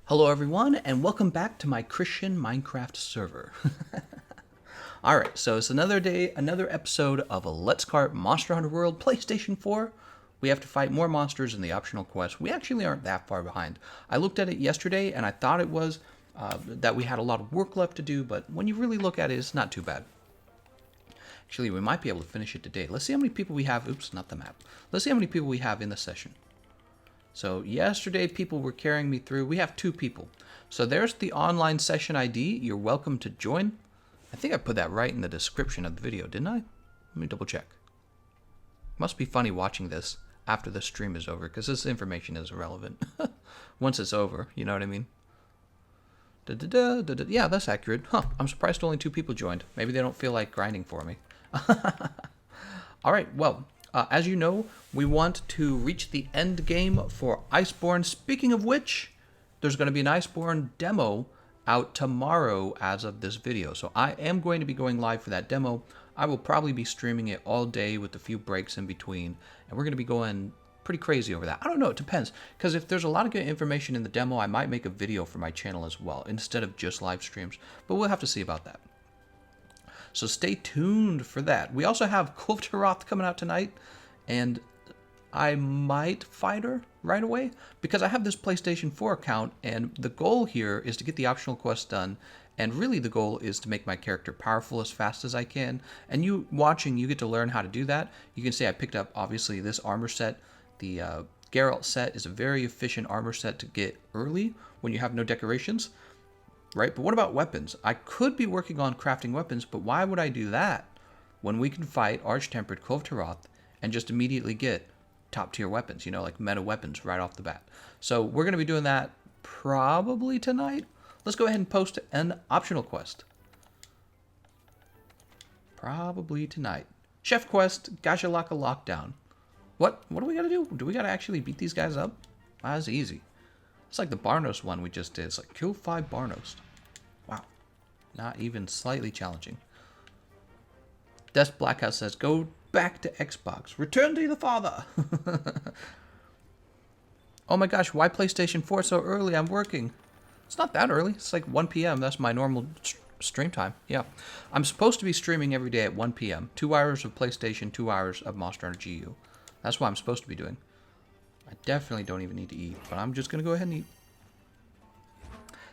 Hello everyone, and welcome back to my Christian Minecraft server. Alright, so it's another day, another episode of a Let's Cart Monster Hunter World PlayStation 4. We have to fight more monsters in the optional quest. We actually aren't that far behind. I looked at it yesterday, and I thought it was that we had a lot of work left to do, but when you really look at it, it's not too bad. Actually, we might be able to finish it today. Let's see how many people we have. Oops, not the map. Let's see how many people we have in the session. So yesterday people were carrying me through. We have 2 people. So there's the online session ID. You're welcome to join. I think I put that right in the description of the video, didn't I? Let me double check. Must be funny watching this after the stream is over because this information is irrelevant. Once it's over, you know what I mean? Yeah, that's accurate. Huh, I'm surprised only 2 people joined. Maybe they don't feel like grinding for me. Alright, well, as you know, we want to reach the end game for Iceborne. Speaking of which, there's going to be an Iceborne demo out tomorrow as of this video. So I am going to be going live for that demo. I will probably be streaming it all day with a few breaks in between. And we're going to be going pretty crazy over that. I don't know, it depends. Because if there's a lot of good information in the demo, I might make a video for my channel as well, instead of just live streams. But we'll have to see about that. So stay tuned for that. We also have Kulvtaroth coming out tonight, and I might fight her right away because I have this PlayStation 4 account, and the goal here is to get the optional quest done, and really the goal is to make my character powerful as fast as I can. And you watching, you get to learn how to do that. You can see I picked up, obviously, this armor set. The Gerald set is a very efficient armor set to get early when you have no decorations. Right? But what about weapons? I could be working on crafting weapons, but why would I do that when we can fight Arch-Tempered Kulvtaroth and just immediately get top-tier weapons, you know, like meta weapons right off the bat? So we're going to be doing that probably tonight. Let's go ahead and post an optional quest. Probably tonight. Chef quest, Gajalaka Lockdown. What do we got to do? Do we got to actually beat these guys up? That's easy. It's like the Barnos one we just did. It's like kill 5 Barnos. Wow. Not even slightly challenging. Desk Blackhouse says, go back to Xbox. Return to the father. Oh my gosh, why PlayStation 4 so early? I'm working. It's not that early. It's like 1 p.m. That's my normal stream time. Yeah. I'm supposed to be streaming every day at 1 p.m. 2 hours of PlayStation, 2 hours of Monster Hunter GU. That's what I'm supposed to be doing. I definitely don't even need to eat, but I'm just going to go ahead and eat.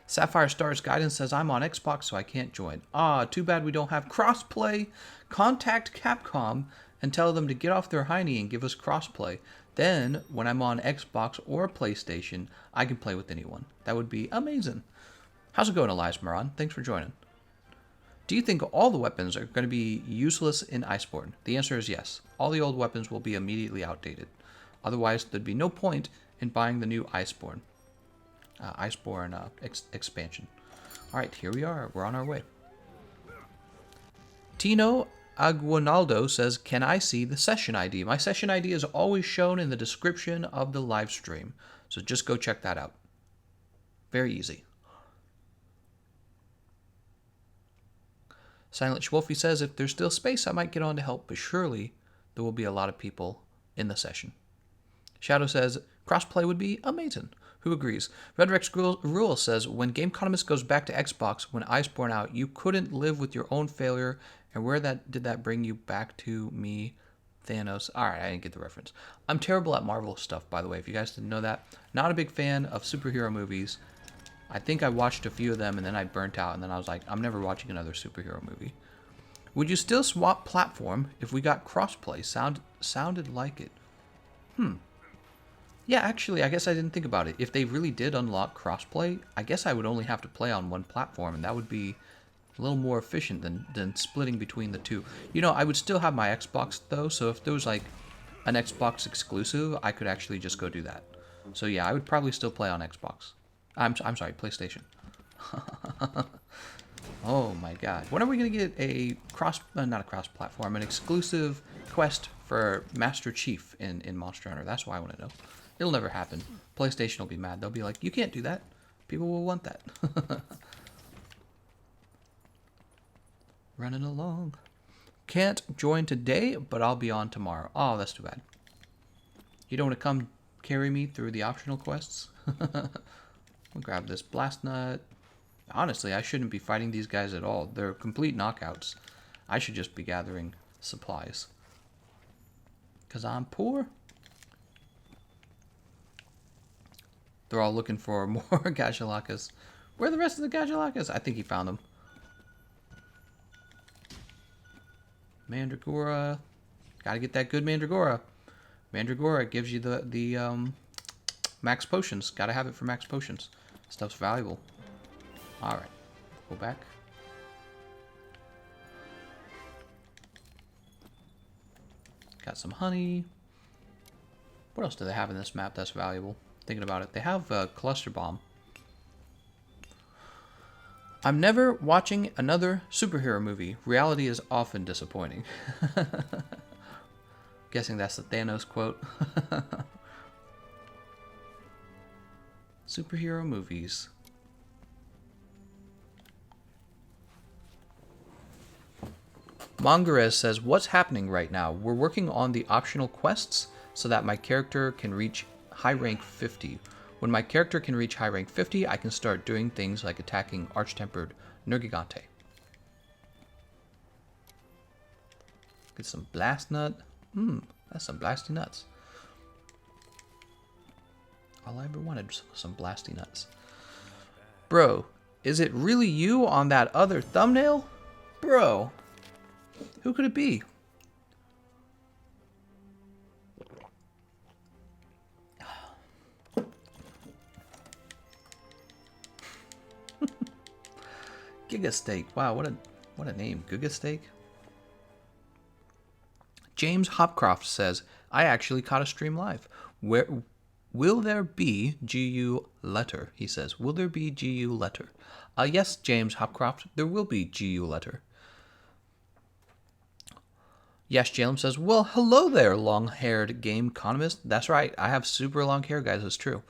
Sapphire Stars Guidance says, I'm on Xbox, so I can't join. Ah, too bad we don't have crossplay. Contact Capcom and tell them to get off their hiney and give us crossplay. Then, when I'm on Xbox or PlayStation, I can play with anyone. That would be amazing. How's it going, Elias Moran? Thanks for joining. Do you think all the weapons are going to be useless in Iceborne? The answer is yes. All the old weapons will be immediately outdated. Otherwise, there'd be no point in buying the new Iceborne expansion. All right, here we are. We're on our way. Tino Aguinaldo says, can I see the session ID? My session ID is always shown in the description of the live stream, so just go check that out. Very easy. Silent Schwolfie says, if there's still space, I might get on to help, but surely there will be a lot of people in the session. Shadow says, crossplay would be amazing. Who agrees? Red Rex Rule says, when Gameconomist goes back to Xbox, when Iceborne out, you couldn't live with your own failure, and where did that bring you back to me, Thanos? Alright, I didn't get the reference. I'm terrible at Marvel stuff, by the way, if you guys didn't know that. Not a big fan of superhero movies. I think I watched a few of them, and then I burnt out, and then I was like, I'm never watching another superhero movie. Would you still swap platform if we got crossplay? Sounded like it. Yeah, actually, I guess I didn't think about it. If they really did unlock crossplay, I guess I would only have to play on one platform, and that would be a little more efficient than splitting between the two. You know, I would still have my Xbox, though, so if there was, like, an Xbox exclusive, I could actually just go do that. So, yeah, I would probably still play on Xbox. I'm sorry, PlayStation. Oh, my God. When are we going to get a not a cross-platform, an exclusive quest for Master Chief in Monster Hunter? That's what I want to know. It'll never happen. PlayStation will be mad. They'll be like, you can't do that. People will want that. Running along. Can't join today, but I'll be on tomorrow. Oh, that's too bad. You don't want to come carry me through the optional quests? We'll grab this blast nut. Honestly, I shouldn't be fighting these guys at all. They're complete knockouts. I should just be gathering supplies. Because I'm poor. They're all looking for more Gajalakas. Where are the rest of the Gajalakas? I think he found them. Mandragora. Gotta get that good Mandragora. Mandragora gives you the max potions. Gotta have it for max potions. Stuff's valuable. Alright. Go back. Got some honey. What else do they have in this map that's valuable? Thinking about it. They have a cluster bomb. I'm never watching another superhero movie. Reality is often disappointing. Guessing that's the Thanos quote. Superhero movies. Mongarez says, what's happening right now? We're working on the optional quests so that my character can reach high rank 50. When my character can reach high rank 50, I can start doing things like attacking Arch-Tempered Nergigante. Get some blast nut. That's some blasty nuts. All I ever wanted was some blasty nuts. Bro, is it really you on that other thumbnail? Bro, who could it be? Giga Steak. Wow, what a name. Giga Steak. James Hopcroft says, I actually caught a stream live. Where will there be GU letter? He says, will there be GU letter? Yes, James Hopcroft, there will be GU letter. Yes, Jalem says, well, hello there, long-haired game economist. That's right, I have super long hair, guys, it's true.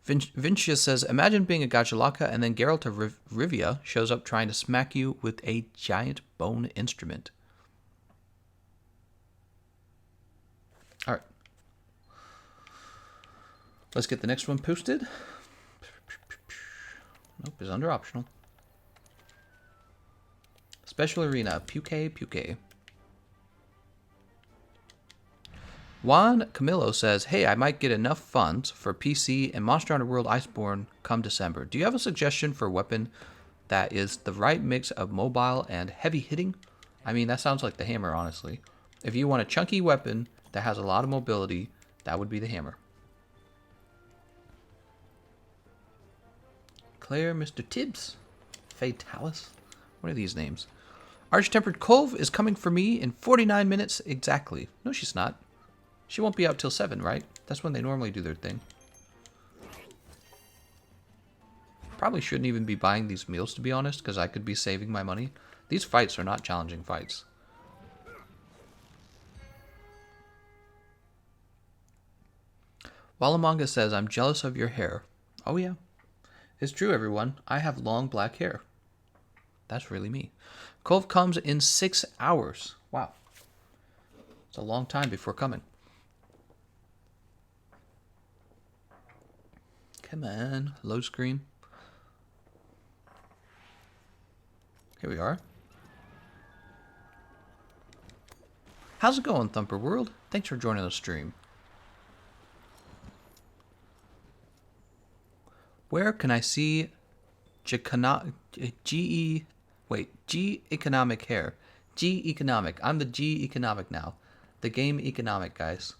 Vincius says, imagine being a Gachalaka and then Geralt of Rivia shows up trying to smack you with a giant bone instrument. Alright. Let's get the next one posted. Nope, it's under optional. Special Arena, Puke. Juan Camilo says, hey, I might get enough funds for PC and Monster Hunter World Iceborne come December. Do you have a suggestion for a weapon that is the right mix of mobile and heavy hitting? I mean, that sounds like the hammer, honestly. If you want a chunky weapon that has a lot of mobility, that would be the hammer. Claire, Mr. Tibbs, Fatalis. What are these names? Arch-Tempered Cove is coming for me in 49 minutes exactly. No, she's not. She won't be out till 7, right? That's when they normally do their thing. Probably shouldn't even be buying these meals, to be honest, because I could be saving my money. These fights are not challenging fights. Walamanga says, I'm jealous of your hair. Oh yeah. It's true, everyone. I have long black hair. That's really me. Cove comes in 6 hours. Wow. It's a long time before coming. Come on, load screen. Here we are. How's it going, Thumper World? Thanks for joining the stream. Where can I see G economic hair? G economic. I'm the G economic now. The game economic, guys.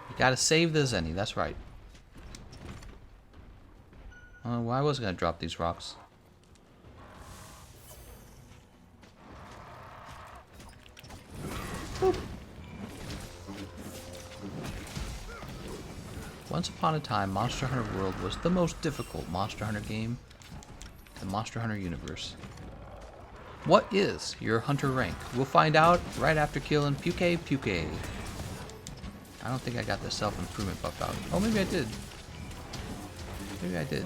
You gotta save the Zenny, that's right. Well, I was gonna drop these rocks. Boop. Once upon a time, Monster Hunter World was the most difficult Monster Hunter game in the Monster Hunter universe. What is your hunter rank? We'll find out right after killing Puke. I don't think I got the self-improvement buff out. Oh, maybe I did. Maybe I did.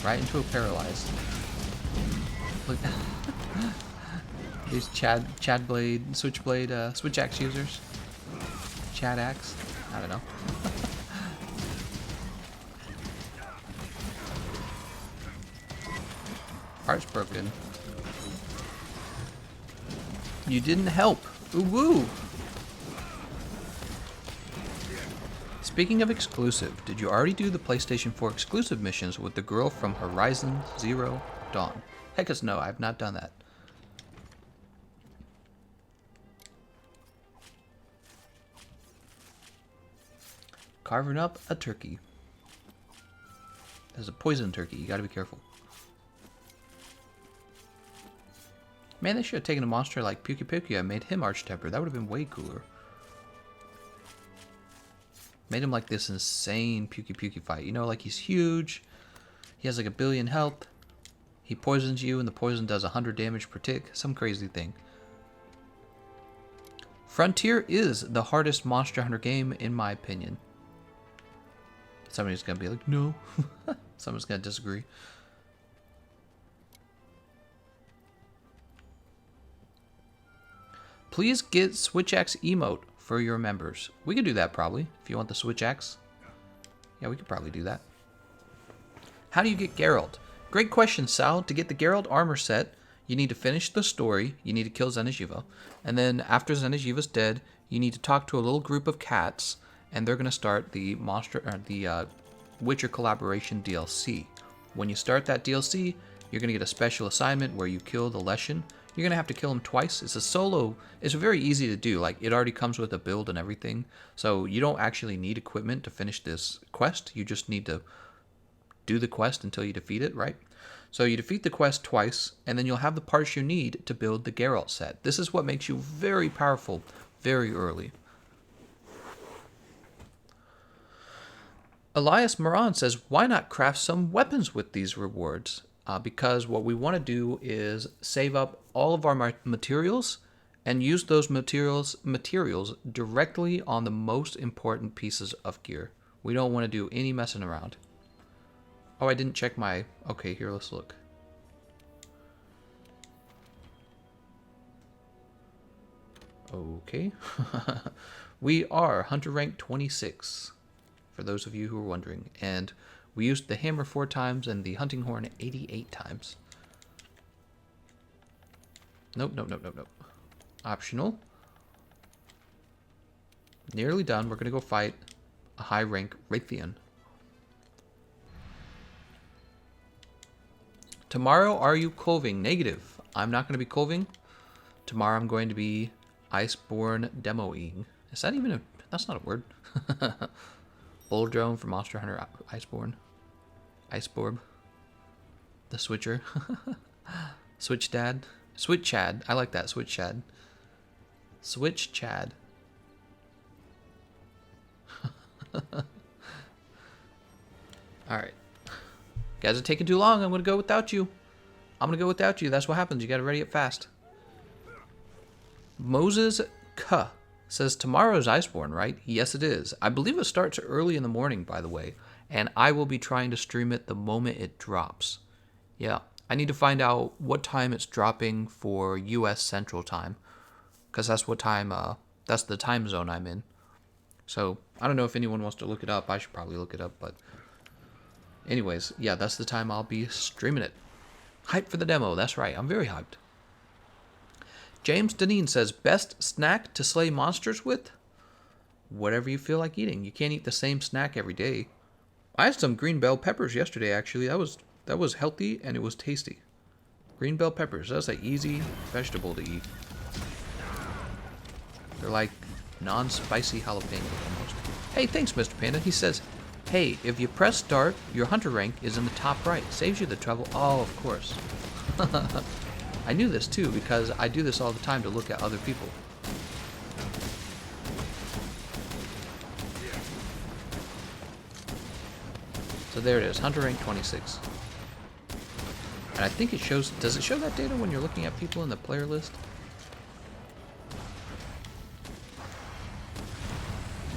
Right into a paralyzed. Look, these Switchblade, Switch Axe users. Chad Axe? I don't know. Heart's broken. You didn't help. Ooh woo! Speaking of exclusive, did you already do the PlayStation 4 exclusive missions with the girl from Horizon Zero Dawn? Heck is no, I've not done that. Carving up a turkey. There's a poison turkey, you gotta be careful. Man, they should have taken a monster like Puki and made him Arch-Temper. That would have been way cooler. Made him like this insane Puki fight. You know, like he's huge. He has like 1 billion health. He poisons you and the poison does 100 damage per tick. Some crazy thing. Frontier is the hardest Monster Hunter game in my opinion. Somebody's gonna be like, no. Someone's gonna disagree. Please get Switch Axe emote for your members. We could do that probably, if you want the Switch Axe. Yeah, we could probably do that. How do you get Gerald? Great question, Sal. To get the Gerald Armor Set, you need to finish the story. You need to kill Zenigeva. And then after Zenigeva's dead, you need to talk to a little group of cats, and they're going to start the Witcher collaboration DLC. When you start that DLC, you're going to get a special assignment where you kill the Leshen. You're going to have to kill him twice. It's a solo. It's very easy to do. Like, it already comes with a build and everything. So you don't actually need equipment to finish this quest. You just need to do the quest until you defeat it, right? So you defeat the quest twice, and then you'll have the parts you need to build the Geralt set. This is what makes you very powerful very early. Elias Moran says, why not craft some weapons with these rewards? Because what we want to do is save up all of our materials and use those materials directly on the most important pieces of gear. We don't want to do any messing around. Oh, I didn't check my... Okay, here, let's look. Okay. We are Hunter rank 26, for those of you who are wondering. And we used the hammer 4 times and the hunting horn 88 times. Nope. Optional. Nearly done. We're going to go fight a high rank Rathian. Tomorrow, are you coving? Negative. I'm not going to be coving. Tomorrow I'm going to be Iceborne demoing. Is that even a... That's not a word. Bull drone for Monster Hunter Iceborne. Iceborb. The Switcher. Switch Dad. Switch Chad. I like that. Switch Chad. Switch Chad. Alright. Guys are taking too long. I'm going to go without you. That's what happens. You got to ready it fast. Moses K says, tomorrow's Iceborne, right? Yes, it is. I believe it starts early in the morning, by the way. And I will be trying to stream it the moment it drops. Yeah. I need to find out what time it's dropping for U.S. Central Time. Because that's what time, that's the time zone I'm in. So, I don't know if anyone wants to look it up. I should probably look it up, but... Anyways, yeah, that's the time I'll be streaming it. Hyped for the demo, that's right. I'm very hyped. James Deneen says, best snack to slay monsters with? Whatever you feel like eating. You can't eat the same snack every day. I had some green bell peppers yesterday, actually. That was healthy and it was tasty. Green bell peppers, that's an easy vegetable to eat. They're like non-spicy jalapeno almost. Hey, thanks, Mr. Panda. He says, hey, if you press start, your hunter rank is in the top right. Saves you the trouble. Oh, of course. I knew this too because I do this all the time to look at other people. So there it is, hunter rank 26. And I think it shows, does it show that data when you're looking at people in the player list?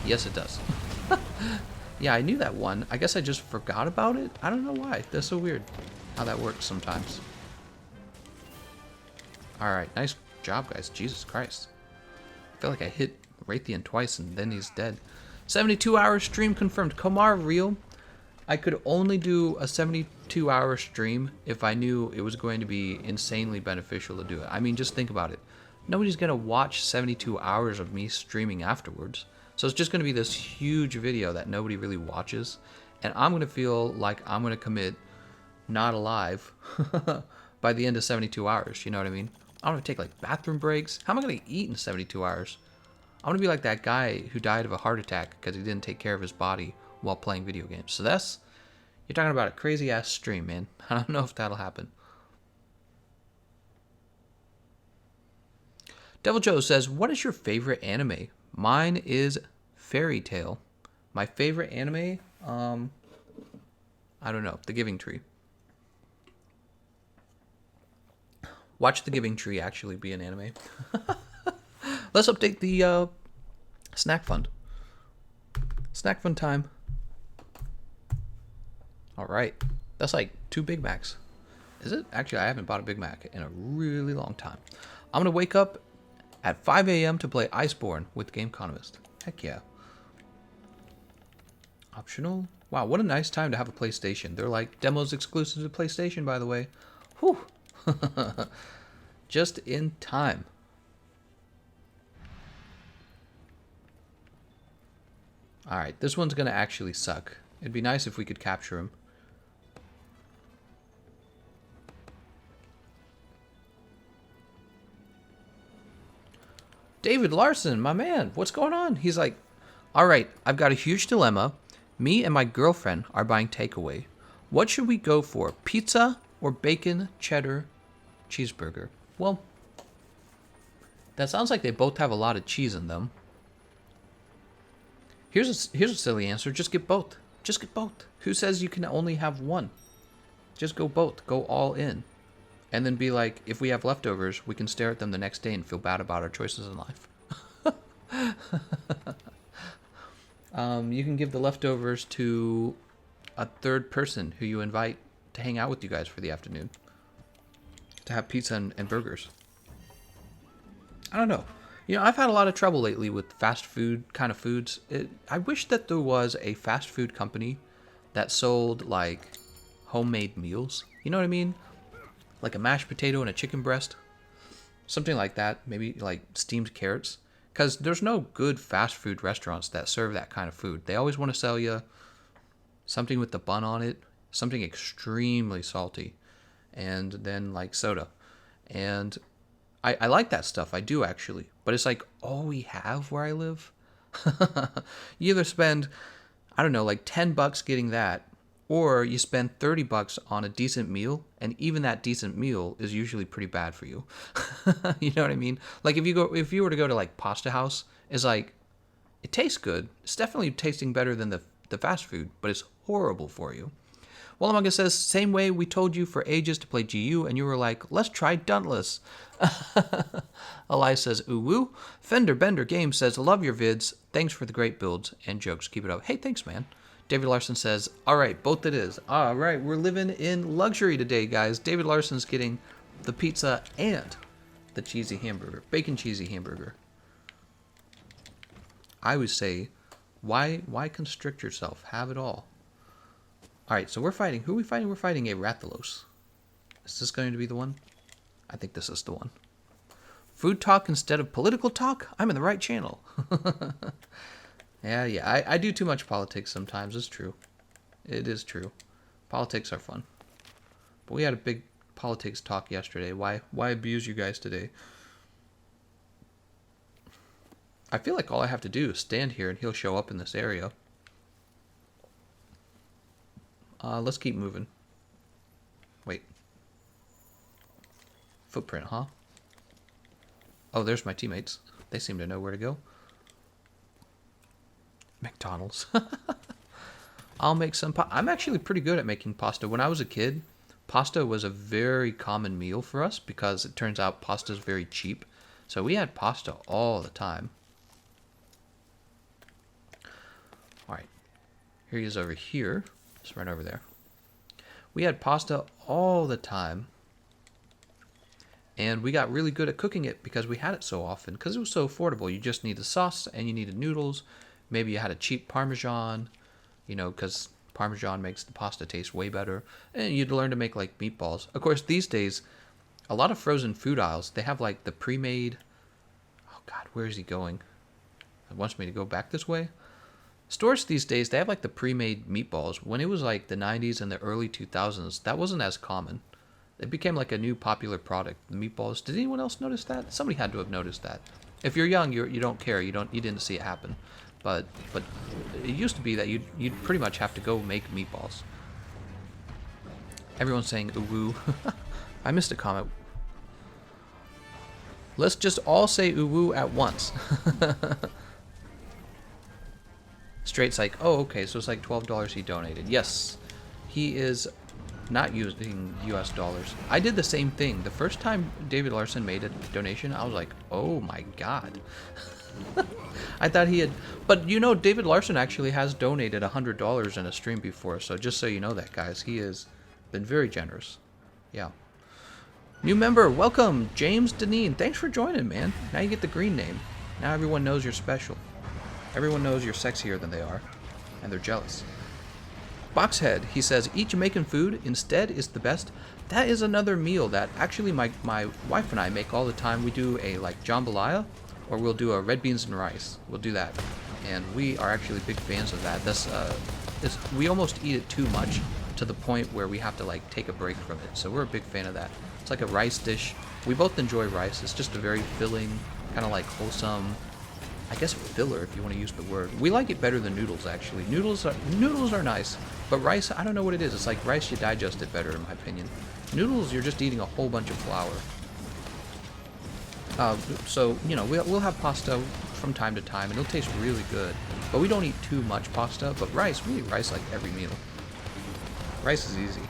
Yes, it does. Yeah, I knew that one. I guess I just forgot about it. I don't know why. That's so weird how that works sometimes. Alright, nice job, guys. Jesus Christ. I feel like I hit Raytheon twice and then he's dead. 72-hour stream confirmed. Komar real. I could only do a 72-hour stream if I knew it was going to be insanely beneficial to do it. I mean, just think about it. Nobody's going to watch 72 hours of me streaming afterwards. So it's just going to be this huge video that nobody really watches. And I'm going to feel like I'm going to commit not alive by the end of 72 hours. You know what I mean? I'm going to take like bathroom breaks. How am I going to eat in 72 hours? I'm going to be like that guy who died of a heart attack because he didn't take care of his body while playing video games. So that's, you're talking about a crazy ass stream, man. I don't know if that'll happen. Devil Joe says, what is your favorite anime? Mine is Fairy Tail. My favorite anime, I don't know, The Giving Tree. Watch The Giving Tree actually be an anime. Let's update the snack fund. Snack fund time. All right. That's like 2 Big Macs. Is it? Actually, I haven't bought a Big Mac in a really long time. I'm going to wake up at 5 a.m. to play Iceborne with Gameconomist. Heck yeah. Optional? Wow, what a nice time to have a PlayStation. They're like demos exclusive to PlayStation, by the way. Whew. Just in time. Alright, this one's going to actually suck. It'd be nice if we could capture him. David Larson, my man, what's going on? He's like, alright, I've got a huge dilemma. Me and my girlfriend are buying takeaway. What should we go for? Pizza or bacon, cheddar, cheeseburger? Well, that sounds like they both have a lot of cheese in them. Here's a silly answer. Just get both. Just get both. Who says you can only have one? Just go both. Go all in. And then be like, if we have leftovers, we can stare at them the next day and feel bad about our choices in life. You can give the leftovers to a third person who you invite to hang out with you guys for the afternoon. To have pizza and burgers. I don't know. You know, I've had a lot of trouble lately with fast food kind of foods. I wish that there was a fast food company that sold, like, homemade meals. You know what I mean? Like a mashed potato and a chicken breast. Something like that. Maybe, like, steamed carrots. Because there's no good fast food restaurants that serve that kind of food. They always want to sell you something with the bun on it. Something extremely salty. And then, like, soda. And I like that stuff. I do, actually. But it's like all we have where I live. You either spend, I don't know, like $10 getting that, or you spend $30 on a decent meal, and even that decent meal is usually pretty bad for you. You know what I mean? Like if you were to go to like Pasta House, it's like it tastes good. It's definitely tasting better than the fast food, but it's horrible for you. Well, Among Us says, same way we told you for ages to play GU, and you were like, let's try Dauntless. Elias says, ooh woo. Fender Bender Games says, love your vids. Thanks for the great builds and jokes. Keep it up. Hey, thanks, man. David Larson says, all right, both it is. All right, we're living in luxury today, guys. David Larson's getting the pizza and the cheesy hamburger. Bacon cheesy hamburger. I would say, why constrict yourself? Have it all. All right, so we're fighting. Who are we fighting? We're fighting a Rathalos. Is this going to be the one? I think this is the one. Food talk instead of political talk? I'm in the right channel. Yeah. I do too much politics sometimes. It's true. It is true. Politics are fun. But we had a big politics talk yesterday. Why abuse you guys today? I feel like all I have to do is stand here and he'll show up in this area. Let's keep moving. Wait. Footprint, huh? Oh, there's my teammates. They seem to know where to go. McDonald's. I'll make some I'm actually pretty good at making pasta. When I was a kid, pasta was a very common meal for us because it turns out pasta is very cheap. So we had pasta all the time. All right. Here he is over here. Just run over there. We had pasta all the time. And we got really good at cooking it because we had it so often, because it was so affordable. You just needed sauce and you needed noodles. Maybe you had a cheap Parmesan, you know, because Parmesan makes the pasta taste way better. And you'd learn to make like meatballs. Of course, these days, a lot of frozen food aisles, they have like the pre-made... Oh God, where is he going? He wants me to go back this way? Stores these days, they have like the pre-made meatballs. When it was like the 90s and the early 2000s, that wasn't as common. It became like a new popular product, the meatballs. Did anyone else notice that? Somebody had to have noticed that. If you're young, you don't care. You didn't see it happen. But it used to be that you'd pretty much have to go make meatballs. Everyone's saying uwu. I missed a comment. Let's just all say uwu at once. Straight's like, oh, okay, so it's like $12 he donated. Yes, he is not using US dollars. I did the same thing. The first time David Larson made a donation, I was like, oh my God. I thought he had, but you know, David Larson actually has donated $100 in a stream before, so just so you know that, guys, he has been very generous. Yeah. New member, welcome, James Deneen. Thanks for joining, man. Now you get the green name. Now everyone knows you're special. Everyone knows you're sexier than they are, and they're jealous. Boxhead, he says, eat Jamaican food instead is the best. That is another meal that actually my wife and I make all the time. We do a like jambalaya, or we'll do a red beans and rice. We'll do that, and we are actually big fans of that. We almost eat it too much to the point where we have to like take a break from it. So we're a big fan of that. It's like a rice dish. We both enjoy rice. It's just a very filling, kind of like wholesome, I guess filler if you want to use the word. We like it better than noodles actually. Noodles are nice, but rice, I don't know what it is. It's like rice, you digest it better in my opinion. Noodles, you're just eating a whole bunch of flour. So, you know, we'll have pasta from time to time, and it'll taste really good. But we don't eat too much pasta, but rice, we eat rice like every meal. Rice is easy.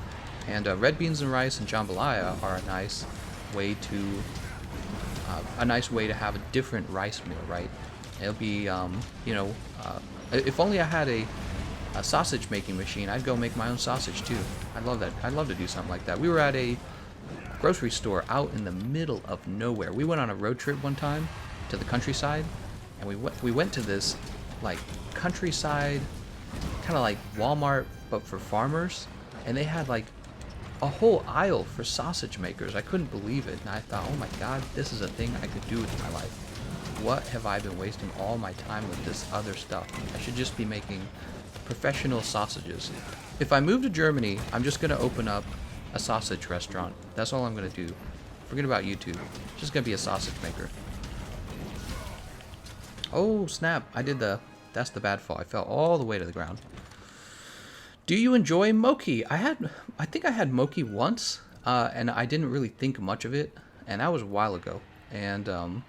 And red beans and rice and jambalaya are a nice way to have a different rice meal, right? It'll be, you know, if only I had a sausage making machine, I'd go make my own sausage too. I'd love that. I'd love to do something like that. We were at a grocery store out in the middle of nowhere. We went on a road trip one time to the countryside, and we went to this like countryside kind of like Walmart but for farmers, and they had like a whole aisle for sausage makers. I couldn't believe it, and I thought, oh my God, this is a thing I could do with my life. What have I been wasting all my time with this other stuff? I should just be making professional sausages. If I move to Germany, I'm just going to open up a sausage restaurant. That's all I'm going to do. Forget about YouTube. Just going to be a sausage maker. Oh, snap. That's the bad fall. I fell all the way to the ground. Do you enjoy Moki? I think I had Moki once, and I didn't really think much of it, and that was a while ago. And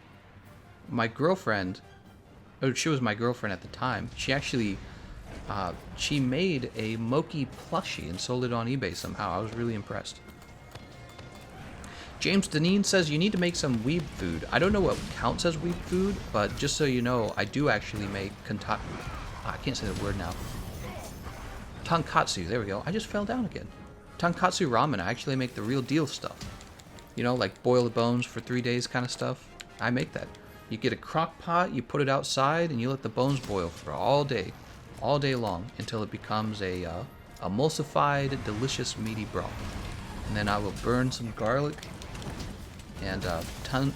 my girlfriend, she was my girlfriend at the time, she actually, she made a Moki plushie and sold it on eBay somehow. I was really impressed. James Deneen says you need to make some weeb food. I don't know what counts as weeb food, but just so you know, I do actually make I can't say the word now. Tonkatsu, there we go. I just fell down again. Tonkatsu ramen, I actually make the real deal stuff. You know, like boil the bones for 3 days kind of stuff. I make that. You get a crock pot, you put it outside, and you let the bones boil for all day long, until it becomes a emulsified, delicious, meaty broth. And then I will burn some garlic, and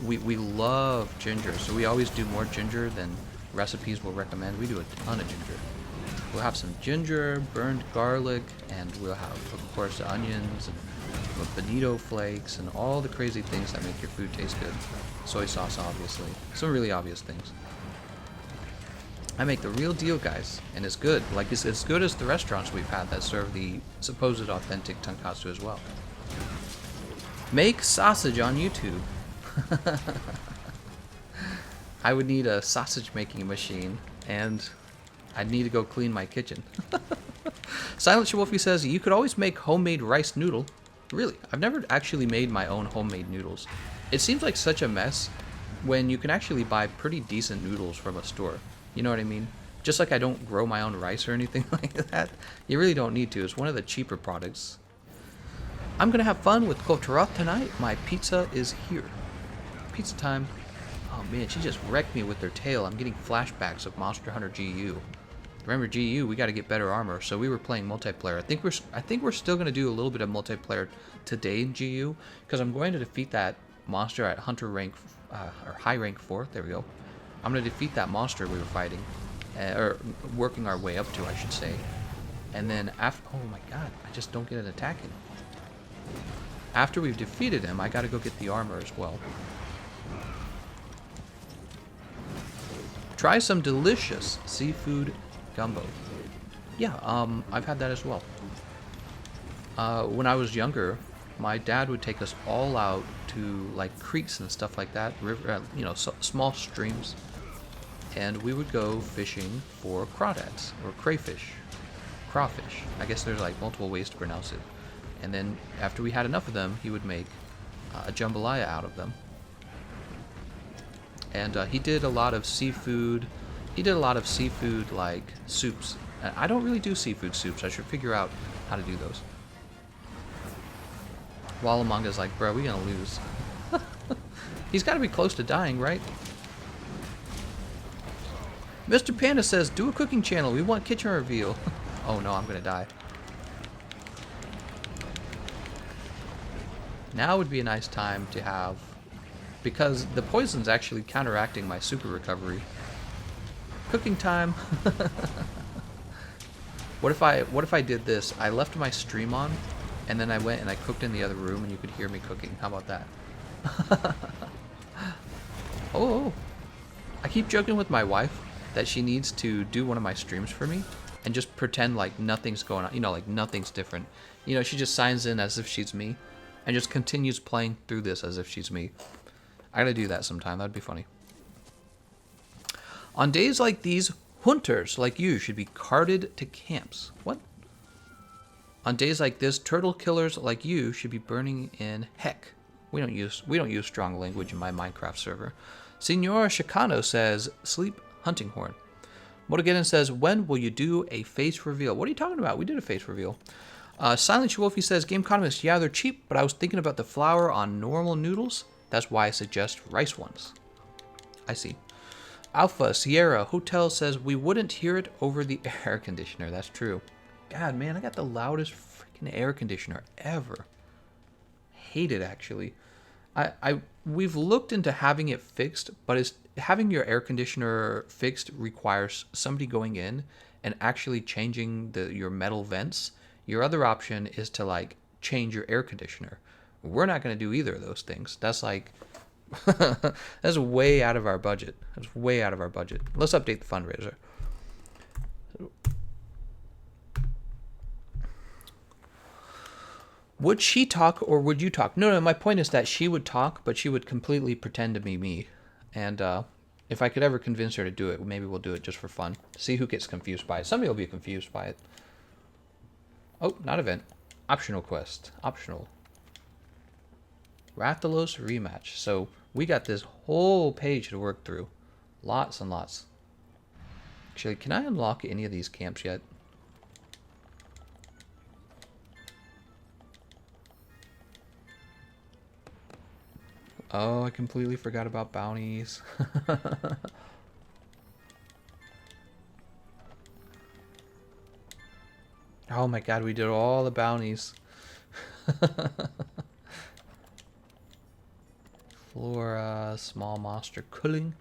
we love ginger, so we always do more ginger than recipes will recommend. We do a ton of ginger. We'll have some ginger, burned garlic, and we'll have, of course, onions and bonito flakes and all the crazy things that make your food taste good. Soy sauce, obviously. Some really obvious things. I make the real deal, guys, and it's good. Like, it's as good as the restaurants we've had that serve the supposed authentic tonkatsu as well. Make sausage on YouTube. I would need a sausage making machine, and I'd need to go clean my kitchen. Silent Wolfie says, you could always make homemade rice noodle. Really? I've never actually made my own homemade noodles. It seems like such a mess when you can actually buy pretty decent noodles from a store. You know what I mean? Just like I don't grow my own rice or anything like that. You really don't need to. It's one of the cheaper products. I'm gonna have fun with Kotaroth tonight. My pizza is here. Pizza time. Oh man, she just wrecked me with her tail. I'm getting flashbacks of Monster Hunter GU. Remember GU? We got to get better armor. So we were playing multiplayer. I think we're still gonna do a little bit of multiplayer today in GU because I'm going to defeat that monster at Hunter rank or high rank 4. There we go. I'm gonna defeat that monster we were fighting, or working our way up to, I should say. And then after, oh my god, I just don't get an attack in. After we've defeated him, I gotta go get the armor as well. Try some delicious seafood gumbo. Yeah, I've had that as well. When I was younger, my dad would take us all out to like creeks and stuff like that, river, small streams, and we would go fishing for crawdads or crayfish, crawfish. I guess there's like multiple ways to pronounce it. And then after we had enough of them, he would make a jambalaya out of them. And he did a lot of seafood. He did a lot of seafood like soups. I don't really do seafood soups. I should figure out how to do those. Wallamanga's like, bro, we gonna lose. He's got to be close to dying, right? Mr. Panda says, do a cooking channel. We want kitchen reveal. Oh no, I'm gonna die. Now would be a nice time to have, because the poison's actually counteracting my super recovery. Cooking time. What if I did this? I left my stream on, and then I went and I cooked in the other room, and you could hear me cooking. How about that? Oh, I keep joking with my wife that she needs to do one of my streams for me and just pretend like nothing's going on. Like nothing's different. She just signs in as if she's me and just continues playing through this as if she's me. I gotta do that sometime. That'd be funny. On days like these, hunters like you should be carted to camps. What? On days like this, turtle killers like you should be burning in heck. We don't use strong language in my Minecraft server. Senor Chicano says, sleep hunting horn. Motogeddon says, when will you do a face reveal? What are you talking about? We did a face reveal. Silent Wolfie says, Gameconomist, yeah, they're cheap, but I was thinking about the flour on normal noodles. That's why I suggest rice ones. I see. Alpha Sierra Hotel says, we wouldn't hear it over the air conditioner. That's true. God, man, I got the loudest freaking air conditioner ever. Hate it, actually. We've looked into having it fixed, but having your air conditioner fixed requires somebody going in and actually changing your metal vents. Your other option is to like change your air conditioner. We're not going to do either of those things. That's like that's way out of our budget. That's way out of our budget. Let's update the fundraiser. Would she talk or would you talk? No, my point is that she would talk, but she would completely pretend to be me. And if I could ever convince her to do it, maybe we'll do it just for fun. See who gets confused by it. Somebody will be confused by it. Oh, not event. Optional quest. Optional. Rathalos Rematch. So we got this whole page to work through. Lots and lots. Actually, can I unlock any of these camps yet? Oh, I completely forgot about bounties. Oh my god, we did all the bounties. Flora, small monster culling.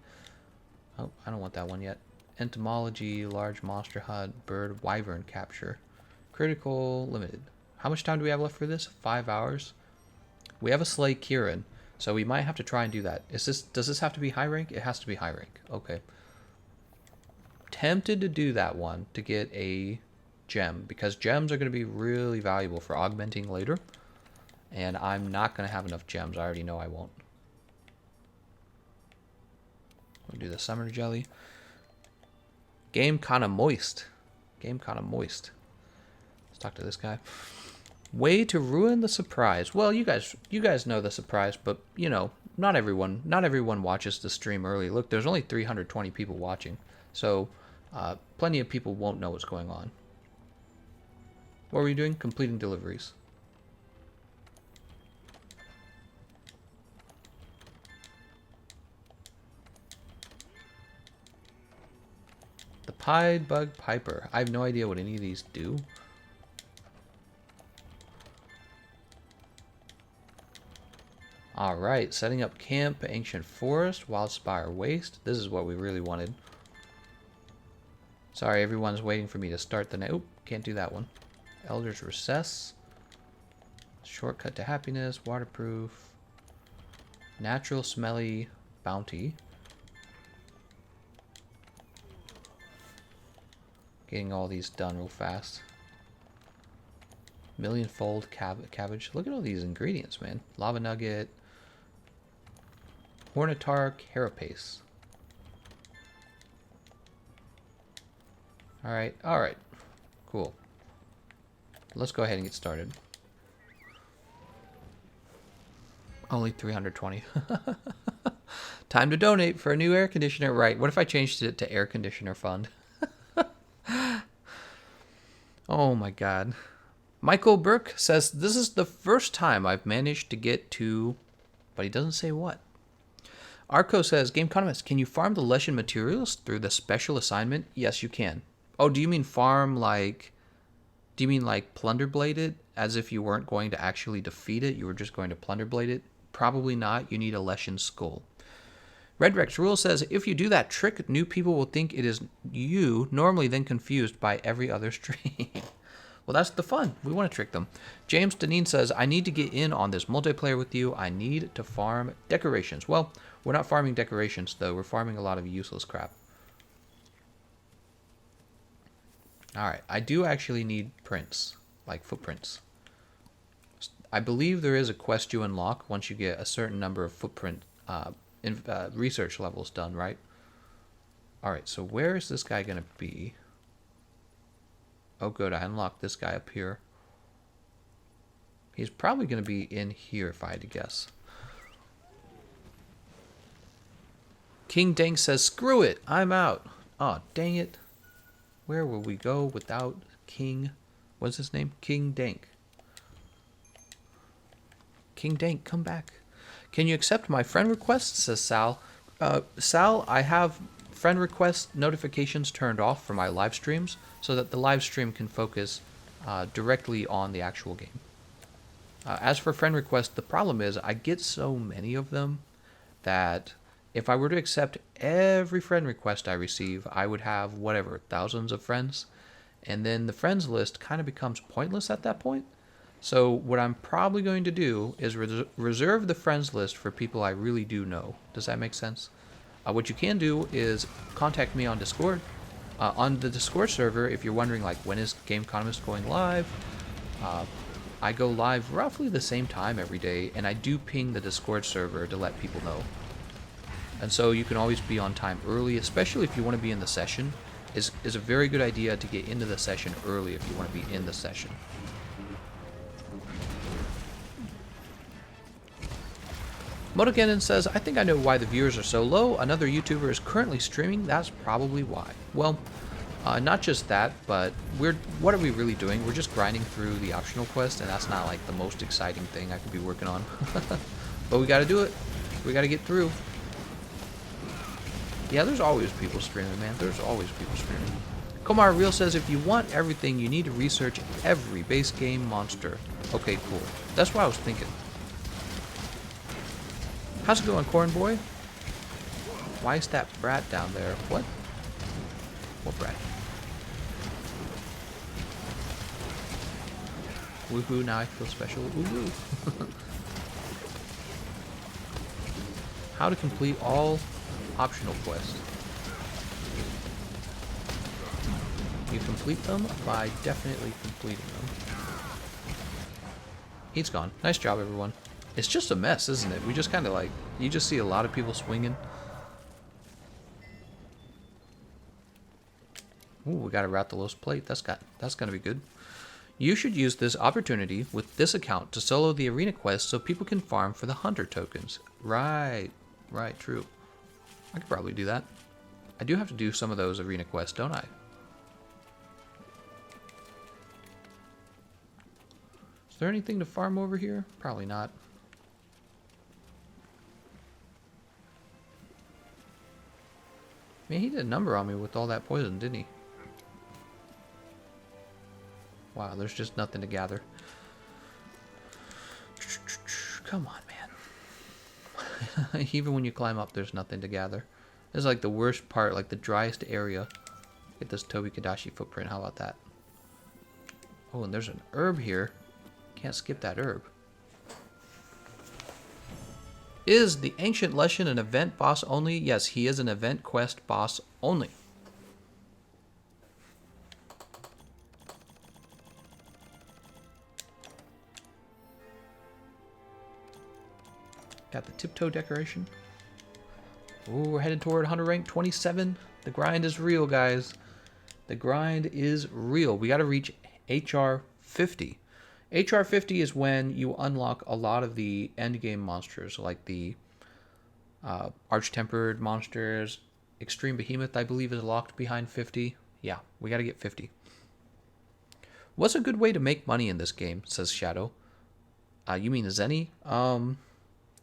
Oh, I don't want that one yet. Entomology, large monster hunt, bird, wyvern capture. Critical, limited. How much time do we have left for this? 5 hours? We have a Slay Kieran, so we might have to try and do that. Does this have to be high rank? It has to be high rank. Okay. Tempted to do that one to get a gem, because gems are going to be really valuable for augmenting later. And I'm not going to have enough gems. I already know I won't. We'll do the summer jelly. Game kinda moist. Game kinda moist. Let's talk to this guy. Way to ruin the surprise. Well, you guys know the surprise, but not everyone watches the stream early. Look, there's only 320 people watching, so plenty of people won't know what's going on. What were you doing? Completing deliveries. The Pied Bug Piper. I have no idea what any of these do. Alright, setting up camp, Ancient Forest, Wildspire Waste. This is what we really wanted. Sorry, everyone's waiting for me to start the night. Oop, can't do that one. Elder's Recess. Shortcut to Happiness, Waterproof. Natural Smelly Bounty. Getting all these done real fast. Millionfold cabbage. Look at all these ingredients, man. Lava Nugget. Hornitar Carapace. Alright, alright. Cool. Let's go ahead and get started. Only 320. Time to donate for a new air conditioner. Right, what if I changed it to air conditioner fund? Oh my god. Michael Burke says, this is the first time I've managed to get to... But he doesn't say what. Arco says, Gameconomist, can you farm the Leshen materials through the special assignment? Yes, you can. Oh, do you mean farm like... Do you mean like plunderblade it? As if you weren't going to actually defeat it, you were just going to plunderblade it? Probably not. You need a Leshen skull. Red Rex Rule says, if you do that trick, new people will think it is you, normally then confused by every other stream. Well, that's the fun. We want to trick them. James Deneen says, I need to get in on this multiplayer with you. I need to farm decorations. Well, we're not farming decorations, though. We're farming a lot of useless crap. Alright, I do actually need prints, like footprints. I believe there is a quest you unlock once you get a certain number of footprint research levels done, right? Alright, so where is this guy going to be? Oh good, I unlocked this guy up here. He's probably going to be in here if I had to guess. King Dank says, screw it, I'm out. Oh, dang it. Where will we go without King... What's his name? King Dank. King Dank, come back. Can you accept my friend request? Says Sal. Sal, I have friend request notifications turned off for my live streams so that the live stream can focus directly on the actual game. As for friend requests, the problem is I get so many of them that if I were to accept every friend request I receive, I would have, whatever, thousands of friends. And then the friends list kind of becomes pointless at that point. So what I'm probably going to do is reserve the friends list for people I really do know. Does that make sense? What you can do is contact me on Discord. On the Discord server, if you're wondering, like, when is Gameconomist going live? I go live roughly the same time every day, and I do ping the Discord server to let people know. And so you can always be on time early, especially if you want to be in the session. Is a very good idea to get into the session early if you want to be in the session. Motogenin says, I think I know why the viewers are so low. Another YouTuber is currently streaming. That's probably why. Well, not just that, but what are we really doing? We're just grinding through the optional quest, and that's not like the most exciting thing I could be working on. But we got to do it. We got to get through. Yeah, there's always people streaming, man. There's always people streaming. Komar Real says, if you want everything, you need to research every base game monster. Okay, cool. That's what I was thinking. How's it going, Corn Boy? Why is that brat down there? What? What brat? Woohoo, now I feel special. Woohoo. How to complete all optional quests. You complete them by definitely completing them. He's gone. Nice job, everyone. It's just a mess, isn't it? We just kind of like, you just see a lot of people swinging. Ooh, we got a Rathalos plate. That's gonna be good. You should use this opportunity with this account to solo the arena quest so people can farm for the hunter tokens. Right, true. I could probably do that. I do have to do some of those arena quests, don't I? Is there anything to farm over here? Probably not. Man, he did a number on me with all that poison, didn't he? Wow, there's just nothing to gather. Come on, man. Even when you climb up, there's nothing to gather. This is like the worst part, like the driest area. Get this Tobi Kadashi footprint. How about that? Oh, and there's an herb here. Can't skip that herb. Is the Ancient Leshen an event boss only? Yes, he is an event quest boss only. Got the tiptoe decoration. Ooh, we're headed toward Hunter rank 27. The grind is real, guys. The grind is real. We got to reach HR 50. HR 50 is when you unlock a lot of the endgame monsters, like the Arch-Tempered monsters. Extreme Behemoth, I believe, is locked behind 50. Yeah, we got to get 50. What's a good way to make money in this game, says Shadow. You mean Zenny?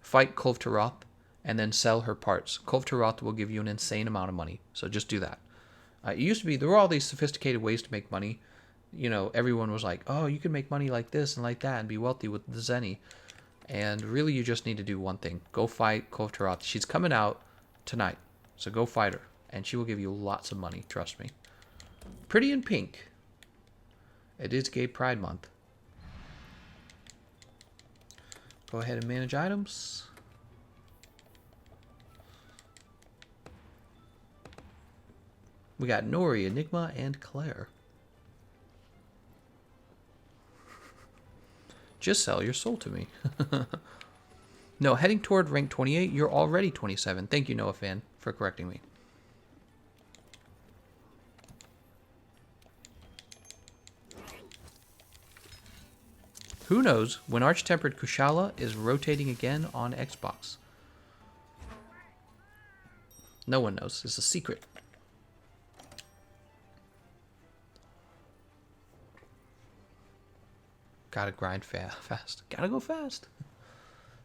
Fight Kulve Taroth and then sell her parts. Kulve Taroth will give you an insane amount of money, so just do that. It used to be, there were all these sophisticated ways to make money. You know, everyone was like, oh, you can make money like this and like that and be wealthy with the Zenny. And really, you just need to do one thing. Go fight Kulve Taroth. She's coming out tonight, so go fight her. And she will give you lots of money, trust me. Pretty in pink. It is Gay Pride Month. Go ahead and manage items. We got Nori, Enigma, and Claire. Just sell your soul to me. No, heading toward rank 28. You're already 27. Thank you, Noah Fan, for correcting me. Who knows when Arch-Tempered Kushala is rotating again on Xbox? No one knows. It's a secret. Gotta grind fast. Gotta go fast.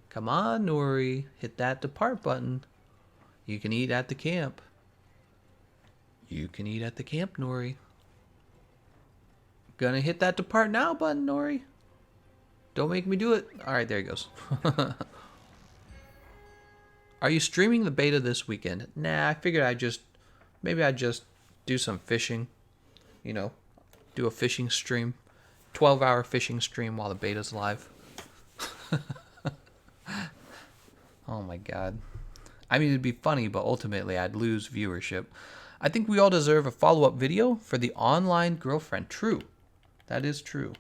Come on, Nori. Hit that depart button. You can eat at the camp. You can eat at the camp, Nori. Gonna hit that depart now button, Nori. Don't make me do it. Alright, there he goes. Are you streaming the beta this weekend? Nah, I figured maybe I'd just do some fishing. You know, do a fishing stream. 12-hour fishing stream while the beta's live. Oh my god. I mean, it'd be funny, but ultimately I'd lose viewership. I think we all deserve a follow-up video for the online girlfriend. True. That is true.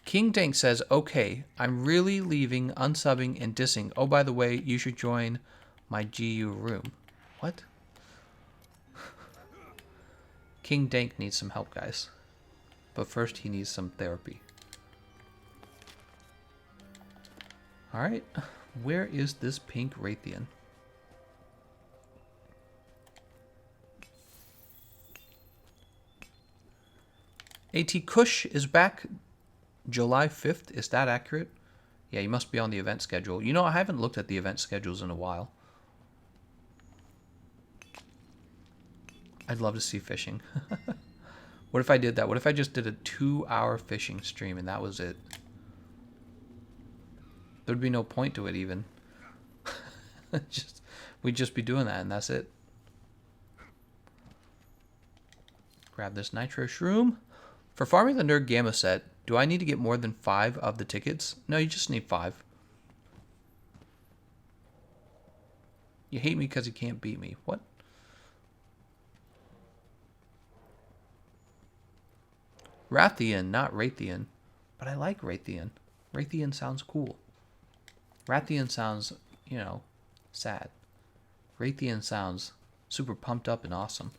King Dank says, okay, I'm really leaving, unsubbing, and dissing. Oh, by the way, you should join my GU room. What? King Dank needs some help, guys. But first, he needs some therapy. Alright, where is this pink Rathian? AT Kush is back July 5th. Is that accurate? Yeah, you must be on the event schedule. You know, I haven't looked at the event schedules in a while. I'd love to see fishing. What if I did that? What if I just did a 2-hour fishing stream and that was it? There'd be no point to it even. We'd just be doing that and that's it. Grab this Nitro Shroom. For farming the Nerd Gamma set, do I need to get more than 5 of the tickets? No, you just need 5. You hate me because you can't beat me. What? Rathian, not Rathian. But I like Rathian. Rathian sounds cool. Rathian sounds, you know, sad. Rathian sounds super pumped up and awesome.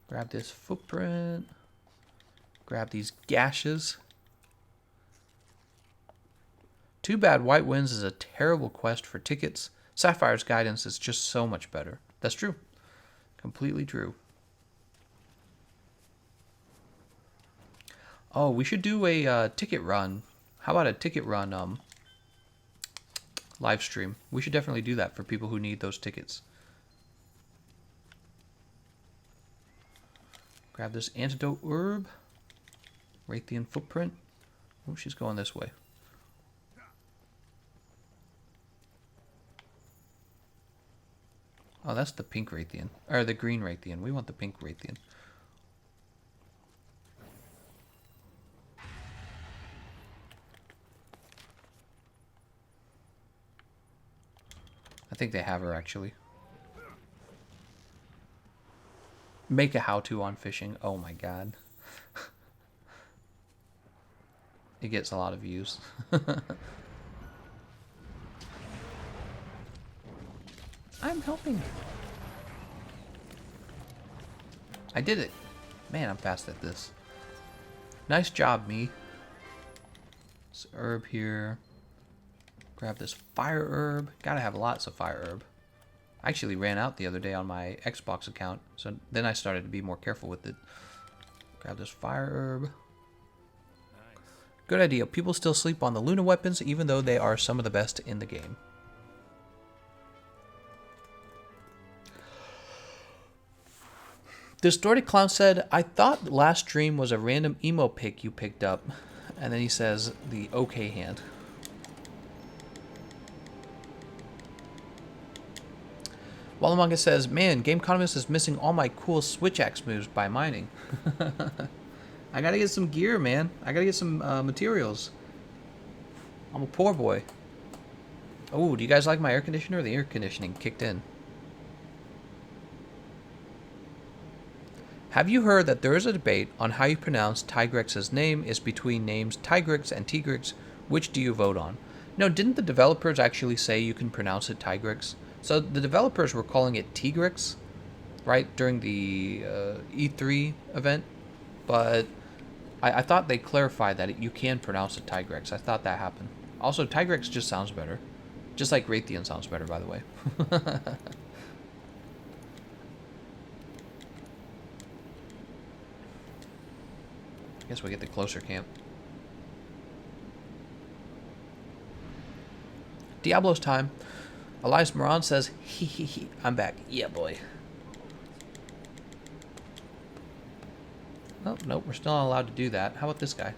Grab this footprint. Grab these gashes. Too bad White Winds is a terrible quest for tickets. Sapphire's Guidance is just so much better. That's true. Completely true. Oh, we should do a ticket run. How about a ticket run live stream? We should definitely do that for people who need those tickets. Grab this antidote herb. Rathian footprint. Oh, she's going this way. Oh, that's the pink Rathian. Or the green Rathian. We want the pink Rathian. I think they have her, actually. Make a how-to on fishing. Oh my god. It gets a lot of views. I'm helping. I did it. Man, I'm fast at this. Nice job, me. This herb here. Grab this fire herb. Gotta have lots of fire herb. I actually ran out the other day on my Xbox account, so then I started to be more careful with it. Grab this fire herb. Good idea. People still sleep on the Luna weapons, even though they are some of the best in the game. Distorted Clown said, I thought last stream was a random emo pic you picked up. And then he says, the OK hand. Wallamonga says, man, Gameconomist is missing all my cool switch axe moves by mining. I gotta get some gear, man. I gotta get some materials. I'm a poor boy. Oh, do you guys like my air conditioner? The air conditioning kicked in. Have you heard that there is a debate on how you pronounce Tigrex's name is between names Tigrex and Tigrex? Which do you vote on? No, didn't the developers actually say you can pronounce it Tigrex? So the developers were calling it Tigrex, right, during the E3 event. But I thought they clarified that you can pronounce it Tigrex. I thought that happened. Also, Tigrex just sounds better. Just like Rathian sounds better, by the way. I guess we get the closer camp. Diablo's time. Elias Moran says, hee hee hee, I'm back. Yeah, boy. Oh, nope, we're still not allowed to do that. How about this guy?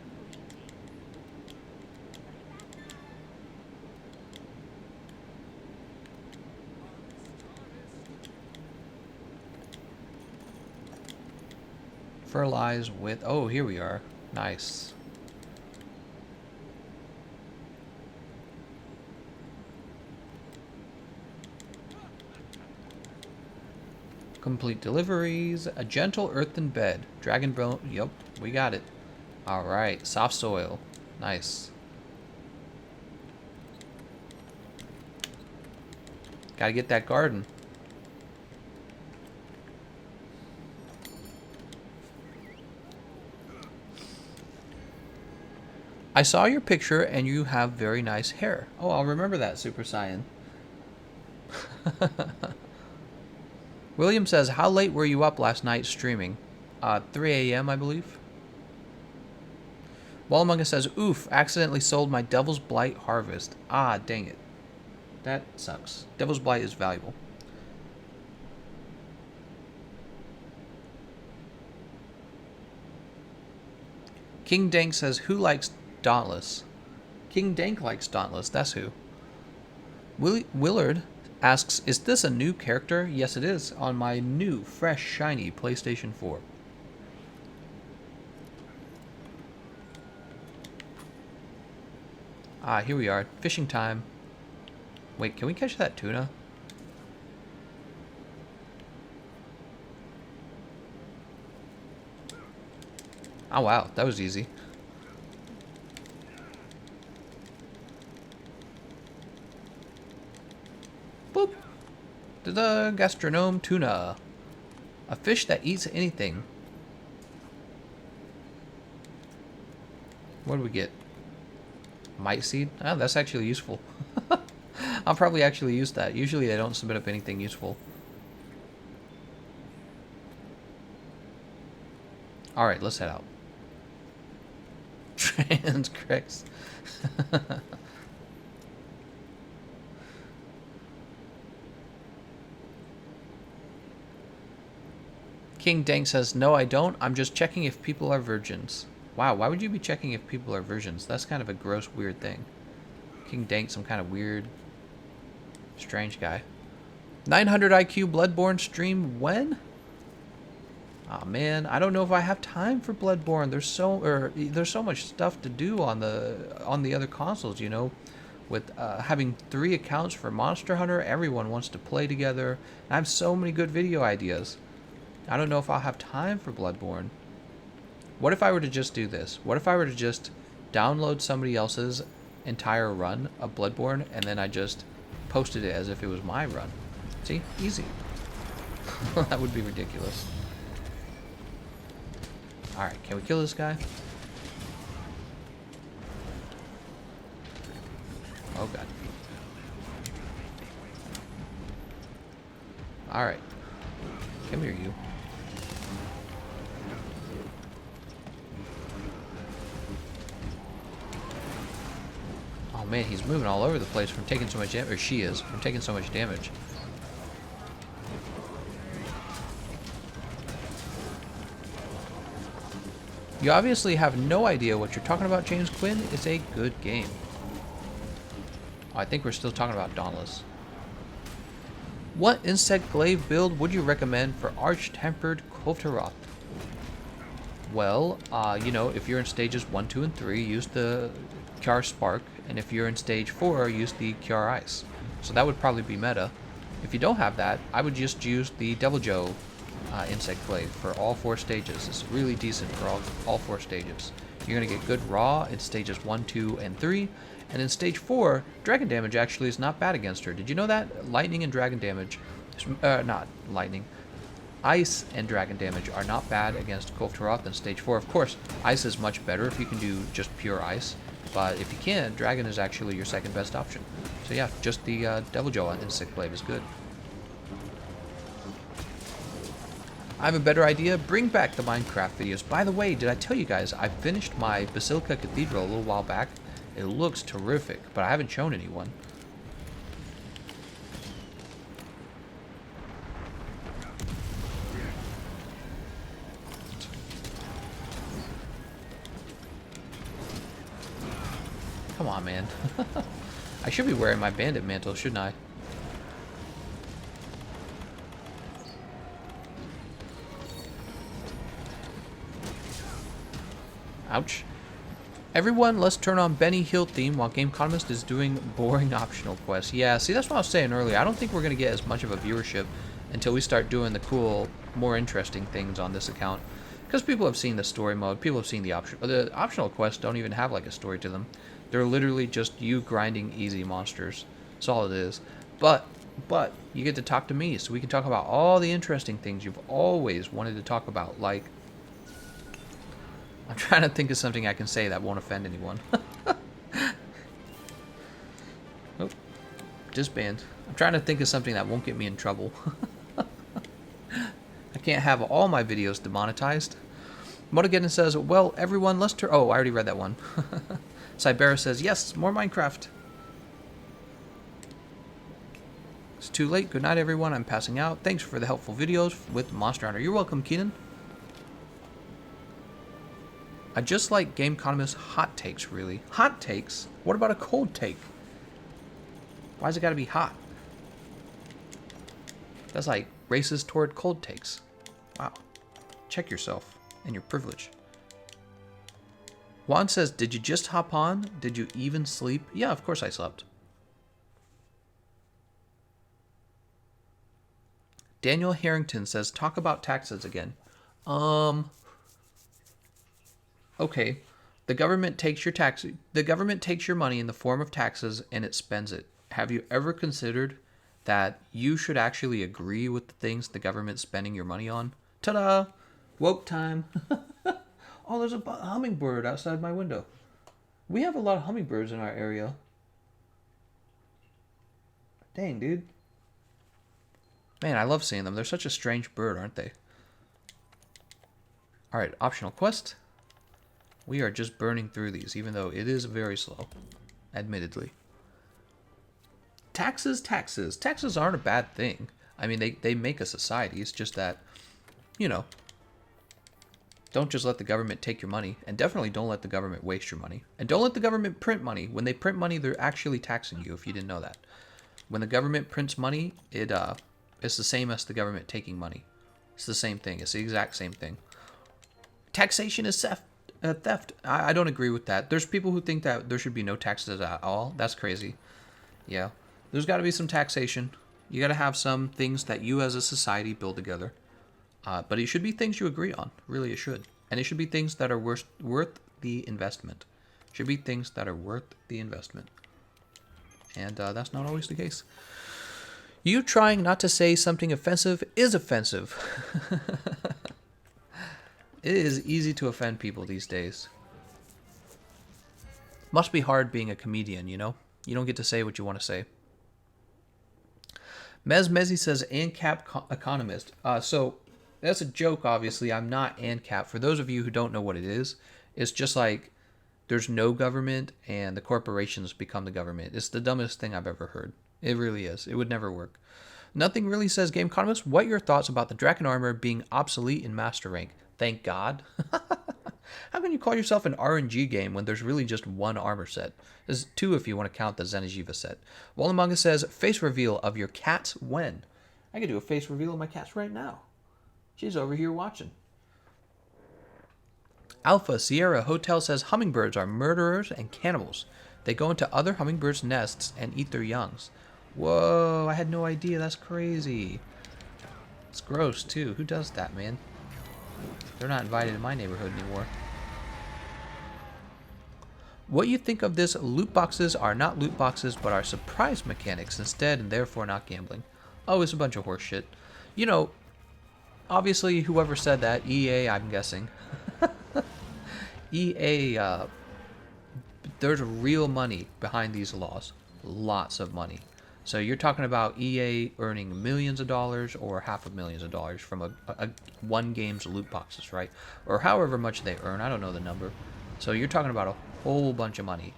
Fertilize with... Oh, here we are. Nice. Complete deliveries. A gentle earthen bed. Dragon bone. Yep, we got it. Alright, soft soil. Nice. Gotta get that garden. I saw your picture and you have very nice hair. Oh, I'll remember that, Super Saiyan. William says, how late were you up last night streaming? 3 a.m. I believe. Wallamunga says, oof, accidentally sold my Devil's Blight harvest. Ah, dang it. That sucks. Devil's Blight is valuable. King Dank says, who likes Dauntless? King Dank likes Dauntless, that's who. Willard asks, is this a new character? Yes, it is, on my new, fresh, shiny PlayStation 4. Ah, here we are. Fishing time. Wait, can we catch that tuna? Oh, wow. That was easy. Boop. To the gastronome tuna. A fish that eats anything. What do we get? Mite seed? Oh, that's actually useful. I'll probably actually use that. Usually they don't submit up anything useful. Alright, let's head out. Trans Cricks. King Dank says, no, I don't. I'm just checking if people are virgins. Wow, why would you be checking if people are virgins? That's kind of a gross, weird thing. King Dank, some kind of weird, strange guy. 900 IQ Bloodborne stream when? Oh man, I don't know if I have time for Bloodborne. There's so much stuff to do on the other consoles, you know. With having 3 accounts for Monster Hunter, everyone wants to play together. I have so many good video ideas. I don't know if I'll have time for Bloodborne. What if I were to just do this? What if I were to just download somebody else's entire run of Bloodborne and then I just posted it as if it was my run? See? Easy. That would be ridiculous. Alright, can we kill this guy? Oh god. Alright. Come here, you. Oh man, he's moving all over the place from taking so much damage. Or she is, from taking so much damage. You obviously have no idea what you're talking about, James Quinn. It's a good game. Oh, I think we're still talking about Dauntless. What insect glaive build would you recommend for Arch-Tempered Kultaroth? Well, you know, if you're in stages 1, 2, and 3, use the Kiar Spark, and if you're in stage 4, use the Kiar Ice. So that would probably be meta. If you don't have that, I would just use the Devil Joe insect glaive for all 4 stages. It's really decent for all 4 stages. You're going to get good raw in stages 1, 2, and 3, and in stage 4, dragon damage actually is not bad against her. Did you know that? Lightning and dragon damage, not lightning, ice and dragon damage are not bad against Kultaroth in stage 4. Of course, ice is much better if you can do just pure ice, but if you can't, dragon is actually your second best option. So yeah, just the Devil Joe insect glaive is good. I have a better idea. Bring back the Minecraft videos. By the way, did I tell you guys, I finished my Basilica Cathedral a little while back. It looks terrific, but I haven't shown anyone. Come on, man. I should be wearing my bandit mantle, shouldn't I? Ouch. Everyone, let's turn on Benny Hill theme while Gameconomist is doing boring optional quests. Yeah, see, that's what I was saying earlier. I don't think we're going to get as much of a viewership until we start doing the cool, more interesting things on this account. Because people have seen the story mode, people have seen the optional quests don't even have like a story to them. They're literally just you grinding easy monsters. That's all it is. But you get to talk to me, so we can talk about all the interesting things you've always wanted to talk about, like... I'm trying to think of something I can say that won't offend anyone. Oh, disband. I'm trying to think of something that won't get me in trouble. I can't have all my videos demonetized. Motogeddon says, well, everyone, let's turn... Oh, I already read that one. Cybera says, yes, more Minecraft. It's too late. Good night, everyone. I'm passing out. Thanks for the helpful videos with Monster Hunter. You're welcome, Keenan. I just like Gameconomist hot takes, really. Hot takes? What about a cold take? Why's it gotta be hot? That's like racist toward cold takes. Wow. Check yourself and your privilege. Juan says, did you just hop on? Did you even sleep? Yeah, of course I slept. Daniel Harrington says, talk about taxes again. Okay, the government takes your money in the form of taxes and it spends it. Have you ever considered that you should actually agree with the things the government's spending your money on? Ta-da! Woke time. Oh, there's a hummingbird outside my window. We have a lot of hummingbirds in our area. Dang, dude. Man, I love seeing them. They're such a strange bird, aren't they? Alright, optional quest. We are just burning through these, even though it is very slow, admittedly. Taxes, taxes. Taxes aren't a bad thing. I mean, they make a society. It's just that, you know, don't just let the government take your money, and definitely don't let the government waste your money. And don't let the government print money. When they print money, they're actually taxing you, if you didn't know that. When the government prints money, it's the same as the government taking money. It's the same thing. It's the exact same thing. Taxation is theft. I don't agree with that. There's people who think that there should be no taxes at all. That's crazy. Yeah. There's got to be some taxation. You got to have some things that you as a society build together. But it should be things you agree on. Really, it should. And it should be things that are worth the investment. It should be things that are worth the investment. And that's not always the case. You trying not to say something offensive is offensive. It is easy to offend people these days. Must be hard being a comedian, you know? You don't get to say what you want to say. Mezzi says, ANCAP economist. So, that's a joke, obviously. I'm not ANCAP. For those of you who don't know what it is, it's just like there's no government and the corporations become the government. It's the dumbest thing I've ever heard. It really is. It would never work. Nothing really says Gameconomist. What are your thoughts about the Draken Armor being obsolete in Master Rank? Thank God. How can you call yourself an RNG game when there's really just one armor set? There's two if you want to count the Zenejiva set. Wallenmanga says, face reveal of your cats when? I could do a face reveal of my cats right now. She's over here watching. Alpha Sierra Hotel says hummingbirds are murderers and cannibals. They go into other hummingbirds' nests and eat their youngs. Whoa, I had no idea. That's crazy. It's gross, too. Who does that, man? They're not invited in my neighborhood anymore. What you think of this? Loot boxes are not loot boxes, but are surprise mechanics instead, and therefore not gambling. Oh, it's a bunch of horse shit. You know, obviously, whoever said that, EA, I'm guessing. EA, there's real money behind these laws. Lots of money. So you're talking about EA earning millions of dollars or $500,000 from a one game's loot boxes, right? Or however much they earn. I don't know the number. So you're talking about a whole bunch of money.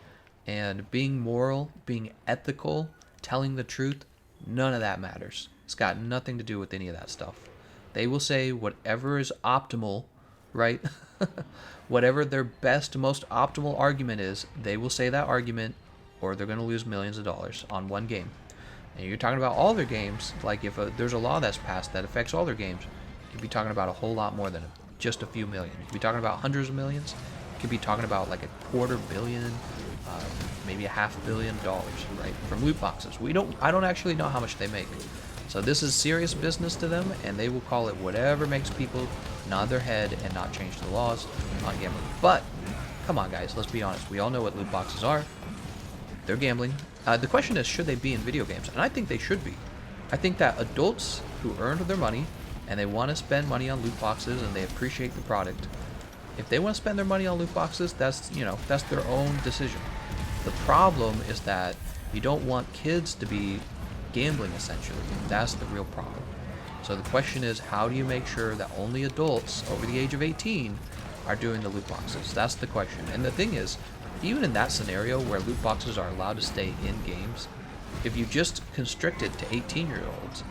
And being moral, being ethical, telling the truth, none of that matters. It's got nothing to do with any of that stuff. They will say whatever is optimal, right? Whatever their best, most optimal argument is, they will say that argument, or they're going to lose millions of dollars on one game. And you're talking about all their games, like if there's a law that's passed that affects all their games, you'd be talking about a whole lot more than just a few million. You could be talking about hundreds of millions. You could be talking about like $250 million, maybe $500 million, right, from loot boxes. I don't actually know how much they make. So this is serious business to them, and they will call it whatever makes people nod their head and not change the laws on gambling. But, come on guys, let's be honest. We all know what loot boxes are. They're gambling. The question is, should they be in video games? And I think they should be. I think that adults who earned their money, and they want to spend money on loot boxes, and they appreciate the product, if they want to spend their money on loot boxes, that's their own decision. The problem is that you don't want kids to be gambling, essentially. That's the real problem. So the question is, how do you make sure that only adults over the age of 18 are doing the loot boxes? That's the question. And the thing is, even in that scenario where loot boxes are allowed to stay in games, if you just constrict it to 18-year-olds,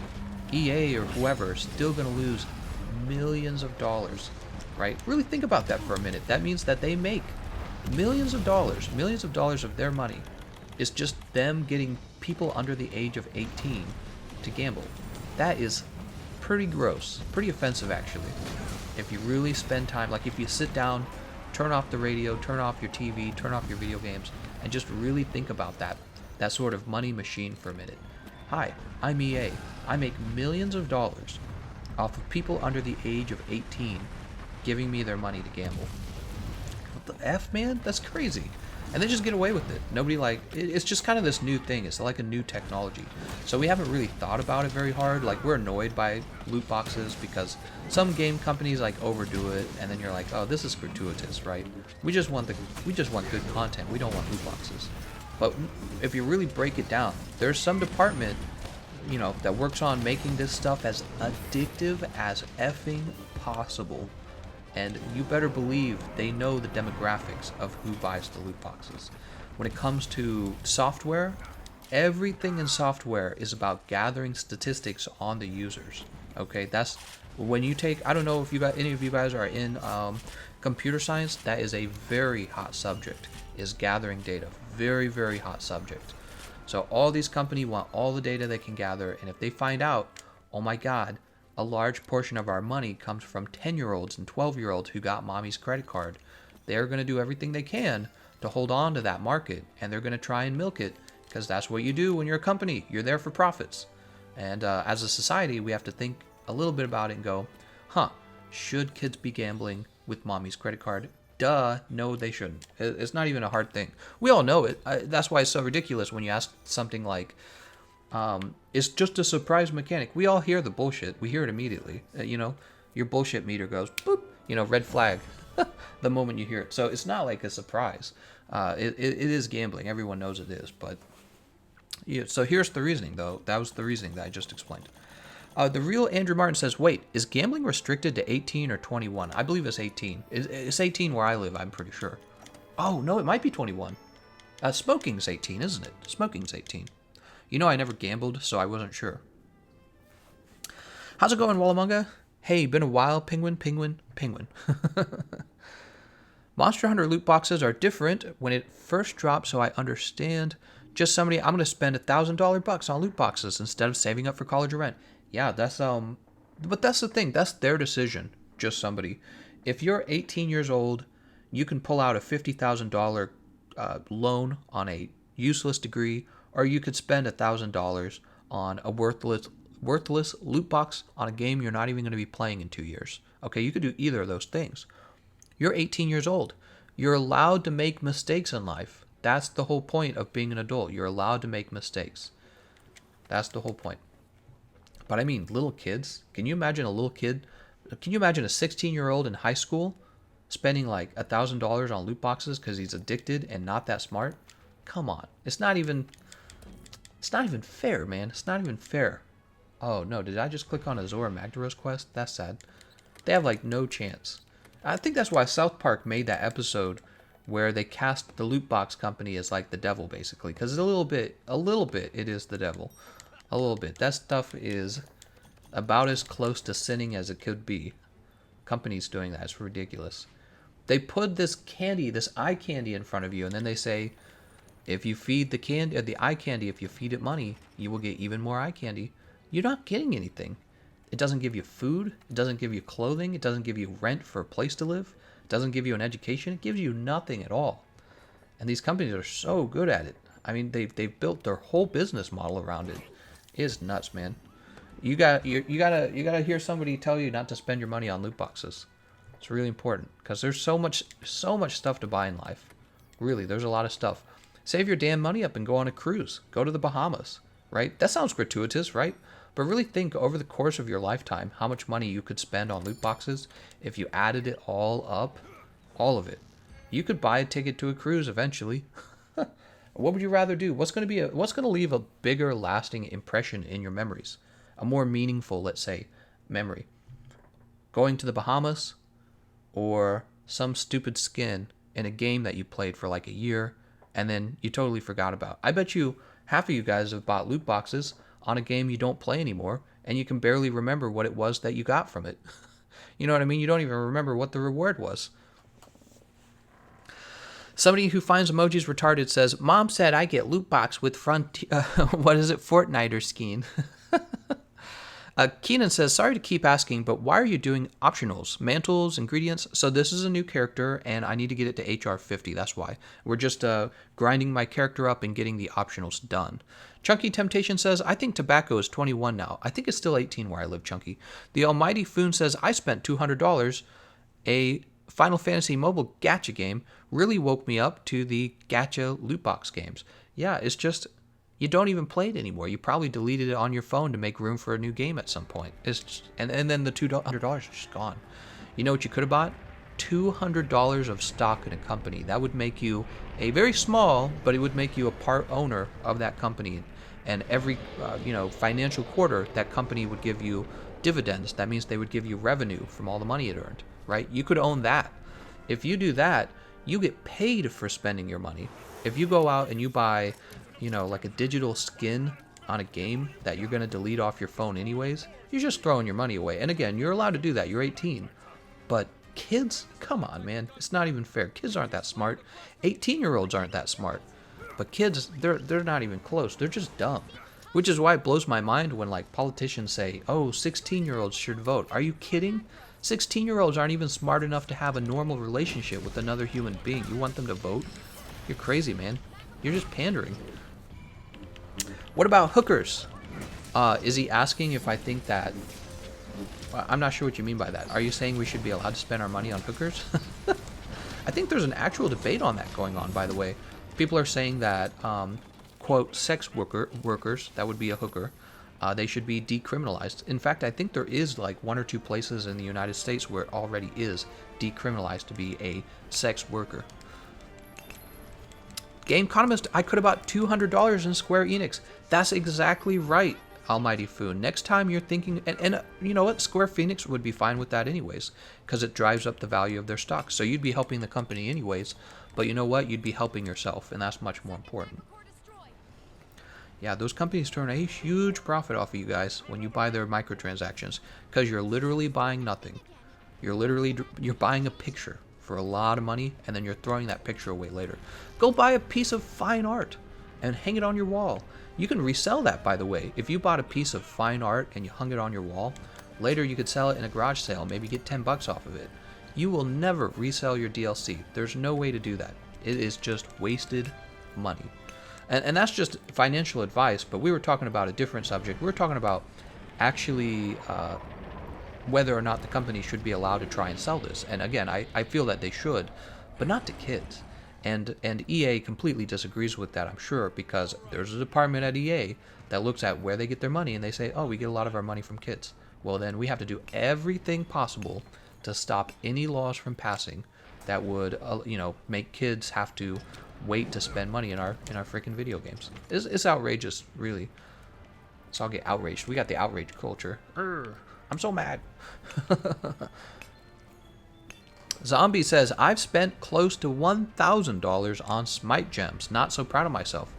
EA or whoever is still going to lose millions of dollars, right? Really think about that for a minute. That means that they make millions of dollars of their money. It's just them getting people under the age of 18 to gamble. That is pretty gross, pretty offensive actually. If you really spend time, like if you sit down, turn off the radio, turn off your TV, turn off your video games, and just really think about that sort of money machine for a minute. Hi, I'm EA. I make millions of dollars off of people under the age of 18 giving me their money to gamble. What the F, man? That's crazy. And they just get away with it. Nobody it's just kind of this new thing. It's like a new technology. So we haven't really thought about it very hard. Like, we're annoyed by loot boxes because some game companies like overdo it, and then you're like, oh, this is gratuitous, right? We just want good content. We don't want loot boxes. But if you really break it down, there's some department, that works on making this stuff as addictive as effing possible. And you better believe they know the demographics of who buys the loot boxes. When it comes to software, everything in software is about gathering statistics on the users. Okay, that's when you take, I don't know if you got any of you guys are in computer science, that is a very hot subject, is gathering data. Very, very hot subject. So all these companies want all the data they can gather, and if they find out, oh my god, a large portion of our money comes from 10-year-olds and 12-year-olds who got mommy's credit card, they're going to do everything they can to hold on to that market, and they're going to try and milk it, because that's what you do when you're a company. You're there for profits. And as a society, we have to think a little bit about it and go, should kids be gambling with mommy's credit card? Duh, no, they shouldn't. It's not even a hard thing. We all know it. That's why it's so ridiculous when you ask something like, it's just a surprise mechanic. We all hear the bullshit. We hear it immediately. Your bullshit meter goes, boop, red flag, the moment you hear it. So it's not like a surprise. It is gambling. Everyone knows it is. But so here's the reasoning, though. That was the reasoning that I just explained. The real Andrew Martin says, wait, is gambling restricted to 18 or 21? I believe it's 18. It's 18 where I live, I'm pretty sure. Oh, no, it might be 21. Smoking's 18, isn't it? Smoking's 18. I never gambled, so I wasn't sure. How's it going, Wallamunga? Hey, been a while, penguin. Monster Hunter loot boxes are different when it first drops, so I understand. Just somebody, I'm going to spend $1,000 on loot boxes instead of saving up for college rent. Yeah, that's but that's the thing. That's their decision. Just somebody. If you're 18 years old, you can pull out a $50,000 loan on a useless degree, or you could spend $1,000 on a worthless loot box on a game you're not even going to be playing in 2 years. Okay, you could do either of those things. You're 18 years old. You're allowed to make mistakes in life. That's the whole point of being an adult. You're allowed to make mistakes. That's the whole point. But I mean, little kids. Can you imagine a little kid? Can you imagine a 16-year-old in high school spending like $1,000 on loot boxes because he's addicted and not that smart? Come on. It's not even fair, man. It's not even fair. Oh, no. Did I just click on a Zora Magdaros quest? That's sad. They have like no chance. I think that's why South Park made that episode where they cast the loot box company as like the devil, basically. Because a little bit, it is the devil. A little bit. That stuff is about as close to sinning as it could be. Companies doing that. It's ridiculous. They put this candy, this eye candy in front of you, and then they say, if you feed the eye candy, if you feed it money, you will get even more eye candy. You're not getting anything. It doesn't give you food. It doesn't give you clothing. It doesn't give you rent for a place to live. It doesn't give you an education. It gives you nothing at all. And these companies are so good at it. I mean, they've built their whole business model around it. It's nuts, man. You gotta hear somebody tell you not to spend your money on loot boxes. It's really important because there's so much stuff to buy in life. Really, there's a lot of stuff. Save your damn money up and go on a cruise. Go to the Bahamas, right? That sounds gratuitous, right? But really think over the course of your lifetime how much money you could spend on loot boxes if you added it all up, all of it. You could buy a ticket to a cruise eventually. What would you rather do? What's going to leave a bigger lasting impression in your memories? A more meaningful, let's say, memory. Going to the Bahamas or some stupid skin in a game that you played for like a year and then you totally forgot about. I bet you half of you guys have bought loot boxes on a game you don't play anymore and you can barely remember what it was that you got from it. You know what I mean? You don't even remember what the reward was. Somebody who finds emojis retarded says, Mom said I get loot box with Fortnite or skiing. Keenan says, sorry to keep asking, but why are you doing optionals? Mantles, ingredients? So this is a new character, and I need to get it to HR 50. That's why. We're just grinding my character up and getting the optionals done. Chunky Temptation says, I think tobacco is 21 now. I think it's still 18 where I live, Chunky. The Almighty Foon says, I spent $200. A Final Fantasy mobile gacha game really woke me up to the gacha loot box games. Yeah, it's just, you don't even play it anymore. You probably deleted it on your phone to make room for a new game at some point. It's just, and then the $200 is just gone. You know what you could have bought? $200 of stock in a company. That would make you a very small, but it would make you a part owner of that company. And every financial quarter, that company would give you dividends. That means they would give you revenue from all the money it earned, right? You could own that. If you do that, you get paid for spending your money. If you go out and you buy, like a digital skin on a game that you're going to delete off your phone anyways, you're just throwing your money away. And again, you're allowed to do that. You're 18. But kids, come on, man. It's not even fair. Kids aren't that smart. 18-year-olds aren't that smart. But kids, they're not even close. They're just dumb. Which is why it blows my mind when like politicians say, oh, 16-year-olds should vote. Are you kidding? 16-year-olds aren't even smart enough to have a normal relationship with another human being. You want them to vote? You're crazy, man. You're just pandering. What about hookers? Is he asking if I think that... I'm not sure what you mean by that. Are you saying we should be allowed to spend our money on hookers? I think there's an actual debate on that going on, by the way. People are saying that, quote, sex workers, that would be a hooker, they should be decriminalized. In fact, I think there is like 1 or 2 places in the United States where it already is decriminalized to be a sex worker. Gameconomist, I could have bought $200 in Square Enix. That's exactly right, Almighty Foon. Next time you're thinking, and you know what, Square Phoenix would be fine with that anyways, because it drives up the value of their stock. So you'd be helping the company anyways, but you know what, you'd be helping yourself, and that's much more important. Yeah, those companies turn a huge profit off of you guys when you buy their microtransactions, because you're literally buying nothing. You're buying a picture for a lot of money, and then you're throwing that picture away later. Go buy a piece of fine art and hang it on your wall. You can resell that, by the way. If you bought a piece of fine art and you hung it on your wall, later you could sell it in a garage sale, maybe get 10 bucks off of it. You will never resell your DLC. There's no way to do that. It is just wasted money. And that's just financial advice, but we were talking about a different subject. We were talking about actually whether or not the company should be allowed to try and sell this. And again, I feel that they should, but not to kids. And EA completely disagrees with that, I'm sure, because there's a department at EA that looks at where they get their money, and they say, oh, we get a lot of our money from kids. Well, then we have to do everything possible to stop any laws from passing that would, make kids have to wait to spend money in our freaking video games. It's outrageous, really. So I'll get outraged. We got the outrage culture. I'm so mad. Zombie says, I've spent close to $1,000 on Smite gems. Not so proud of myself.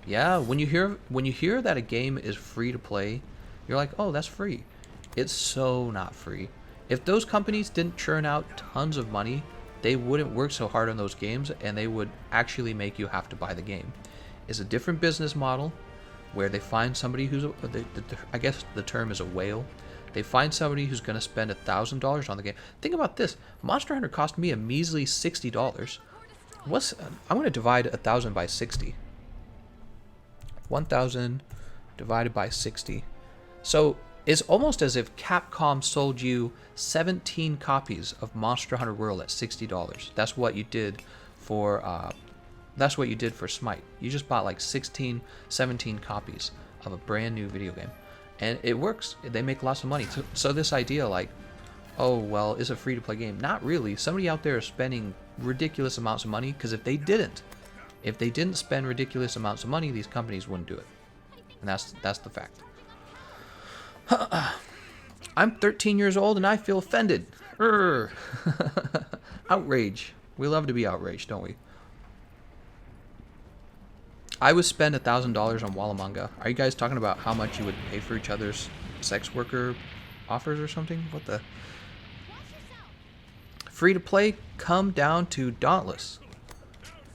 Yeah, when you hear that a game is free to play, you're like, oh, that's free. It's so not free. If those companies didn't churn out tons of money, they wouldn't work so hard on those games, and they would actually make you have to buy the game. It's a different business model where they find somebody who's, I guess the term is a whale. They find somebody who's going to spend $1,000 on the game. Think about this. Monster Hunter cost me a measly $60. I'm going to divide 1,000 by 60. 1,000 divided by 60. So it's almost as if Capcom sold you 17 copies of Monster Hunter World at $60. That's what you did for Smite. You just bought like 16, 17 copies of a brand new video game. And it works. They make lots of money. So this idea like, oh, well, it's a free-to-play game. Not really. Somebody out there is spending ridiculous amounts of money, because if they didn't spend ridiculous amounts of money, these companies wouldn't do it. And that's the fact. I'm 13 years old and I feel offended. Outrage. We love to be outraged, don't we? I would spend $1,000 on Walamanga. Are you guys talking about how much you would pay for each other's sex worker offers or something? What the? Free to play come down to Dauntless.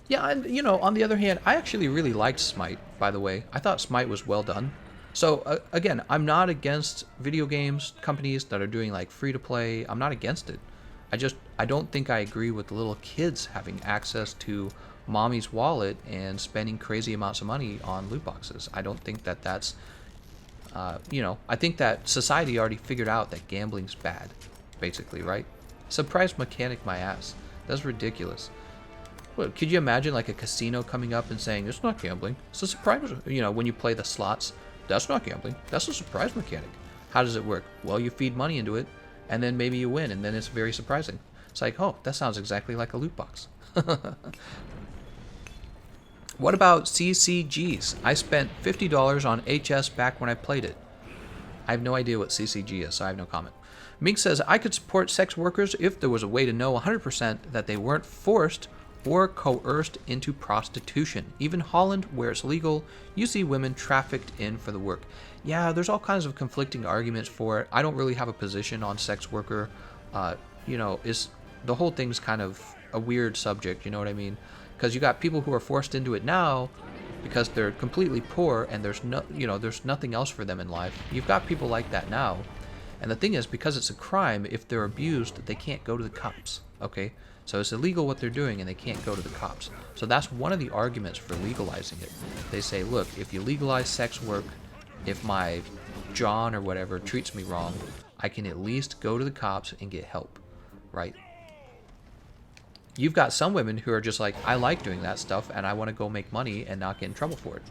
Yeah, and on the other hand, I actually really liked Smite, by the way. I thought Smite was well done. So again, I'm not against video games companies that are doing like free to play. I'm not against it. I don't think I agree with the little kids having access to mommy's wallet and spending crazy amounts of money on loot boxes. I don't think that that's, I think that society already figured out that gambling's bad, basically, right? Surprise mechanic my ass. That's ridiculous. What, could you imagine like a casino coming up and saying, it's not gambling, it's a surprise, when you play the slots, that's not gambling, that's a surprise mechanic. How does it work? Well, you feed money into it, and then maybe you win, and then it's very surprising. It's like, oh, that sounds exactly like a loot box. What about CCGs? I spent $50 on HS back when I played it. I have no idea what CCG is, so I have no comment. Mink says, I could support sex workers if there was a way to know 100% that they weren't forced or coerced into prostitution. Even Holland, where it's legal, you see women trafficked in for the work. Yeah, there's all kinds of conflicting arguments for it. I don't really have a position on sex worker. The whole thing's kind of a weird subject, you know what I mean? Because you got people who are forced into it now because they're completely poor and there's nothing else for them in life. You've got people like that now. And the thing is, because it's a crime, if they're abused, they can't go to the cops, okay? So it's illegal what they're doing and they can't go to the cops. So that's one of the arguments for legalizing it. They say, look, if you legalize sex work, if my John or whatever treats me wrong, I can at least go to the cops and get help, right? You've got some women who are just like, I like doing that stuff and I want to go make money and not get in trouble for it.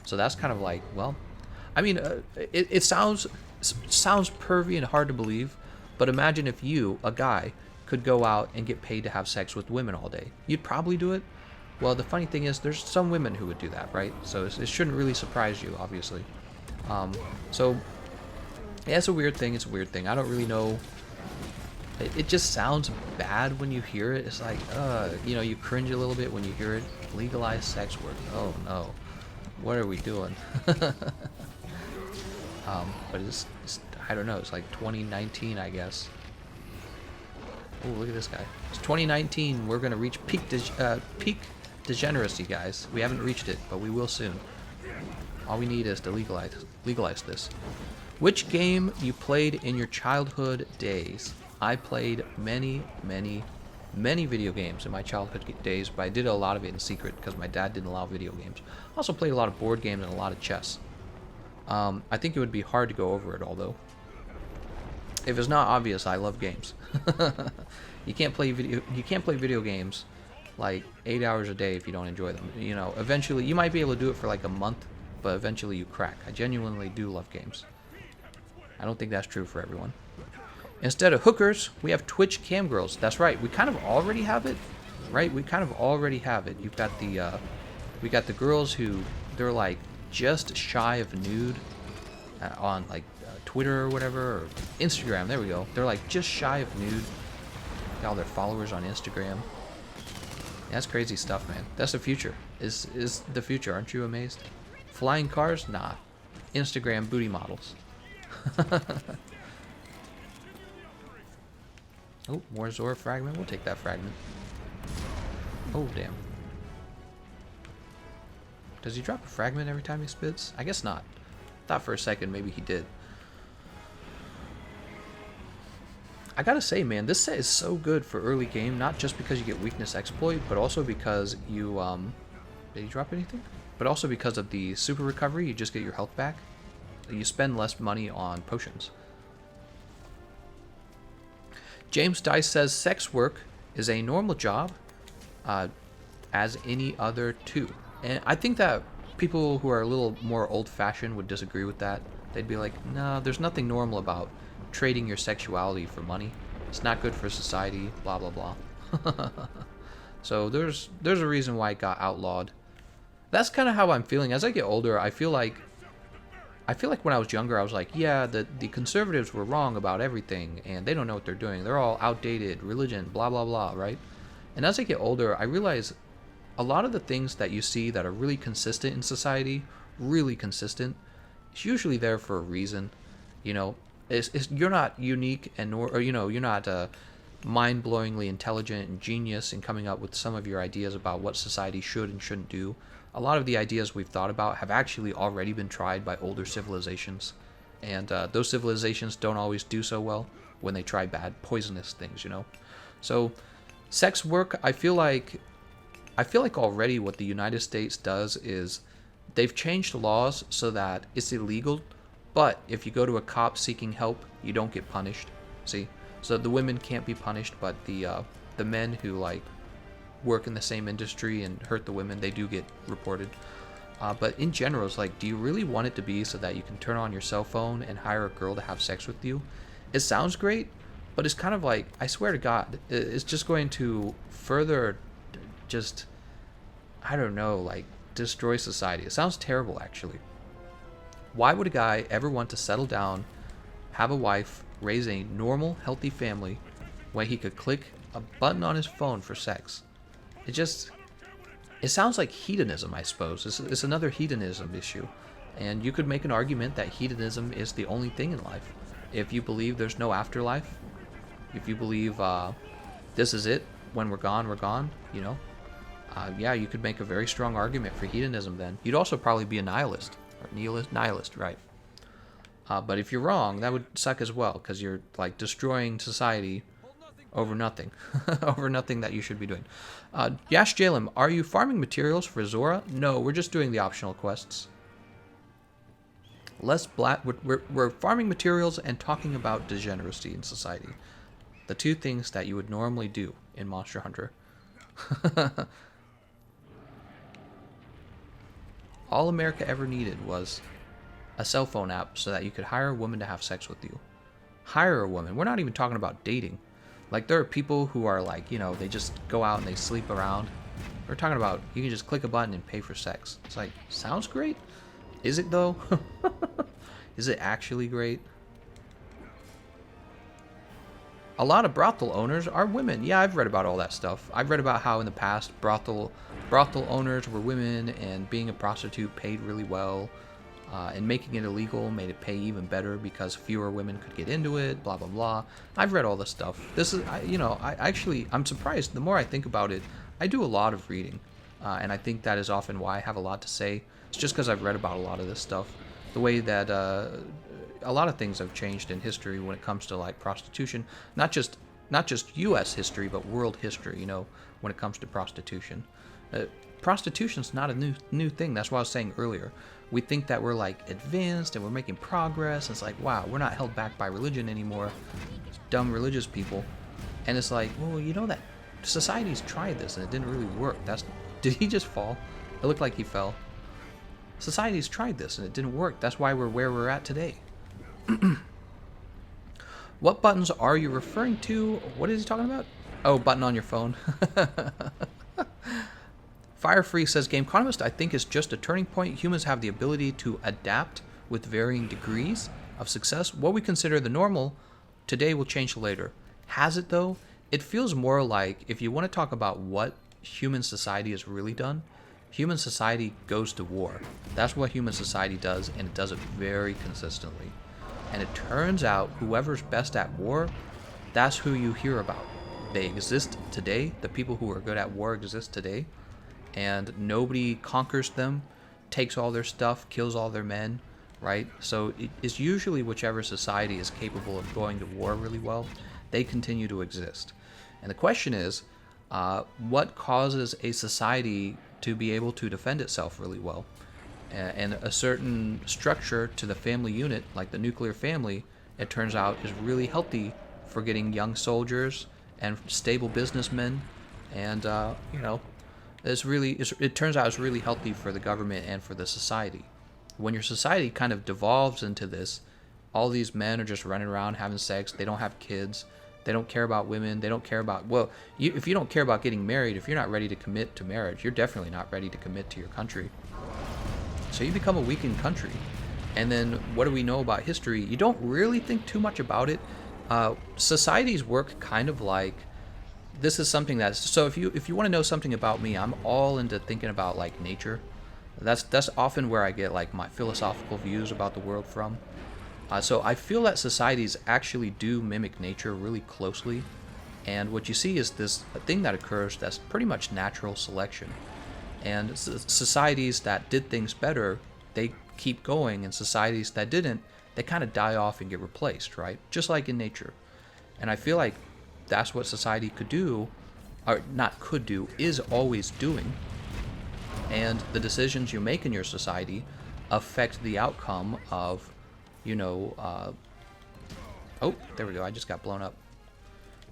So that's kind of like, well, I mean, it sounds pervy and hard to believe, but imagine if you, a guy, could go out and get paid to have sex with women all day. You'd probably do it. Well, the funny thing is, there's some women who would do that, right? So it shouldn't really surprise you, obviously. So, yeah, it's a weird thing. It's a weird thing. I don't really know. It just sounds bad when you hear it. It's like, you cringe a little bit when you hear it. Legalized sex work. Oh, no. What are we doing? But it's, I don't know. It's like 2019, I guess. Oh, look at this guy. It's 2019. We're going to reach peak degeneracy, guys. We haven't reached it, but we will soon. All we need is to legalize this. Which game you played in your childhood days? I played many video games in my childhood days, but I did a lot of it in secret because my dad didn't allow video games. I also played a lot of board games and a lot of chess. I think it would be hard to go over it all, though. If it's not obvious, I love games. You can't play video games like 8 hours a day if you don't enjoy them. You know, eventually you might be able to do it for like a month, but eventually you crack. I genuinely do love games. I don't think that's true for everyone. Instead of hookers, we have Twitch cam girls. That's right. We kind of already have it, right? We kind of already have it. You've got we got the girls who they're like just shy of nude on like Twitter or whatever, or Instagram. There we go. They're like just shy of nude. Got all their followers on Instagram. That's crazy stuff, man. That's the future. Is the future? Aren't you amazed? Flying cars? Nah. Instagram booty models. Oh, more Zora fragment. We'll take that fragment. Oh, damn. Does he drop a fragment every time he spits? I guess not. Thought for a second maybe he did. I gotta say, man, this set is so good for early game, not just because you get weakness exploit, but also because you, did he drop anything? But also because of the super recovery, you just get your health back. You spend less money on potions. James Dice says sex work is a normal job as any other too. And I think that people who are a little more old-fashioned would disagree with that. They'd be like, no, there's nothing normal about trading your sexuality for money. It's not good for society, blah, blah, blah. So there's a reason why it got outlawed. That's kind of how I'm feeling. As I get older, I feel like when I was younger, I was like, yeah, the conservatives were wrong about everything, and they don't know what they're doing. They're all outdated, religion, blah, blah, blah, right? And as I get older, I realize a lot of the things that you see that are really consistent in society, really consistent, it's usually there for a reason. You know, you're not unique, you're not mind-blowingly intelligent and genius in coming up with some of your ideas about what society should and shouldn't do. A lot of the ideas we've thought about have actually already been tried by older civilizations, and those civilizations don't always do so well when they try bad, poisonous things, you know. So, sex work, I feel like already what the United States does is they've changed laws so that it's illegal, but if you go to a cop seeking help, you don't get punished. See, so the women can't be punished, but the men who like work in the same industry and hurt the women, they do get reported. But in general, it's like, do you really want it to be so that you can turn on your cell phone and hire a girl to have sex with you? It sounds great, but it's kind of like, I swear to God, it's just going to further just, I don't know, like destroy society. It sounds terrible, actually. Why would a guy ever want to settle down have a wife, raise a normal, healthy family, where he could click a button on his phone for sex. It sounds like hedonism, I suppose. It's another hedonism issue. And you could make an argument that hedonism is the only thing in life. If you believe there's no afterlife, if you believe this is it, when we're gone, you know, yeah, you could make a very strong argument for hedonism then. You'd also probably be a nihilist. Or nihilist, right. But if you're wrong, that would suck as well, because you're like destroying society over nothing. Over nothing that you should be doing. Yash Jalem, are you farming materials for Zora? No, we're just doing the optional quests. We're farming materials and talking about degeneracy in society. The two things that you would normally do in Monster Hunter. All America ever needed was a cell phone app so that you could hire a woman to have sex with you. Hire a woman. We're not even talking about dating. Like, there are people who are like, you know, they just go out and they sleep around. We're talking about you can just click a button and pay for sex. It's like, sounds great. Is it though? Is it actually great? A lot of brothel owners are women. Yeah, I've read about all that stuff. I've read about how in the past brothel owners were women, and being a prostitute paid really well, and making it illegal made it pay even better because fewer women could get into it, blah, blah, blah. I've read all this stuff. This is, I'm surprised. The more I think about it, I do a lot of reading, and I think that is often why I have a lot to say. It's just because I've read about a lot of this stuff. The way that a lot of things have changed in history when it comes to like prostitution, not just U.S. history, but world history. You know, when it comes to prostitution, prostitution's not a new thing. That's what I was saying earlier. We think that we're like advanced and we're making progress. It's like, wow, we're not held back by religion anymore. Dumb religious people, and it's like, well, you know that society's tried this and it didn't really work. Did he just fall? It looked like he fell. Society's tried this and it didn't work. That's why we're where we're at today. What buttons are you referring to? What is he talking about? Oh, button on your phone. Firefree says, Gameconomist, I think, is just a turning point. Humans have the ability to adapt with varying degrees of success. What we consider the normal today will change later. Has it, though? It feels more like, if you want to talk about what human society has really done, human society goes to war. That's what human society does, and it does it very consistently. And it turns out whoever's best at war, that's who you hear about. They exist today. The people who are good at war exist today. And nobody conquers them, takes all their stuff, kills all their men, right? So it's usually whichever society is capable of going to war really well, they continue to exist. And the question is, what causes a society to be able to defend itself really well? And a certain structure to the family unit, like the nuclear family, it turns out is really healthy for getting young soldiers and stable businessmen, and it turns out it's really healthy for the government and for the society. When your society kind of devolves into this, all these men are just running around having sex. They don't have kids. They don't care about women. They don't care about, if you don't care about getting married, if you're not ready to commit to marriage, you're definitely not ready to commit to your country. So you become a weakened country. And then what do we know about history? You don't really think too much about it. Societies work kind of like, this is something that's, so if you want to know something about me, I'm all into thinking about like nature. That's often where I get like my philosophical views about the world from. So I feel that societies actually do mimic nature really closely. And what you see is this thing that occurs that's pretty much natural selection. And societies that did things better, they keep going, and societies that didn't, they kind of die off and get replaced, right? Just like in nature. And I feel like that's what society could do, or not could do, is always doing. And the decisions you make in your society affect the outcome of, oh, there we go, I just got blown up.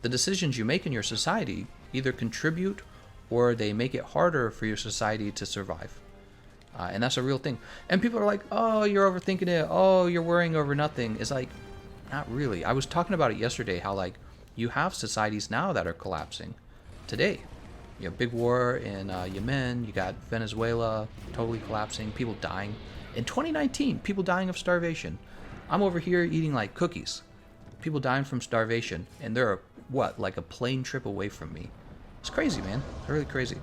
The decisions you make in your society either contribute or they make it harder for your society to survive. And that's a real thing. And people are like, oh, you're overthinking it. Oh, you're worrying over nothing. It's like, not really. I was talking about it yesterday, how like you have societies now that are collapsing today. You have big war in Yemen. You got Venezuela totally collapsing. People dying. In 2019, people dying of starvation. I'm over here eating like cookies. People dying from starvation, and they're what, like a plane trip away from me. It's crazy, man. It's really crazy.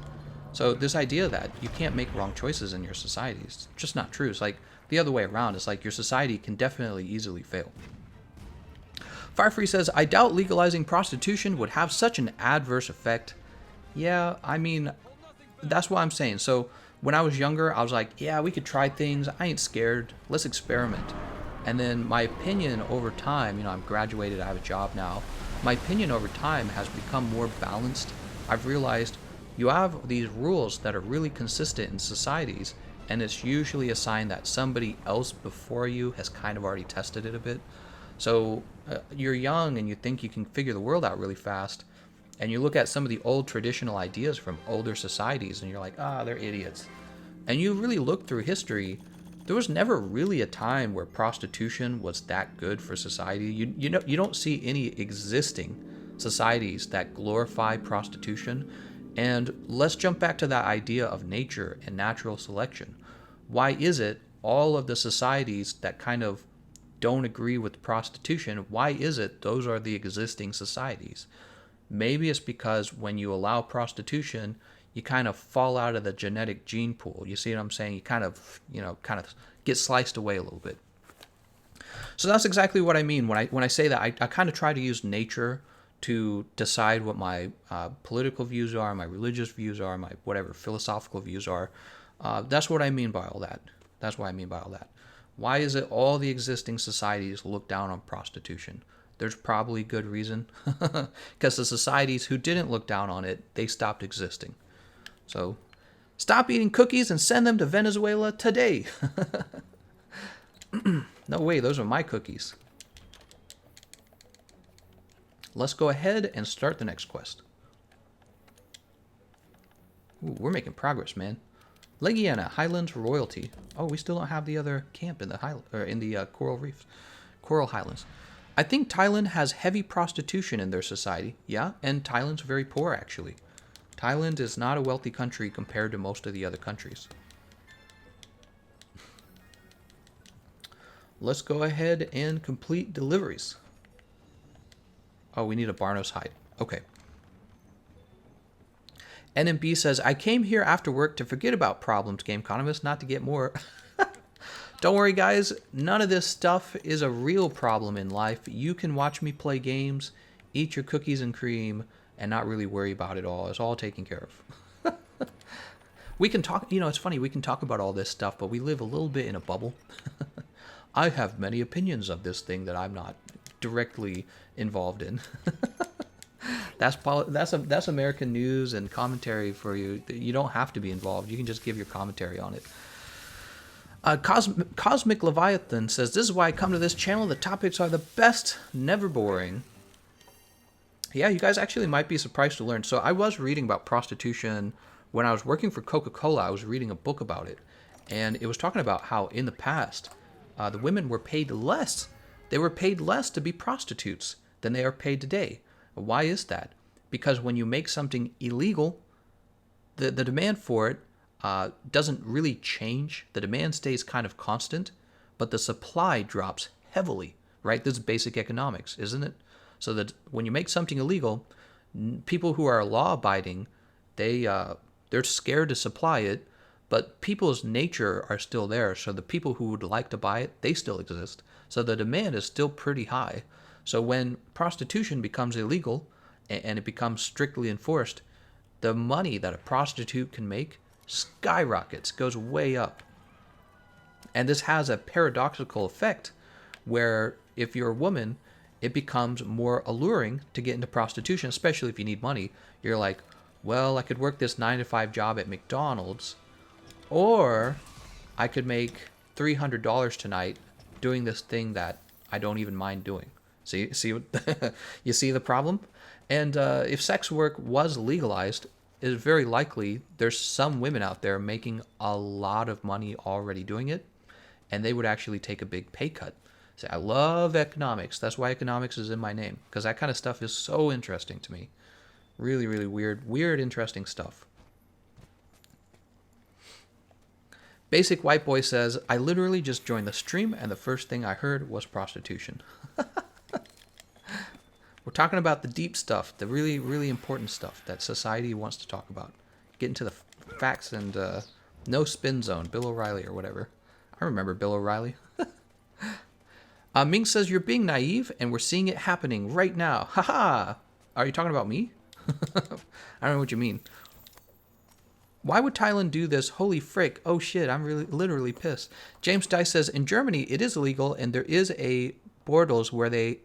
So this idea that you can't make wrong choices in your society is just not true. It's like the other way around. It's like your society can definitely easily fail. Firefree says, I doubt legalizing prostitution would have such an adverse effect. Yeah, I mean, that's what I'm saying. So when I was younger, I was like, yeah, we could try things. I ain't scared. Let's experiment. And then my opinion over time, I'm graduated, I have a job now. My opinion over time has become more balanced. I've realized you have these rules that are really consistent in societies, and it's usually a sign that somebody else before you has kind of already tested it a bit. So you're young and you think you can figure the world out really fast, and you look at some of the old traditional ideas from older societies and you're like, they're idiots. And you really look through history, there was never really a time where prostitution was that good for society. You don't see any existing societies that glorify prostitution. And let's jump back to that idea of nature and natural selection. Why is it all of the societies that kind of don't agree with prostitution, why is it those are the existing societies? Maybe it's because when you allow prostitution, you kind of fall out of the genetic gene pool. You see what I'm saying? You kind of get sliced away a little bit. So that's exactly what I mean when I say that. I kind of try to use nature to decide what my political views are, my religious views are, my whatever philosophical views are. That's what I mean by all that. That's what I mean by all that. Why is it all the existing societies look down on prostitution? There's probably good reason. Because the societies who didn't look down on it, they stopped existing. So stop eating cookies and send them to Venezuela today. No way, those are my cookies. Let's go ahead and start the next quest. Ooh, we're making progress, man. Legiana, Highlands Royalty. Oh, we still don't have the other camp in the Coral Reefs, Coral Highlands. I think Thailand has heavy prostitution in their society. Yeah, and Thailand's very poor, actually. Thailand is not a wealthy country compared to most of the other countries. Let's go ahead and complete deliveries. Oh, we need a Barnos hide. Okay. NMB says, I came here after work to forget about problems, Gameconomist, not to get more. Don't worry, guys. None of this stuff is a real problem in life. You can watch me play games, eat your cookies and cream, and not really worry about it all. It's all taken care of. We can talk, it's funny, we can talk about all this stuff, but we live a little bit in a bubble. I have many opinions of this thing that I'm not directly involved in. That's American news and commentary for you. You don't have to be involved. You can just give your commentary on it. Cosmic Leviathan says, this is why I come to this channel. The topics are the best, never boring. Yeah, you guys actually might be surprised to learn. So I was reading about prostitution when I was working for Coca-Cola. I was reading a book about it. And it was talking about how in the past, the women were paid less. They were paid less to be prostitutes than they are paid today. Why is that? Because when you make something illegal, the demand for it doesn't really change. The demand stays kind of constant, but the supply drops heavily, right? This is basic economics, isn't it? So that when you make something illegal, people who are law-abiding, they're scared to supply it, but people's nature are still there. So the people who would like to buy it, they still exist. So the demand is still pretty high. So when prostitution becomes illegal and it becomes strictly enforced, the money that a prostitute can make skyrockets, goes way up. And this has a paradoxical effect where if you're a woman, it becomes more alluring to get into prostitution, especially if you need money. You're like, well, I could work this 9-to-5 job at McDonald's, or I could make $300 tonight doing this thing that I don't even mind doing. See, you see the problem? And if sex work was legalized, it's very likely there's some women out there making a lot of money already doing it, and they would actually take a big pay cut. See, I love economics. That's why economics is in my name, because that kind of stuff is so interesting to me. Really, really weird, interesting stuff. Basic White Boy says, I literally just joined the stream and the first thing I heard was prostitution. We're talking about the deep stuff, the really, really important stuff that society wants to talk about. Get into the facts and no spin zone, Bill O'Reilly or whatever. I remember Bill O'Reilly. Ming says, you're being naive and we're seeing it happening right now. Haha! Are you talking about me? I don't know what you mean. Why would Thailand do this? Holy frick. Oh shit, I'm really literally pissed. James Dice says, in Germany, it is illegal and there is a bordels where they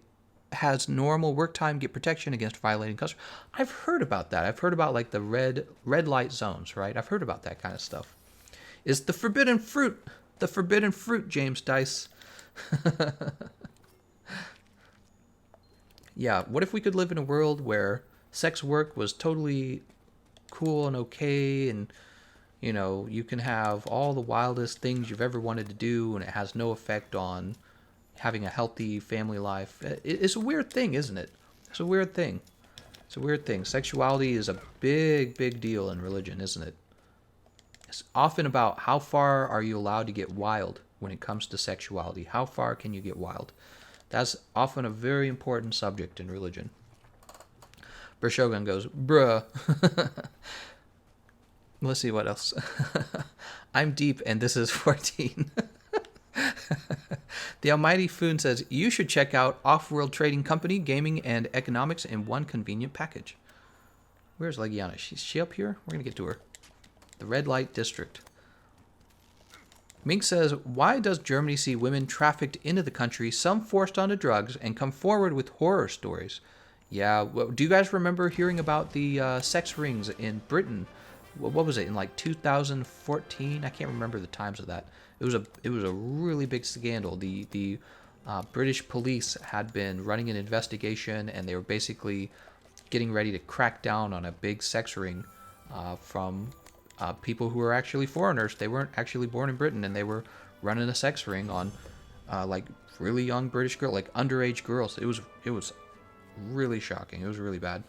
has normal work time, get protection against violating customers. I've heard about that. I've heard about like the red light zones, right? I've heard about that kind of stuff. Is the forbidden fruit, James Dice. Yeah, what if we could live in a world where sex work was totally cool and okay, and you know, you can have all the wildest things you've ever wanted to do and it has no effect on having a healthy family life. It's a weird thing, isn't it? It's a weird thing. It's a weird thing. Sexuality is a big deal in religion, isn't it? It's often about how far are you allowed to get wild when it comes to sexuality. How far can you get wild? That's often a very important subject in religion. Shogun goes, bruh. Let's see what else. I'm deep and this is 14. The Almighty Foon says, you should check out Off-World Trading Company, Gaming, and Economics in one convenient package. Where's Legiana? Is she up here? We're going to get to her. The Red Light District. Mink says, why does Germany see women trafficked into the country, some forced onto drugs, and come forward with horror stories? Yeah, well, do you guys remember hearing about the sex rings in Britain? What was it, in like 2014? I can't remember the times of that. It was a really big scandal. The British police had been running an investigation, and they were basically getting ready to crack down on a big sex ring from people who were actually foreigners. They weren't actually born in Britain, and they were running a sex ring on like really young British girls, like underage girls. It was really shocking. It was really bad.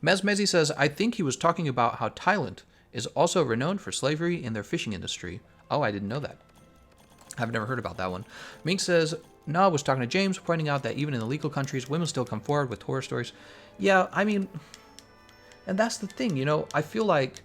Mezmezi says, I think he was talking about how Thailand is also renowned for slavery in their fishing industry. Oh, I didn't know that. I've never heard about that one. Mink says, Na was talking to James, pointing out that even in the legal countries, women still come forward with horror stories. Yeah, I mean, and that's the thing, you know, I feel like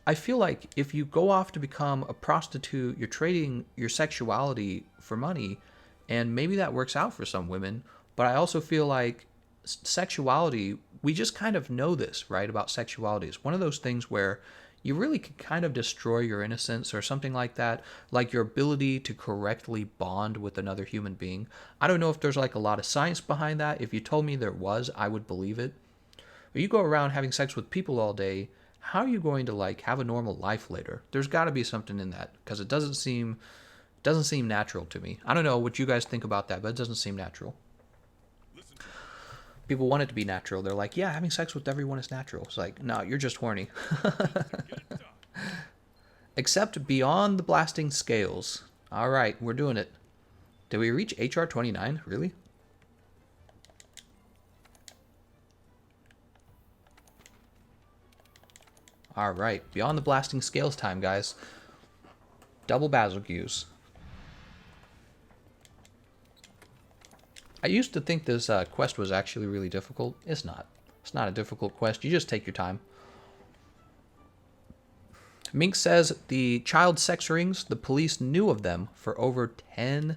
if you go off to become a prostitute, you're trading your sexuality for money, and maybe that works out for some women, but I also feel like sexuality, we just kind of know this, right, about sexuality. It's one of those things where you really can kind of destroy your innocence or something like that, like your ability to correctly bond with another human being. I don't know if there's like a lot of science behind that. If you told me there was, I would believe it. But you go around having sex with people all day, how are you going to like have a normal life later? There's got to be something in that, because it doesn't seem natural to me. I don't know what you guys think about that, but it doesn't seem natural. People want it to be natural. They're like, yeah, having sex with everyone is natural. It's like, no, you're just horny. Except beyond the blasting scales. All right, we're doing it. Did we reach HR 29? Really? All right, beyond the blasting scales time, guys. Double Bazilgues. I used to think this quest was actually really difficult. It's not. It's not a difficult quest. You just take your time. Mink says the child sex rings, the police knew of them for over 10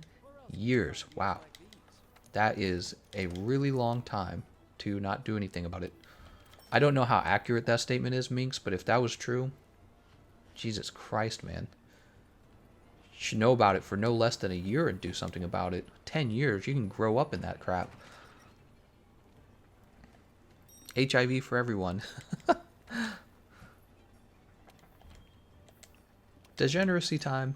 years. Wow. That is a really long time to not do anything about it. I don't know how accurate that statement is, Minks, but if that was true, Jesus Christ, man. You should know about it for no less than a year and do something about it. 10 years, you can grow up in that crap. HIV for everyone. Degeneracy time.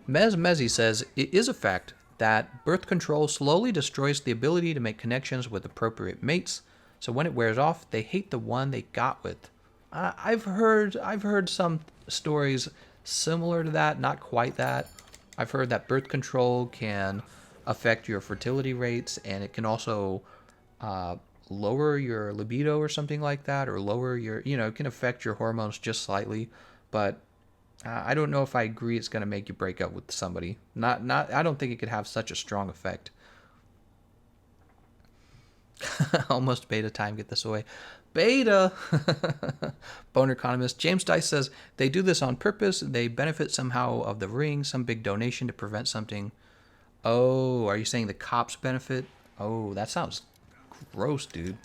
Mezmezi says, it is a fact that birth control slowly destroys the ability to make connections with appropriate mates, so when it wears off, they hate the one they got with. I've heard some stories similar to that, not quite that. I've heard that birth control can affect your fertility rates, and it can also lower your libido or something like that, or lower your, it can affect your hormones just slightly, but I don't know if I agree it's going to make you break up with somebody. I don't think it could have such a strong effect. Almost beta time, get this away. Beta! Boner Economist. James Dice says, they do this on purpose. They benefit somehow of the ring, some big donation to prevent something. Oh, are you saying the cops benefit? Oh, that sounds gross, dude.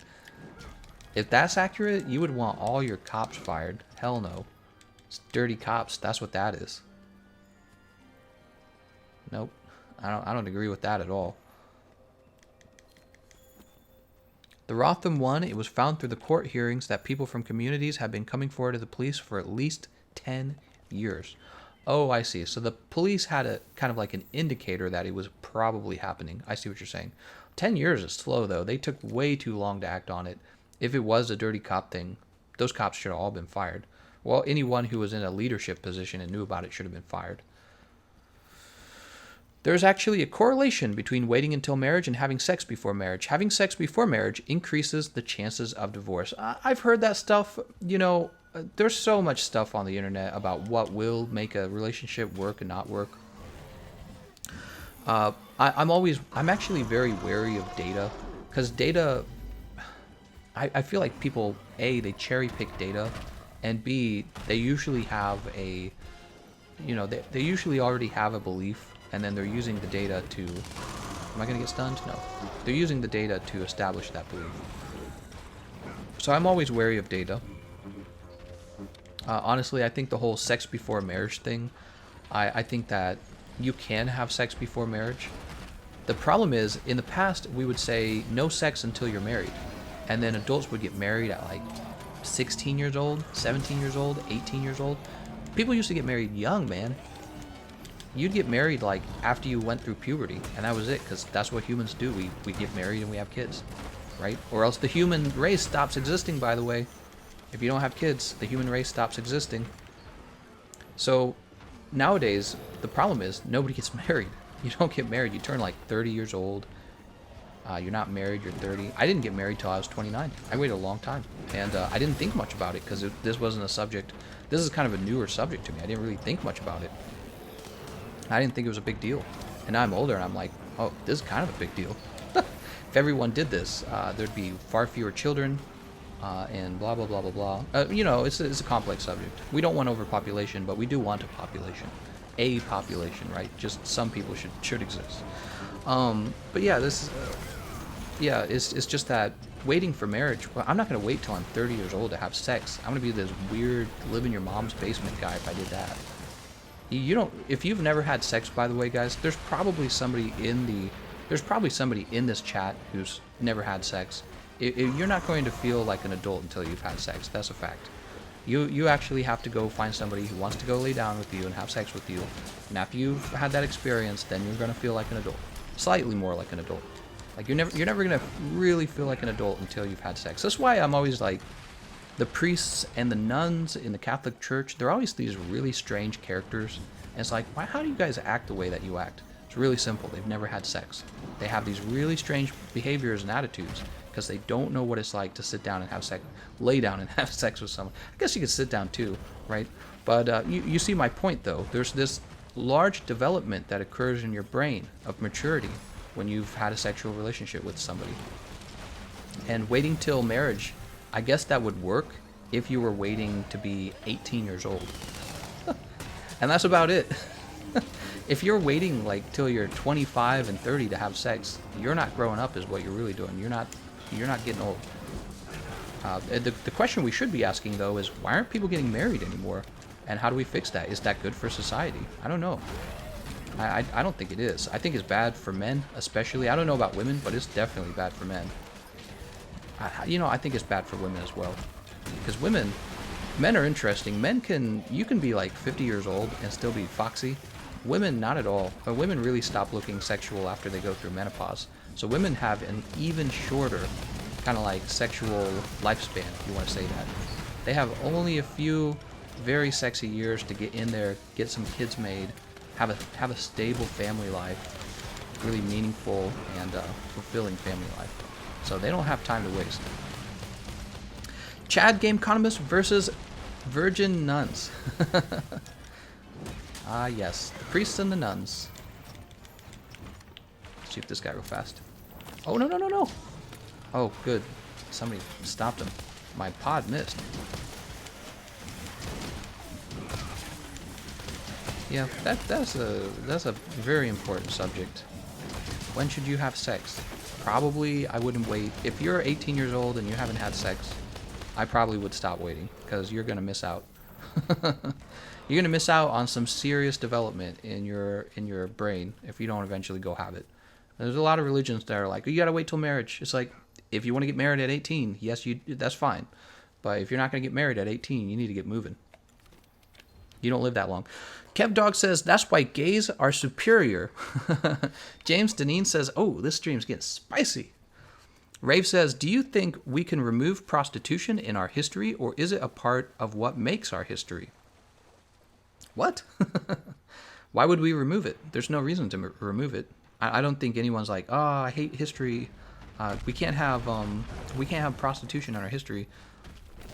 If that's accurate, you would want all your cops fired. Hell no. It's dirty cops. That's what that is. Nope. I don't agree with that at all. The Rotham one, it was found through the court hearings that people from communities have been coming forward to the police for at least 10 years. Oh, I see. So the police had a kind of like an indicator that it was probably happening. I see what you're saying. 10 years is slow, though. They took way too long to act on it. If it was a dirty cop thing, those cops should have all been fired. Well, anyone who was in a leadership position and knew about it should have been fired. There's actually a correlation between waiting until marriage and having sex before marriage. Having sex before marriage increases the chances of divorce. I've heard that stuff. There's so much stuff on the internet about what will make a relationship work and not work. I'm actually very wary of data, because data, I feel like people, A, they cherry pick data, and B, they usually have they usually already have a belief, and then they're using the data to, am I going to get stunned? No. They're using the data to establish that belief. So I'm always wary of data. Honestly, I think the whole sex before marriage thing, I think that you can have sex before marriage. The problem is, in the past, we would say no sex until you're married. And then adults would get married at like 16 years old, 17 years old, 18 years old. People used to get married young, man. You'd get married like after you went through puberty, and that was it, because that's what humans do. We get married and we have kids, right? Or else the human race stops existing, by the way. If you don't have kids, the human race stops existing. So nowadays, the problem is nobody gets married. You don't get married. You turn like 30 years old. You're not married, you're 30. I didn't get married till I was 29. I waited a long time. And I didn't think much about it, because this wasn't a subject. This is kind of a newer subject to me. I didn't really think much about it. I didn't think it was a big deal. And now I'm older and I'm like, oh, this is kind of a big deal. If everyone did this, there'd be far fewer children, and blah, blah, blah, blah, blah. It's a complex subject. We don't want overpopulation, but we do want a population. A population, right? Just some people should exist. But yeah, it's just that waiting for marriage. Well, I'm not going to wait till I'm 30 years old to have sex. I'm going to be this weird live in your mom's basement guy if I did that. If you've never had sex, by the way, guys, there's probably somebody in this chat who's never had sex. You're not going to feel like an adult until you've had sex. That's a fact. You actually have to go find somebody who wants to go lay down with you and have sex with you. And after you've had that experience, then you're going to feel like an adult. Slightly more like an adult. Like you're never going to really feel like an adult until you've had sex. That's why I'm always like, the priests and the nuns in the Catholic Church, they're always these really strange characters. And it's like, how do you guys act the way that you act? It's really simple. They've never had sex. They have these really strange behaviors and attitudes because they don't know what it's like to sit down and have sex, lay down and have sex with someone. I guess you could sit down too, right? But you see my point, though. There's this large development that occurs in your brain of maturity when you've had a sexual relationship with somebody. And waiting till marriage, I guess that would work if you were waiting to be 18 years old. And that's about it. If you're waiting like till you're 25 and 30 to have sex, you're not growing up is what you're really doing. You're not getting old. The question we should be asking, though, is why aren't people getting married anymore? And how do we fix that? Is that good for society? I don't know. I don't think it is. I think it's bad for men, especially. I don't know about women, but it's definitely bad for men. I think it's bad for women as well. Because men are interesting. You can be like 50 years old and still be foxy. Women, not at all. Women really stop looking sexual after they go through menopause. So women have an even shorter kind of like sexual lifespan, if you want to say that. They have only a few very sexy years to get in there, get some kids made, have a stable family life, really meaningful and fulfilling family life. So they don't have time to waste. Chad Gameconomist versus Virgin Nuns. Ah, yes. The priests and the nuns. Let's shoot this guy real fast. Oh, no, no, no, no. Oh, good. Somebody stopped him. My pod missed. Yeah, that's a very important subject. When should you have sex? Probably I wouldn't wait. If you're 18 years old and you haven't had sex, I probably would stop waiting, because you're gonna miss out. You're gonna miss out on some serious development in your brain if you don't eventually go have it. There's a lot of religions that are like, you gotta wait till marriage. It's like, if you want to get married at 18, yes, that's fine. But if you're not gonna get married at 18, you need to get moving. You don't live that long. Kev Dog says, that's why gays are superior. James Deneen says, oh, this stream's getting spicy. Rave says, do you think we can remove prostitution in our history, or is it a part of what makes our history? What? Why would we remove it? There's no reason to remove it. I don't think anyone's like, oh, I hate history. We can't have prostitution in our history.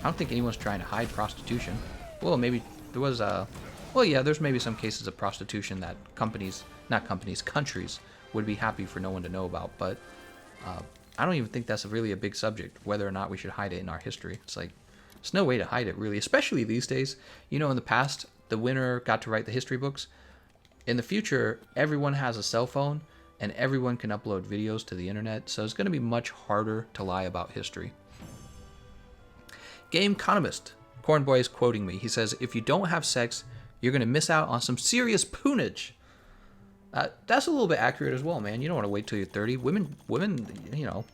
I don't think anyone's trying to hide prostitution. Well, maybe there was well, yeah, there's maybe some cases of prostitution that countries would be happy for no one to know about, but I don't even think that's really a big subject, whether or not we should hide it in our history. It's like, there's no way to hide it, really, especially these days. You know, in the past, the winner got to write the history books. In the future, everyone has a cell phone, and everyone can upload videos to the internet, so it's going to be much harder to lie about history. Gameconomist. Cornboy is quoting me. He says, if you don't have sex, you're going to miss out on some serious poonage. That's a little bit accurate as well, man. You don't want to wait till you're 30. Women, you know,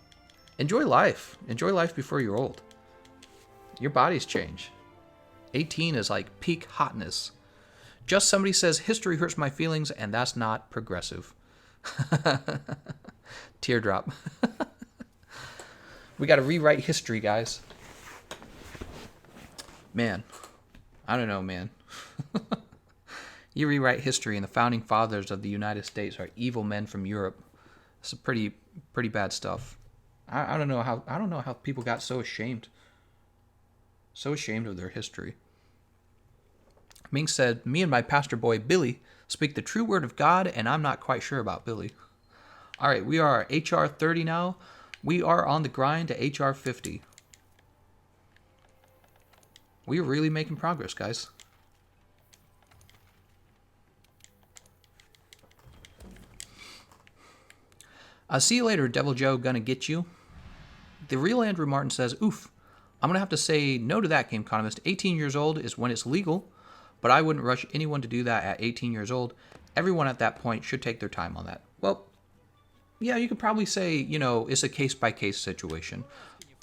enjoy life. Enjoy life before you're old. Your bodies change. 18 is like peak hotness. Just somebody says, history hurts my feelings, and that's not progressive. Teardrop. We got to rewrite history, guys. Man, I don't know, man. You rewrite history, and the founding fathers of the United States are evil men from Europe. It's pretty bad stuff. I don't know how people got so ashamed of their history. Ming said, me and my pastor boy Billy speak the true word of God, and I'm not quite sure about Billy. All right, we are HR 30 now. We are on the grind to HR 50. We're really making progress, guys. See you later, Devil Joe, gonna get you. The real Andrew Martin says, oof, I'm gonna have to say no to that, Gameconomist. 18 years old is when it's legal, but I wouldn't rush anyone to do that at 18 years old. Everyone at that point should take their time on that. Well, yeah, you could probably say, you know, it's a case-by-case situation.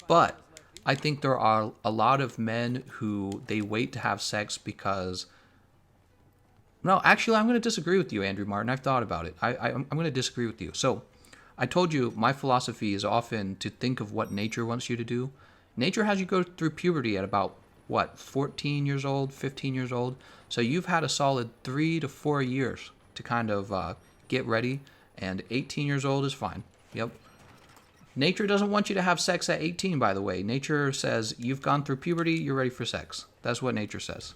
But I think there are a lot of men who they wait to have sex because... No, actually, I'm going to disagree with you, Andrew Martin. I've thought about it. I'm going to disagree with you. So, I told you my philosophy is often to think of what nature wants you to do. Nature has you go through puberty at about, 14 years old, 15 years old? So you've had a solid 3 to 4 years to kind of get ready, and 18 years old is fine. Yep. Nature doesn't want you to have sex at 18, by the way. Nature says, you've gone through puberty, you're ready for sex. That's what nature says.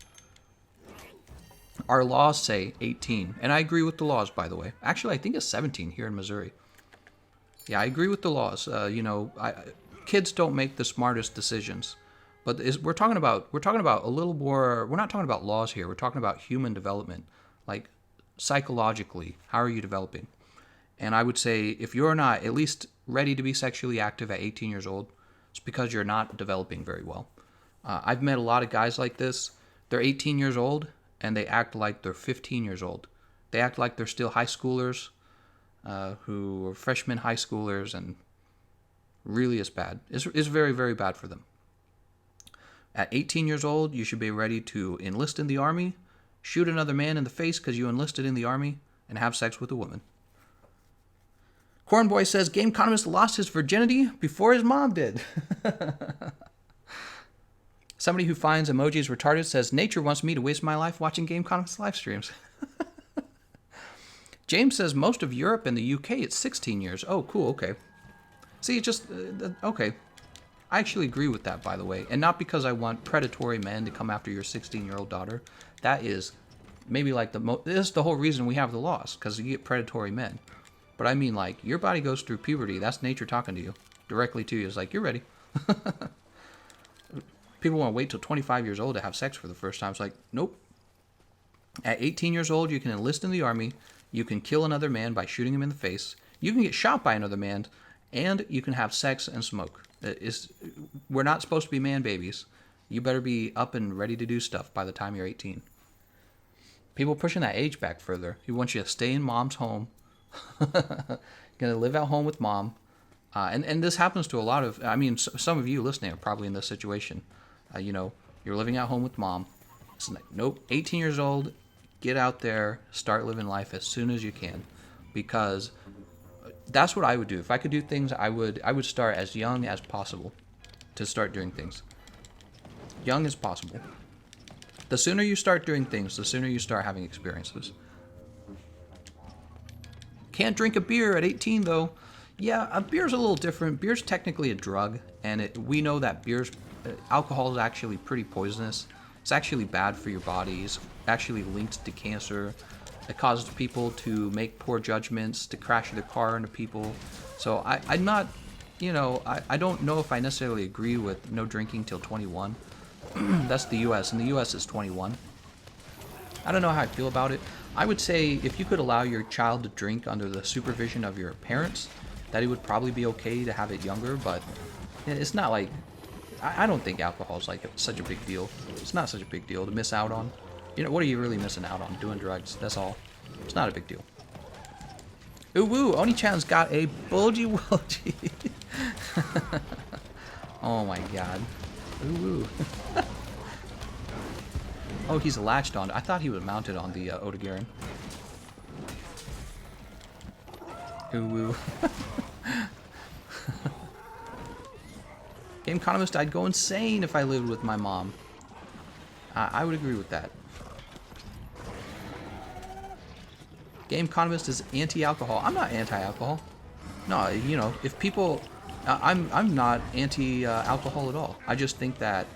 Our laws say 18, and I agree with the laws, by the way. Actually, I think it's 17 here in Missouri. Yeah, I agree with the laws. Kids don't make the smartest decisions, but we're talking about a little more. We're not talking about laws here. We're talking about human development, like psychologically. How are you developing? And I would say if you're not at least ready to be sexually active at 18 years old, it's because you're not developing very well. I've met a lot of guys like this. They're 18 years old and they act like they're 15 years old. They act like they're still high schoolers. Who are freshman high schoolers, and really is bad. It's very, very bad for them. At 18 years old, you should be ready to enlist in the army, shoot another man in the face because you enlisted in the army, and have sex with a woman. Cornboy says, Gameconomist lost his virginity before his mom did. Somebody who finds emojis retarded says, nature wants me to waste my life watching Gameconomist live streams. James says most of Europe and the UK, it's 16 years. Oh, cool, okay. See, just, okay. I actually agree with that, by the way. And not because I want predatory men to come after your 16-year-old daughter. That is maybe like this is the whole reason we have the laws, because you get predatory men. But I mean, like, your body goes through puberty. That's nature talking to you, directly to you. It's like, you're ready. People want to wait till 25 years old to have sex for the first time. It's like, nope. At 18 years old, you can enlist in the army. You can kill another man by shooting him in the face. You can get shot by another man, and you can have sex and smoke. We're not supposed to be man babies. You better be up and ready to do stuff by the time you're 18. People pushing that age back further. He wants you to stay in mom's home. Gonna live at home with mom. And this happens to a lot of, I mean, some of you listening are probably in this situation. You know, you're living at home with mom. It's like, nope, 18 years old, get out there, start living life as soon as you can. Because that's what I would do. If I could do things, I would start as young as possible to start doing things. Young as possible. The sooner you start doing things, the sooner you start having experiences. Can't drink a beer at 18, though. Yeah, a beer's a little different. Beer's technically a drug, and we know that alcohol is actually pretty poisonous. It's actually bad for your body. It's actually linked to cancer. It causes people to make poor judgments, to crash their car into people. So I'm not, you know, I don't know if I necessarily agree with no drinking till 21. That's the U.S. In the U.S. it's 21. I don't know how I feel about it. I would say if you could allow your child to drink under the supervision of your parents, that it would probably be okay to have it younger, but it's not like, I don't think alcohol is like such a big deal. It's not such a big deal to miss out on. You know, what are you really missing out on? Doing drugs, that's all. It's not a big deal. Ooh woo, Oni-chan's got a bulgy wulgy. Oh my god. Ooh woo. Oh, he's latched on. I thought he was mounted on the Otogirin. Ooh woo. Gameconomist, I'd go insane if I lived with my mom. I would agree with that. Gameconomist is anti-alcohol. I'm not anti-alcohol. No, you know, if people... I'm not anti-alcohol at all. I just think that,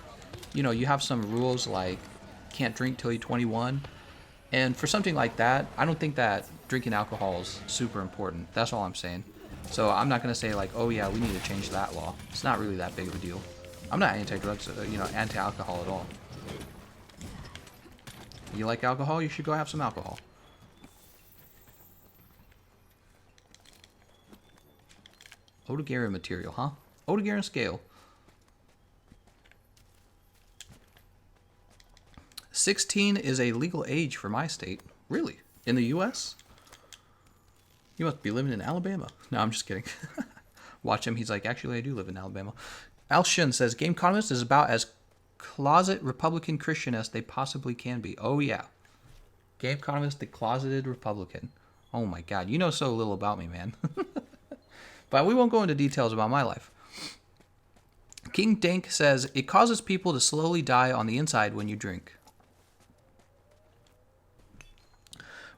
you know, you have some rules like can't drink till you're 21. And for something like that, I don't think that drinking alcohol is super important. That's all I'm saying. So I'm not going to say like, oh yeah, we need to change that law. It's not really that big of a deal. I'm not anti-drugs, you know, anti-alcohol at all. You like alcohol? You should go have some alcohol. Otogirin material, huh? Otogirin scale. 16 is a legal age for my state. Really? In the U.S.? You must be living in Alabama. No, I'm just kidding. Watch him. He's like, actually, I do live in Alabama. Al Shin says, Gameconomist is about as closet Republican Christian as they possibly can be. Oh, yeah. Gameconomist, the closeted Republican. Oh, my God. You know so little about me, man. But we won't go into details about my life. King Dank says, it causes people to slowly die on the inside when you drink.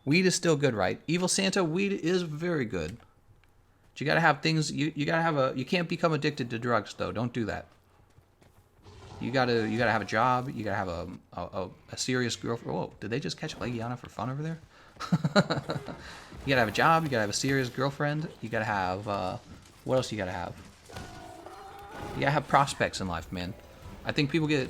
Weed is still good, right? Evil Santa, weed is very good. But you gotta have things, you gotta have you can't become addicted to drugs, though. Don't do that. You gotta have a job. You gotta have a serious girlfriend. Whoa, did they just catch Legiana for fun over there? You gotta have a job. You gotta have a serious girlfriend. You gotta have, what else you gotta have? You gotta have prospects in life, man. I think people get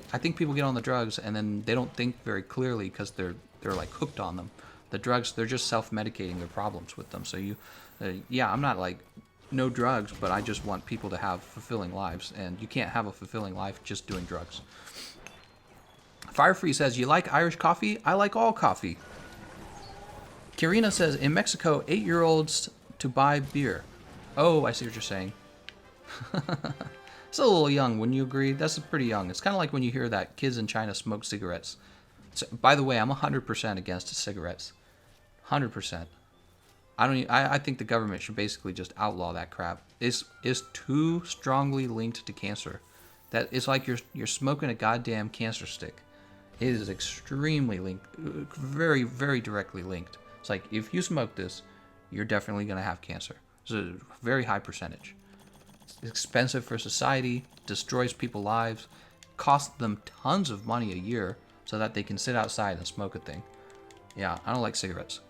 on the drugs and then they don't think very clearly because they're like hooked on them. The drugs, they're just self-medicating their problems with them. So yeah, I'm not like no drugs, but I just want people to have fulfilling lives, and you can't have a fulfilling life just doing drugs. Firefree says, you like Irish coffee? I like all coffee. Kirina says, in Mexico, 8-year-olds to buy beer. Oh, I see what you're saying. It's a little young, wouldn't you agree? That's pretty young. It's kind of like when you hear that kids in China smoke cigarettes. So, by the way, I'm 100% against cigarettes. 100%. I think the government should basically just outlaw that crap. It's too strongly linked to cancer. That it's like you're smoking a goddamn cancer stick. It is extremely linked, very, very directly linked. It's like if you smoke this, you're definitely gonna have cancer. It's a very high percentage. It's expensive for society, destroys people's lives, costs them tons of money a year so that they can sit outside and smoke a thing. Yeah, I don't like cigarettes.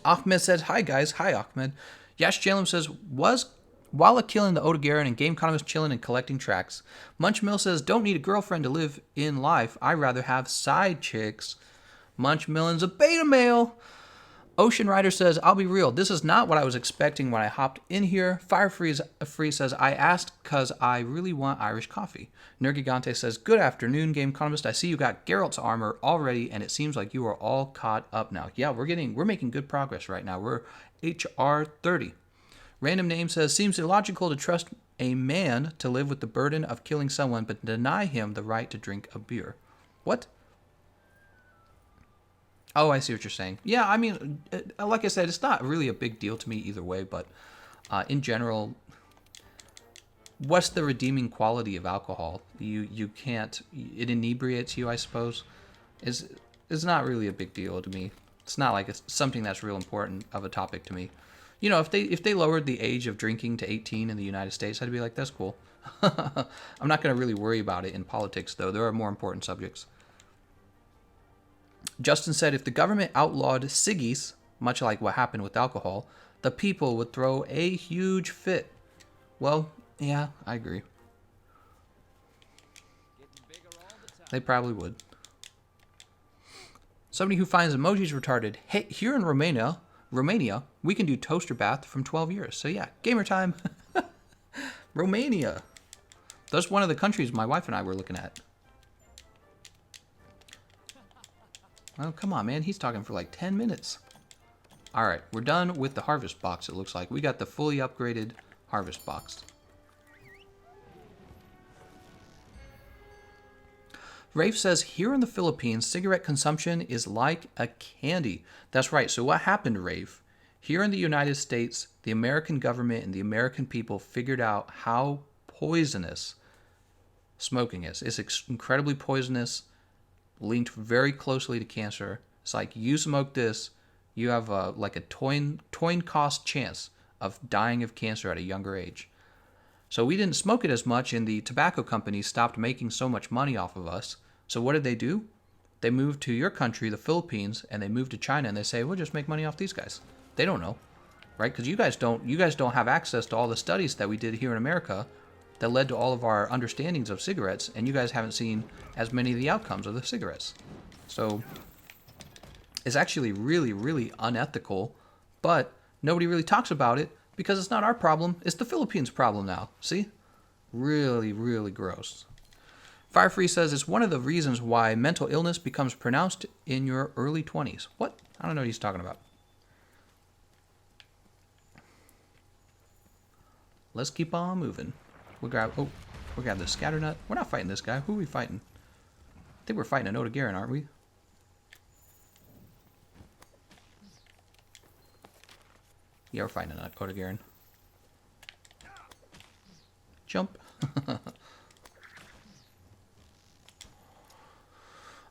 Ahmed says, hi guys. Hi, Ahmed. Yash Jalem says, while killing the Odegaran and Gameconomist chilling and collecting tracks. Munch Mill says, don't need a girlfriend to live in life. I'd rather have side chicks. Munch Millen's a beta male. Ocean Rider says, I'll be real. This is not what I was expecting when I hopped in here. Fire Free says, I asked because I really want Irish coffee. Nergigante says, good afternoon, Game Economist. I see you got Gerald's armor already, and it seems like you are all caught up now. Yeah, we're making good progress right now. We're HR 30. Random Name says, seems illogical to trust a man to live with the burden of killing someone, but deny him the right to drink a beer. What? Oh, I see what you're saying. Yeah, I mean, like I said, it's not really a big deal to me either way, but in general, what's the redeeming quality of alcohol? You can't, it inebriates you, I suppose. It's not really a big deal to me. It's not like it's something that's real important of a topic to me. You know, if they lowered the age of drinking to 18 in the United States, I'd be like, that's cool. I'm not going to really worry about it in politics, though. There are more important subjects. Justin said, if the government outlawed ciggies, much like what happened with alcohol, the people would throw a huge fit. Well, yeah, I agree. They probably would. Somebody who finds emojis retarded. Hey, here in Romania, we can do toaster bath from 12 years. So yeah, gamer time. Romania. That's one of the countries my wife and I were looking at. Oh, come on, man. He's talking for like 10 minutes. All right, we're done with the harvest box, it looks like. We got the fully upgraded harvest box. Rafe says, here in the Philippines, cigarette consumption is like a candy. That's right. So what happened, Rafe? Here in the United States, the American government and the American people figured out how poisonous smoking is. It's incredibly poisonous, linked very closely to cancer. It's like you smoke this, you have like a coin cost chance of dying of cancer at a younger age. So we didn't smoke it as much, and the tobacco companies stopped making so much money off of us. So what did they do? They moved to your country, the Philippines, and they moved to China, and they say, we'll just make money off these guys. They don't know, right? Because you guys don't have access to all the studies that we did here in America that led to all of our understandings of cigarettes, and you guys haven't seen as many of the outcomes of the cigarettes. So it's actually really, really unethical, but nobody really talks about it because it's not our problem. It's the Philippines' problem now. See? Really, really gross. Firefree says it's one of the reasons why mental illness becomes pronounced in your early 20s. What? I don't know what he's talking about. Let's keep on moving. We'll grab the scatter nut. We're not fighting this guy. Who are we fighting? I think we're fighting an Odegaran, aren't we? Yeah, we're fighting an Odegaran. Jump.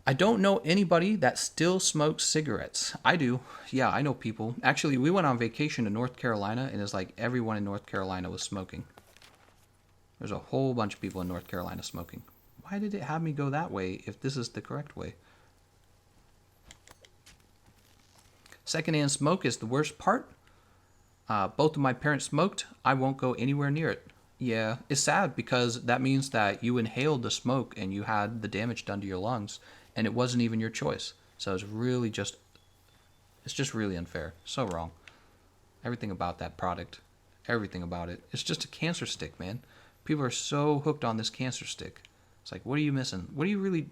I don't know anybody that still smokes cigarettes. I do. Yeah, I know people. Actually, we went on vacation to North Carolina, and it's like everyone in North Carolina was smoking. There's a whole bunch of people in North Carolina smoking. Why did it have me go that way if this is the correct way? Secondhand smoke is the worst part. Both of my parents smoked. I won't go anywhere near it. Yeah, it's sad because that means that you inhaled the smoke and you had the damage done to your lungs, and it wasn't even your choice. So it's just really unfair. So wrong. Everything about that product, everything about it. It's just a cancer stick, man. People are so hooked on this cancer stick. It's like, what are you missing? What do you really...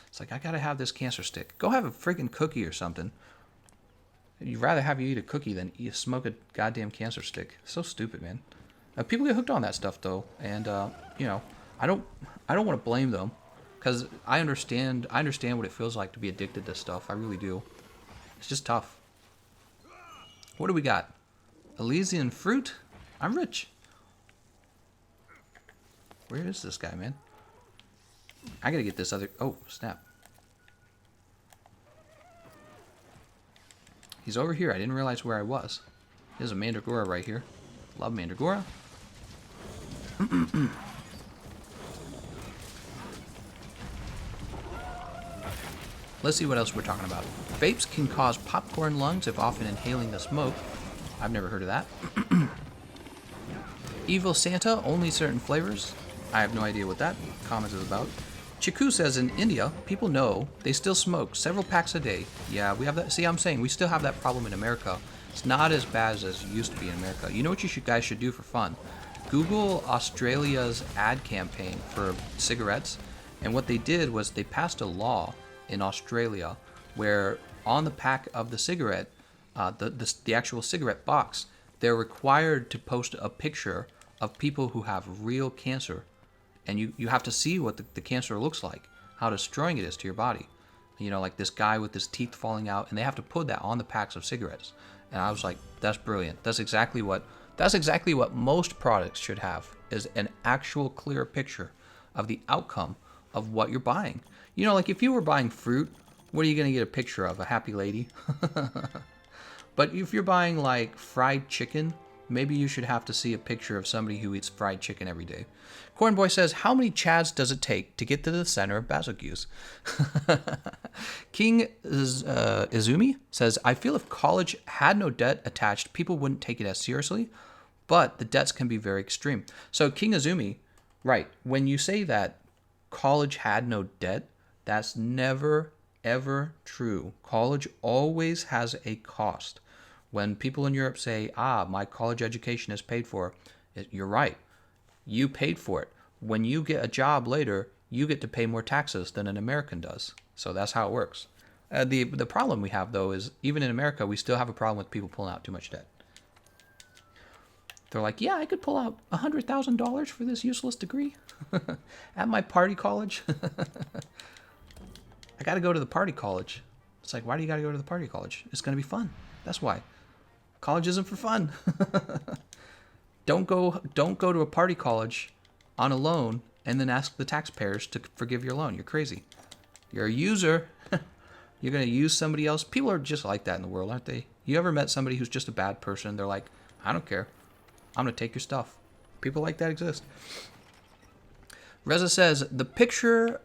It's like, I gotta have this cancer stick. Go have a freaking cookie or something. You'd rather have you eat a cookie than smoke a goddamn cancer stick. So stupid, man. People get hooked on that stuff, though. And, you know, I don't want to blame them. Because I understand what it feels like to be addicted to stuff. I really do. It's just tough. What do we got? Elysian fruit? I'm rich. Where is this guy, man? I gotta get this other... Oh, snap. He's over here. I didn't realize where I was. There's a Mandragora right here. Love Mandragora. Let's see what else we're talking about. Vapes can cause popcorn lungs if often inhaling the smoke. I've never heard of that. Evil Santa, only certain flavors. I have no idea what that comment is about. Chiku says in India, people know they still smoke several packs a day. Yeah, we have that. See, I'm saying we still have that problem in America. It's not as bad as it used to be in America. You know what you guys should do for fun? Google Australia's ad campaign for cigarettes. And what they did was they passed a law in Australia where on the pack of the cigarette, the actual cigarette box, they're required to post a picture of people who have real cancer. And you have to see what the cancer looks like, how destroying it is to your body. You know, like this guy with his teeth falling out, and they have to put that on the packs of cigarettes. And I was like, that's brilliant. That's exactly what most products should have, is an actual clear picture of the outcome of what you're buying. You know, like if you were buying fruit, what are you going to get a picture of? A happy lady? But if you're buying like fried chicken, maybe you should have to see a picture of somebody who eats fried chicken every day. Cornboy says, how many chads does it take to get to the center of Bazookas? King Izumi says, I feel if college had no debt attached, people wouldn't take it as seriously, but the debts can be very extreme. So King Izumi, right, when you say that college had no debt, that's never, ever true. College always has a cost. When people in Europe say, my college education is paid for, you're right. You paid for it. When you get a job later, you get to pay more taxes than an American does. So that's how it works. The problem we have, though, is even in America, we still have a problem with people pulling out too much debt. They're like, yeah, I could pull out $100,000 for this useless degree at my party college. I got to go to the party college. It's like, why do you got to go to the party college? It's going to be fun. That's why. College isn't for fun. Don't go to a party college on a loan and then ask the taxpayers to forgive your loan. You're crazy. You're a user. You're going to use somebody else. People are just like that in the world, aren't they? You ever met somebody who's just a bad person? They're like, I don't care. I'm going to take your stuff. People like that exist. Reza says, the picture,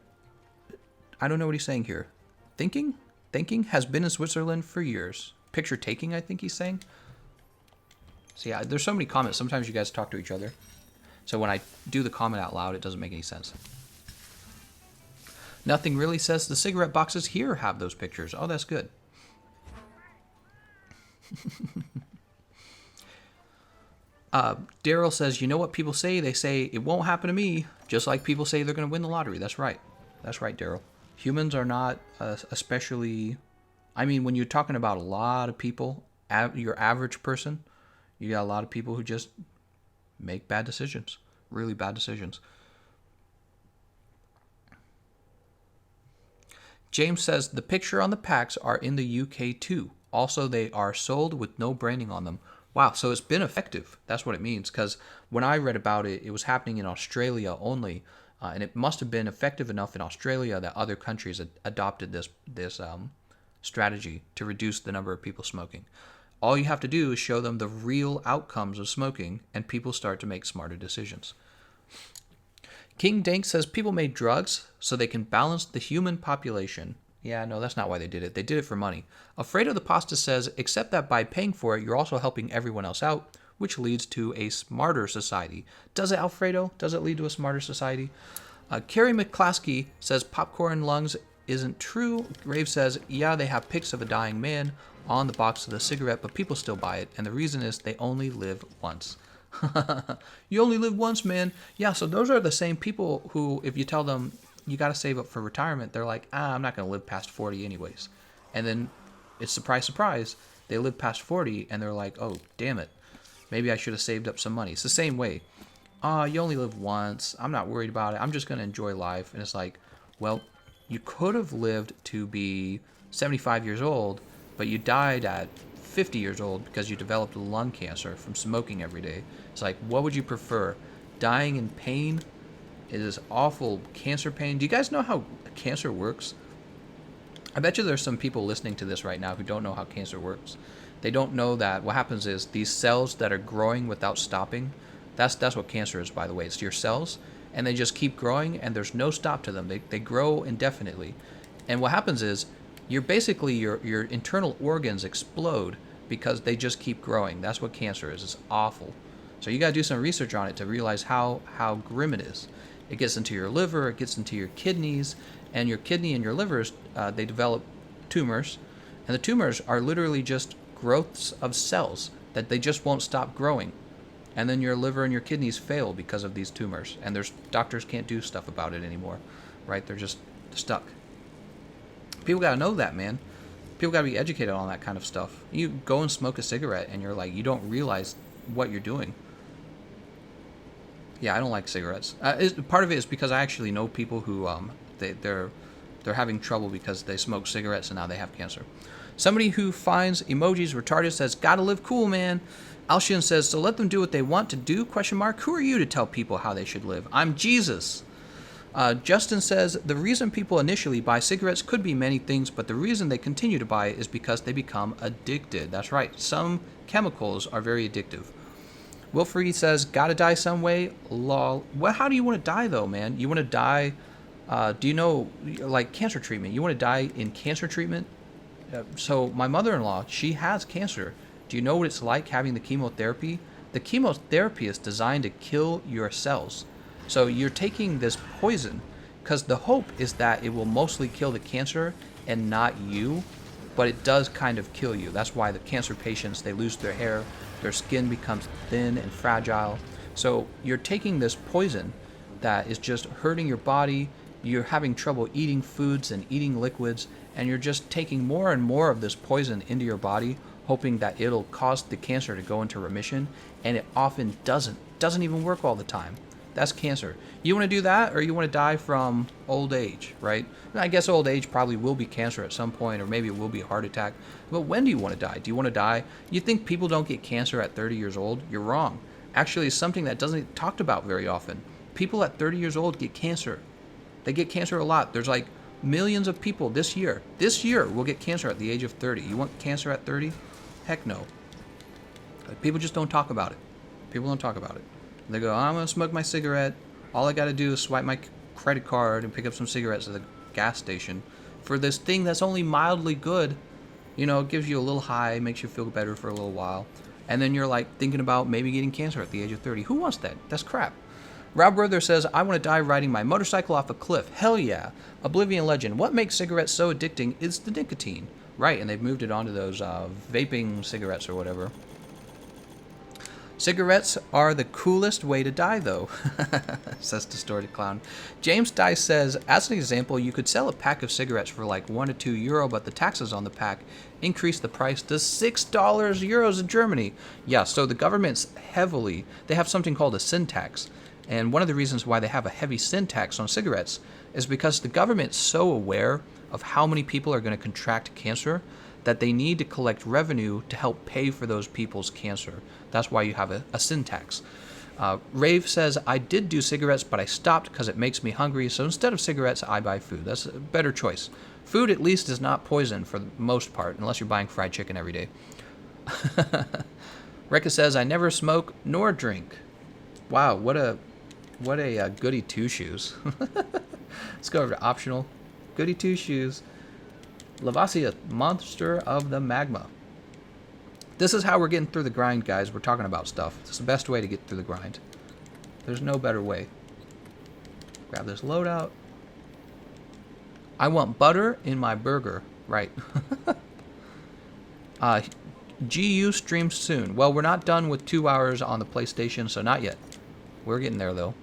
I don't know what he's saying here. Thinking has been in Switzerland for years. Picture taking, I think he's saying. So yeah, there's so many comments. Sometimes you guys talk to each other. So when I do the comment out loud, it doesn't make any sense. Nothing really says the cigarette boxes here have those pictures. Oh, that's good. Daryl says, you know what people say? They say, it won't happen to me. Just like people say they're going to win the lottery. That's right. That's right, Daryl. Humans are not especially... I mean, when you're talking about a lot of people, your average person, you got a lot of people who just make bad decisions, really bad decisions. James says, the picture on the packs are in the UK too. Also, they are sold with no branding on them. Wow, so it's been effective. That's what it means, because when I read about it, it was happening in Australia only, and it must have been effective enough in Australia that other countries adopted this strategy to reduce the number of people smoking. All you have to do is show them the real outcomes of smoking, and people start to make smarter decisions. King Dank says people made drugs so they can balance the human population. Yeah, no, that's not why they did it. They did it for money. Alfredo the Pasta says, except that by paying for it, you're also helping everyone else out, which leads to a smarter society. Does it, Alfredo? Does it lead to a smarter society? Carrie McClaskey says popcorn lungs isn't true. Rave says, yeah, they have pics of a dying man on the box of the cigarette, but people still buy it, and the reason is they only live once. You only live once, man. Yeah, so those are the same people who, if you tell them you got to save up for retirement, they're like, I'm not going to live past 40 anyways. And then it's surprise, surprise, they live past 40, and they're like, oh, damn it. Maybe I should have saved up some money. It's the same way. You only live once. I'm not worried about it. I'm just going to enjoy life. And it's like, well, you could have lived to be 75 years old, but you died at 50 years old because you developed lung cancer from smoking every day. It's like, what would you prefer? Dying in pain? It is awful cancer pain. Do you guys know how cancer works? I bet you there's some people listening to this right now who don't know how cancer works. They don't know that what happens is these cells that are growing without stopping, That's what cancer is, by the way. It's your cells, and they just keep growing, and there's no stop to them. They grow indefinitely. And what happens is you're basically your internal organs explode because they just keep growing. That's what cancer is. It's awful. So you got to do some research on it to realize how grim it is. It gets into your liver, it gets into your kidneys, and your kidney and your livers, they develop tumors. And the tumors are literally just growths of cells that they just won't stop growing. And then your liver and your kidneys fail because of these tumors. And doctors can't do stuff about it anymore, right? They're just stuck. People got to know that, man. People got to be educated on that kind of stuff. You go and smoke a cigarette and you're like, you don't realize what you're doing. Yeah, I don't like cigarettes. Part of it is because I actually know people who they're having trouble because they smoke cigarettes and now they have cancer. Somebody who finds emojis retarded says, "Gotta live cool, man." Alshian says, "So let them do what they want to do? ? Who are you to tell people how they should live? I'm Jesus." Justin says, "The reason people initially buy cigarettes could be many things, but the reason they continue to buy it is because they become addicted." That's right. Some chemicals are very addictive. Wilfried says, "Gotta die some way? Lol." Well, how do you want to die, though, man? You want to die, do you know, like cancer treatment? You want to die in cancer treatment? So my mother-in-law, she has cancer. Do you know what it's like having the chemotherapy? The chemotherapy is designed to kill your cells. So you're taking this poison because the hope is that it will mostly kill the cancer and not you, but it does kind of kill you. That's why the cancer patients, they lose their hair, their skin becomes thin and fragile. So you're taking this poison that is just hurting your body. You're having trouble eating foods and eating liquids, and you're just taking more and more of this poison into your body, hoping that it'll cause the cancer to go into remission, and it often doesn't even work all the time. That's cancer. You want to do that, or you want to die from old age, right? I guess old age probably will be cancer at some point, or maybe it will be a heart attack. But when do you want to die? Do you want to die? You think people don't get cancer at 30 years old? You're wrong. Actually, it's something that doesn't get talked about very often. People at 30 years old get cancer. They get cancer a lot. There's like millions of people this year will get cancer at the age of 30. You want cancer at 30? Heck no. People just don't talk about it. People don't talk about it. They go, "I'm going to smoke my cigarette. All I got to do is swipe my credit card and pick up some cigarettes at the gas station for this thing that's only mildly good. You know, it gives you a little high, makes you feel better for a little while. And then you're like thinking about maybe getting cancer at the age of 30. Who wants that? That's crap." Rob Brother says, "I want to die riding my motorcycle off a cliff." Hell yeah. Oblivion Legend. "What makes cigarettes so addicting is the nicotine." Right, and they've moved it onto those vaping cigarettes or whatever. "Cigarettes are the coolest way to die, though," says Distorted Clown. James Dice says, "As an example, you could sell a pack of cigarettes for like €1 to €2, but the taxes on the pack increase the price to €6 euros in Germany." Yeah, so the government's they have something called a sin tax. And one of the reasons why they have a heavy sin tax on cigarettes is because the government's so aware of how many people are going to contract cancer that they need to collect revenue to help pay for those people's cancer. That's why you have a sin tax. Rave says, "I did do cigarettes, but I stopped because it makes me hungry. So instead of cigarettes, I buy food." That's a better choice. Food, at least, is not poison for the most part, unless you're buying fried chicken every day. Rekka says, "I never smoke nor drink." Wow, what a goody two-shoes. Let's go over to optional. Goody two-shoes. Lavasia, monster of the magma. This is how we're getting through the grind, guys. We're talking about stuff. It's the best way to get through the grind. There's no better way. Grab this loadout. I want butter in my burger. Right. GU streams soon. Well, we're not done with 2 hours on the PlayStation, so not yet. We're getting there, though.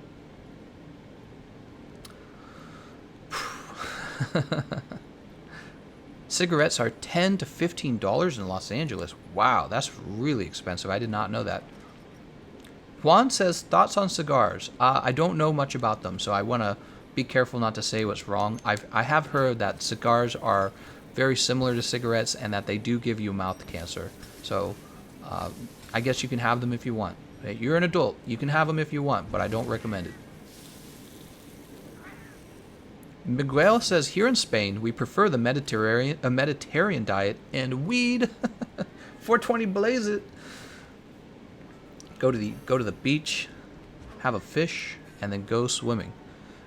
Cigarettes are $10 to $15 in Los Angeles. Wow, that's really expensive. I did not know that. Juan says, "Thoughts on cigars?" I don't know much about them, so I want to be careful not to say what's wrong. I have heard that cigars are very similar to cigarettes and that they do give you mouth cancer. So I guess you can have them if you want. You're an adult. You can have them if you want, but I don't recommend it. Miguel says, "Here in Spain, we prefer the Mediterranean diet and weed." 420 blaze it. Go to the beach, have a fish, and then go swimming.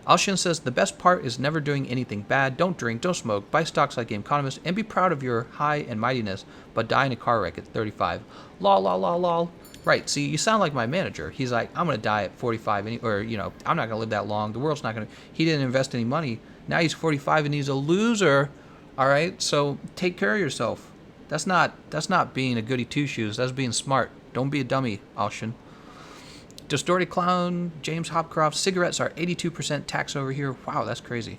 Alshin says, the best part is never doing anything bad. Don't drink, don't smoke, buy stocks like Gameconomist, and be proud of your high and mightiness, but die in a car wreck at 35. Lol, lol, lol, lol. Right, see, you sound like my manager. He's like, I'm going to die at 45, or, you know, I'm not going to live that long. The world's not going to... He didn't invest any money. Now he's 45 and he's a loser. All right, so take care of yourself. That's not being a goody two-shoes. That's being smart. Don't be a dummy, Alshin. Distorted Clown, James Hopcroft, cigarettes are 82% tax over here. Wow, that's crazy.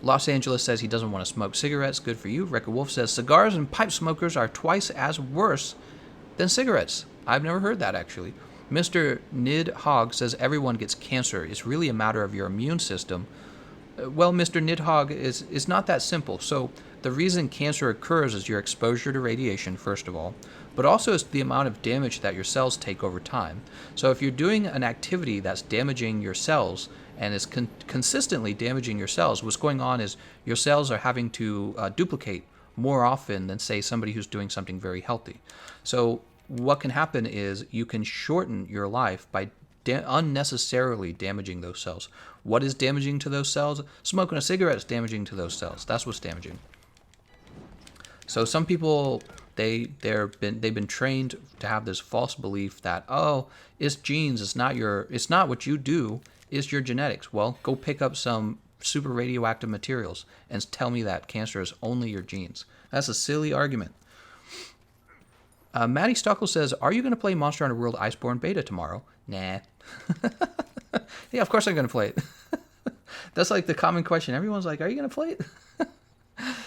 Los Angeles says he doesn't want to smoke cigarettes. Good for you. Rekka Wolf says cigars and pipe smokers are twice as worse than cigarettes. I've never heard that, actually. Mr. Nidhogg says everyone gets cancer. It's really a matter of your immune system. Well, Mr. Nidhogg, is not that simple. So the reason cancer occurs is your exposure to radiation, first of all, but also it's the amount of damage that your cells take over time. So if you're doing an activity that's damaging your cells and is consistently damaging your cells, what's going on is your cells are having to duplicate more often than, say, somebody who's doing something very healthy. So what can happen is you can shorten your life by unnecessarily damaging those cells. What is damaging to those cells? Smoking a cigarette is damaging to those cells. That's what's damaging. So some people, they've been trained to have this false belief that, oh, it's genes, it's not what you do, it's your genetics. Well, go pick up some super radioactive materials and tell me that cancer is only your genes. That's a silly argument. Maddie Stockel says, are you going to play Monster Hunter World Iceborne Beta tomorrow? Nah. Yeah, of course I'm going to play it. That's like the common question. Everyone's like, are you going to play it?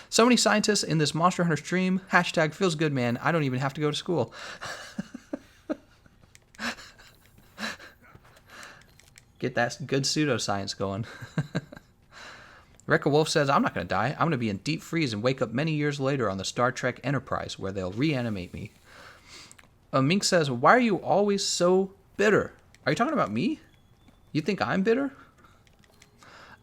So many scientists in this Monster Hunter stream. Hashtag feels good, man. I don't even have to go to school. Get that good pseudoscience going. Rekka Wolf says, I'm not going to die. I'm going to be in deep freeze and wake up many years later on the Star Trek Enterprise, where they'll reanimate me. Mink says, why are you always so bitter? Are you talking about me? You think I'm bitter?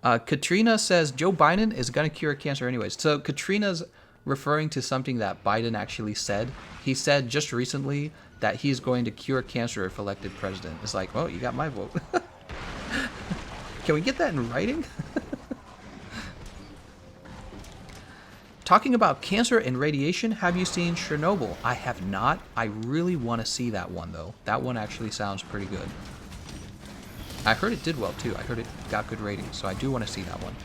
Katrina says, Joe Biden is going to cure cancer anyways. So Katrina's referring to something that Biden actually said. He said just recently that he's going to cure cancer if elected president. It's like, well, you got my vote. Can we get that in writing? Talking about cancer and radiation, have you seen Chernobyl? I have not. I really want to see that one, though. That one actually sounds pretty good. I heard it did well, too. I heard it got good ratings, so I do want to see that one.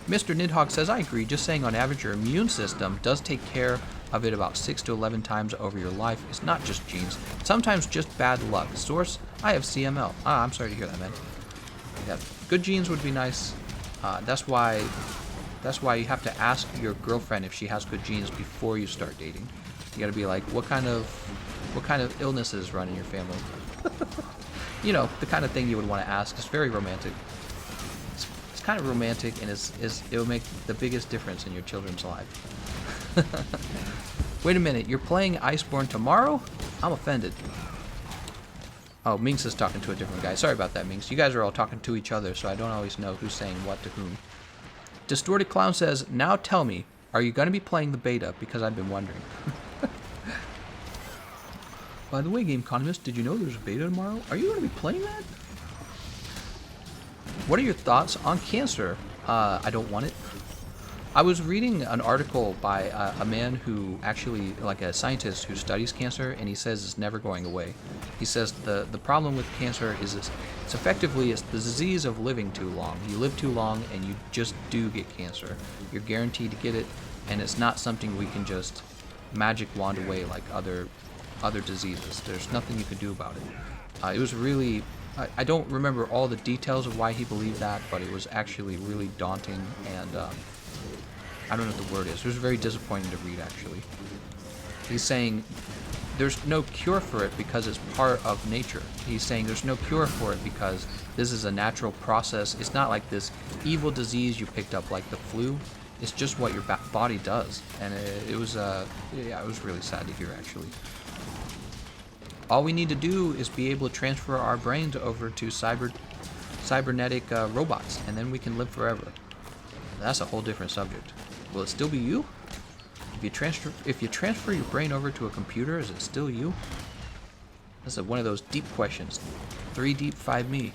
Mr. Nidhogg says, I agree. Just saying on average, your immune system does take care of it about 6 to 11 times over your life. It's not just genes. Sometimes just bad luck. Source, I have CML. I'm sorry to hear that, man. Yeah, good genes would be nice. That's why you have to ask your girlfriend if she has good genes before you start dating. You gotta be like, what kind of illnesses run in your family? You know, the kind of thing you would want to ask. It's very romantic. It's kind of romantic, and it will make the biggest difference in your children's life. Wait a minute, you're playing Iceborne tomorrow? I'm offended. Oh, Minx is talking to a different guy. Sorry about that, Minx. You guys are all talking to each other, so I don't always know who's saying what to whom. Distorted Clown says, now tell me, are you going to be playing the beta? Because I've been wondering. By the way, Gameconomist, did you know there's a beta tomorrow? Are you going to be playing that? What are your thoughts on cancer? I don't want it. I was reading an article by a man who actually, like a scientist who studies cancer, and he says it's never going away. He says the problem with cancer is it's the disease of living too long. You live too long and you just do get cancer. You're guaranteed to get it, and it's not something we can just magic wand away like other diseases. There's nothing you can do about it. It was really, I don't remember all the details of why he believed that, but it was actually really daunting, and I don't know what the word is. It was very disappointing to read, actually. He's saying there's no cure for it because it's part of nature. He's saying there's no cure for it because this is a natural process. It's not like this evil disease you picked up like the flu. It's just what your body does. And it was really sad to hear, actually. All we need to do is be able to transfer our brains over to cybernetic robots, and then we can live forever. That's a whole different subject. Will it still be you? If you transfer your brain over to a computer, is it still you? This is one of those deep questions. 3 deep, 5 me.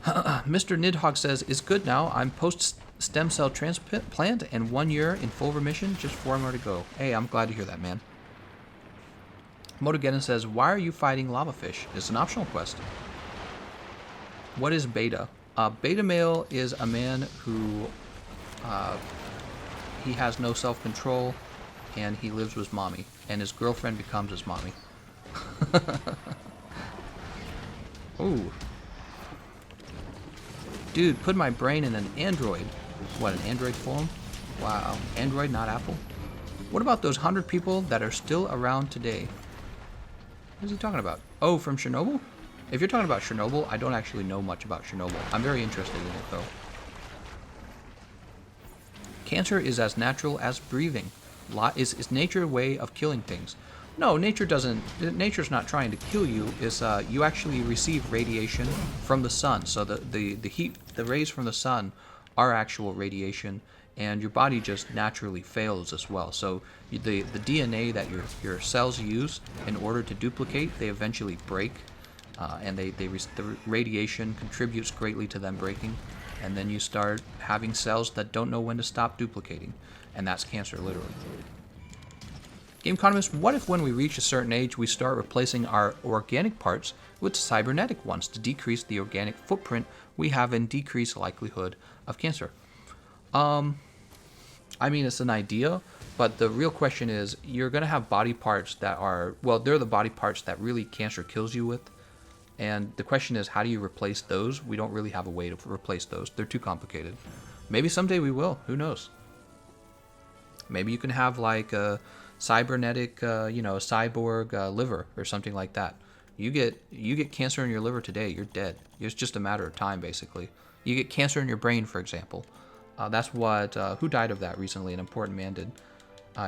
Mr. Nidhogg says, is good now. I'm post-stem cell transplant and 1 year in full remission. Just 4 more to go. Hey, I'm glad to hear that, man. Motogeddon says, why are you fighting lava fish? It's an optional quest. What is beta? Beta male is a man who he has no self-control and he lives with mommy. And his girlfriend becomes his mommy. Ooh. Dude, put my brain in an Android. What, an Android phone? Wow. Android, not Apple? What about those 100 people that are still around today? What is he talking about? Oh, from Chernobyl? If you're talking about Chernobyl, I don't actually know much about Chernobyl. I'm very interested in it, though. Cancer is as natural as breathing. Is nature's way of killing things. No, nature doesn't. Nature's not trying to kill you. You actually receive radiation from the sun. So the heat, the rays from the sun, are actual radiation, and your body just naturally fails as well. So the DNA that your cells use in order to duplicate, they eventually break, and the radiation contributes greatly to them breaking, and then you start having cells that don't know when to stop duplicating, and that's cancer, literally. Gameconomist, what if when we reach a certain age we start replacing our organic parts with cybernetic ones to decrease the organic footprint we have and decrease likelihood of cancer? I mean, it's an idea, but the real question is, you're going to have body parts that are, well, they're the body parts that really cancer kills you with. And the question is, how do you replace those? We don't really have a way to replace those. They're too complicated. Maybe someday we will. Who knows? Maybe you can have like a cybernetic, a cyborg liver or something like that. You get cancer in your liver today, you're dead. It's just a matter of time, basically. You get cancer in your brain, for example. That's what, who died of that recently? An important man did.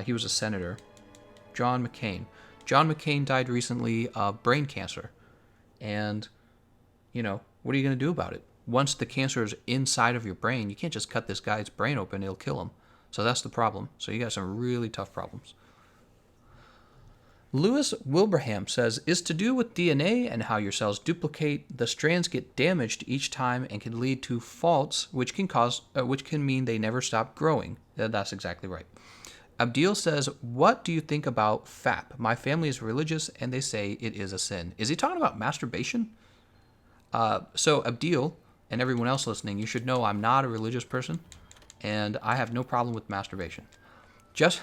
He was a senator. John McCain. John McCain died recently of brain cancer. And, what are you going to do about it? Once the cancer is inside of your brain, you can't just cut this guy's brain open, it'll kill him. So that's the problem. So you got some really tough problems. Lewis Wilbraham says, is to do with DNA and how your cells duplicate. The strands get damaged each time and can lead to faults, which can mean they never stop growing. That's exactly right. Abdil says, what do you think about FAP? My family is religious and they say it is a sin. Is he talking about masturbation? So Abdil and everyone else listening, you should know I'm not a religious person and I have no problem with masturbation. Just...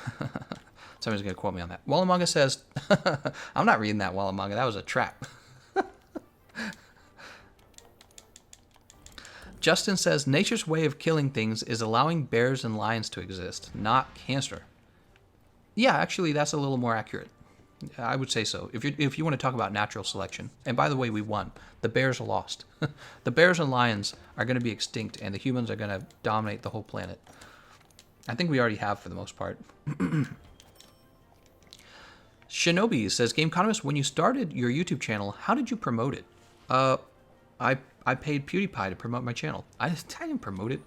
Somebody's going to quote me on that. Wallamanga says, I'm not reading that, Wallamanga. That was a trap. Justin says, nature's way of killing things is allowing bears and lions to exist, not cancer. Yeah, actually, that's a little more accurate. I would say so. If you want to talk about natural selection. And by the way, we won. The bears are lost. The bears and lions are going to be extinct, and the humans are going to dominate the whole planet. I think we already have for the most part. Shinobi says, Gameconomist, when you started your YouTube channel, how did you promote it? I paid PewDiePie to promote my channel. I didn't promote it.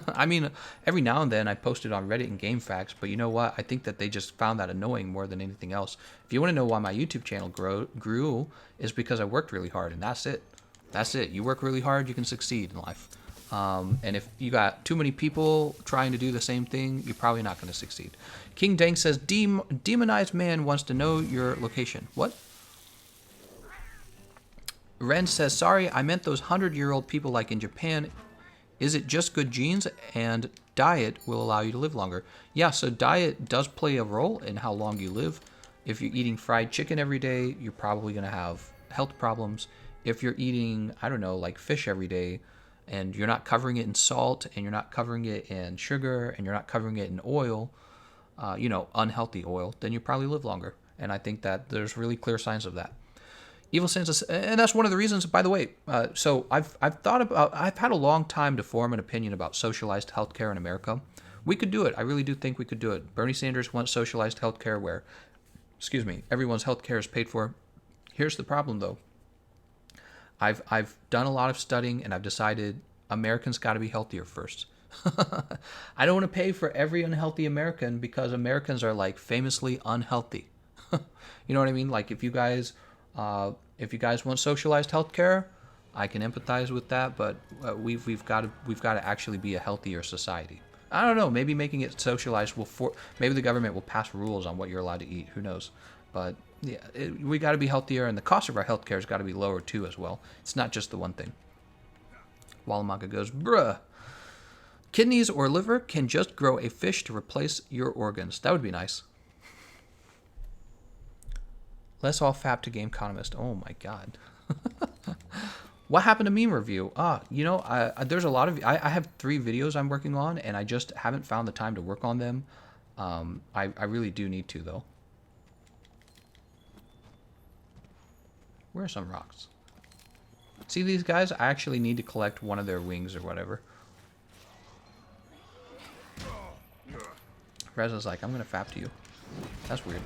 I mean, every now and then I post it on Reddit and GameFAQs, but you know what? I think that they just found that annoying more than anything else. If you want to know why my YouTube channel grew, is because I worked really hard, and that's it. That's it. You work really hard, you can succeed in life. And if you got too many people trying to do the same thing, you're probably not going to succeed. King Dang says, demonized man wants to know your location. What? Ren says, sorry, I meant those 100-year-old people like in Japan. Is it just good genes and diet will allow you to live longer? Yeah, so diet does play a role in how long you live. If you're eating fried chicken every day, you're probably going to have health problems. If you're eating, I don't know, like fish every day, and you're not covering it in salt, and you're not covering it in sugar, and you're not covering it in oil, unhealthy oil, then you probably live longer. And I think that there's really clear signs of that. Evil Sins, and that's one of the reasons, by the way, so I've had a long time to form an opinion about socialized healthcare in America. We could do it. I really do think we could do it. Bernie Sanders wants socialized healthcare where, everyone's healthcare is paid for. Here's the problem, though. I've done a lot of studying, and I've decided Americans got to be healthier first. I don't want to pay for every unhealthy American because Americans are like famously unhealthy. You know what I mean? Like if you guys want socialized healthcare, I can empathize with that, but we've got to actually be a healthier society. I don't know. Maybe making it socialized maybe the government will pass rules on what you're allowed to eat. Who knows? But yeah, we got to be healthier, and the cost of our healthcare has got to be lower too as well. It's not just the one thing. Walamanga goes, bruh. Kidneys or liver can just grow a fish to replace your organs. That would be nice. Let's all fap to Gameconomist. Oh my god. What happened to meme review? There's a lot of... I have 3 videos I'm working on, and I just haven't found the time to work on them. I really do need to, though. Where are some rocks? See these guys? I actually need to collect one of their wings or whatever. Reza's like, I'm gonna fap to you. That's weird.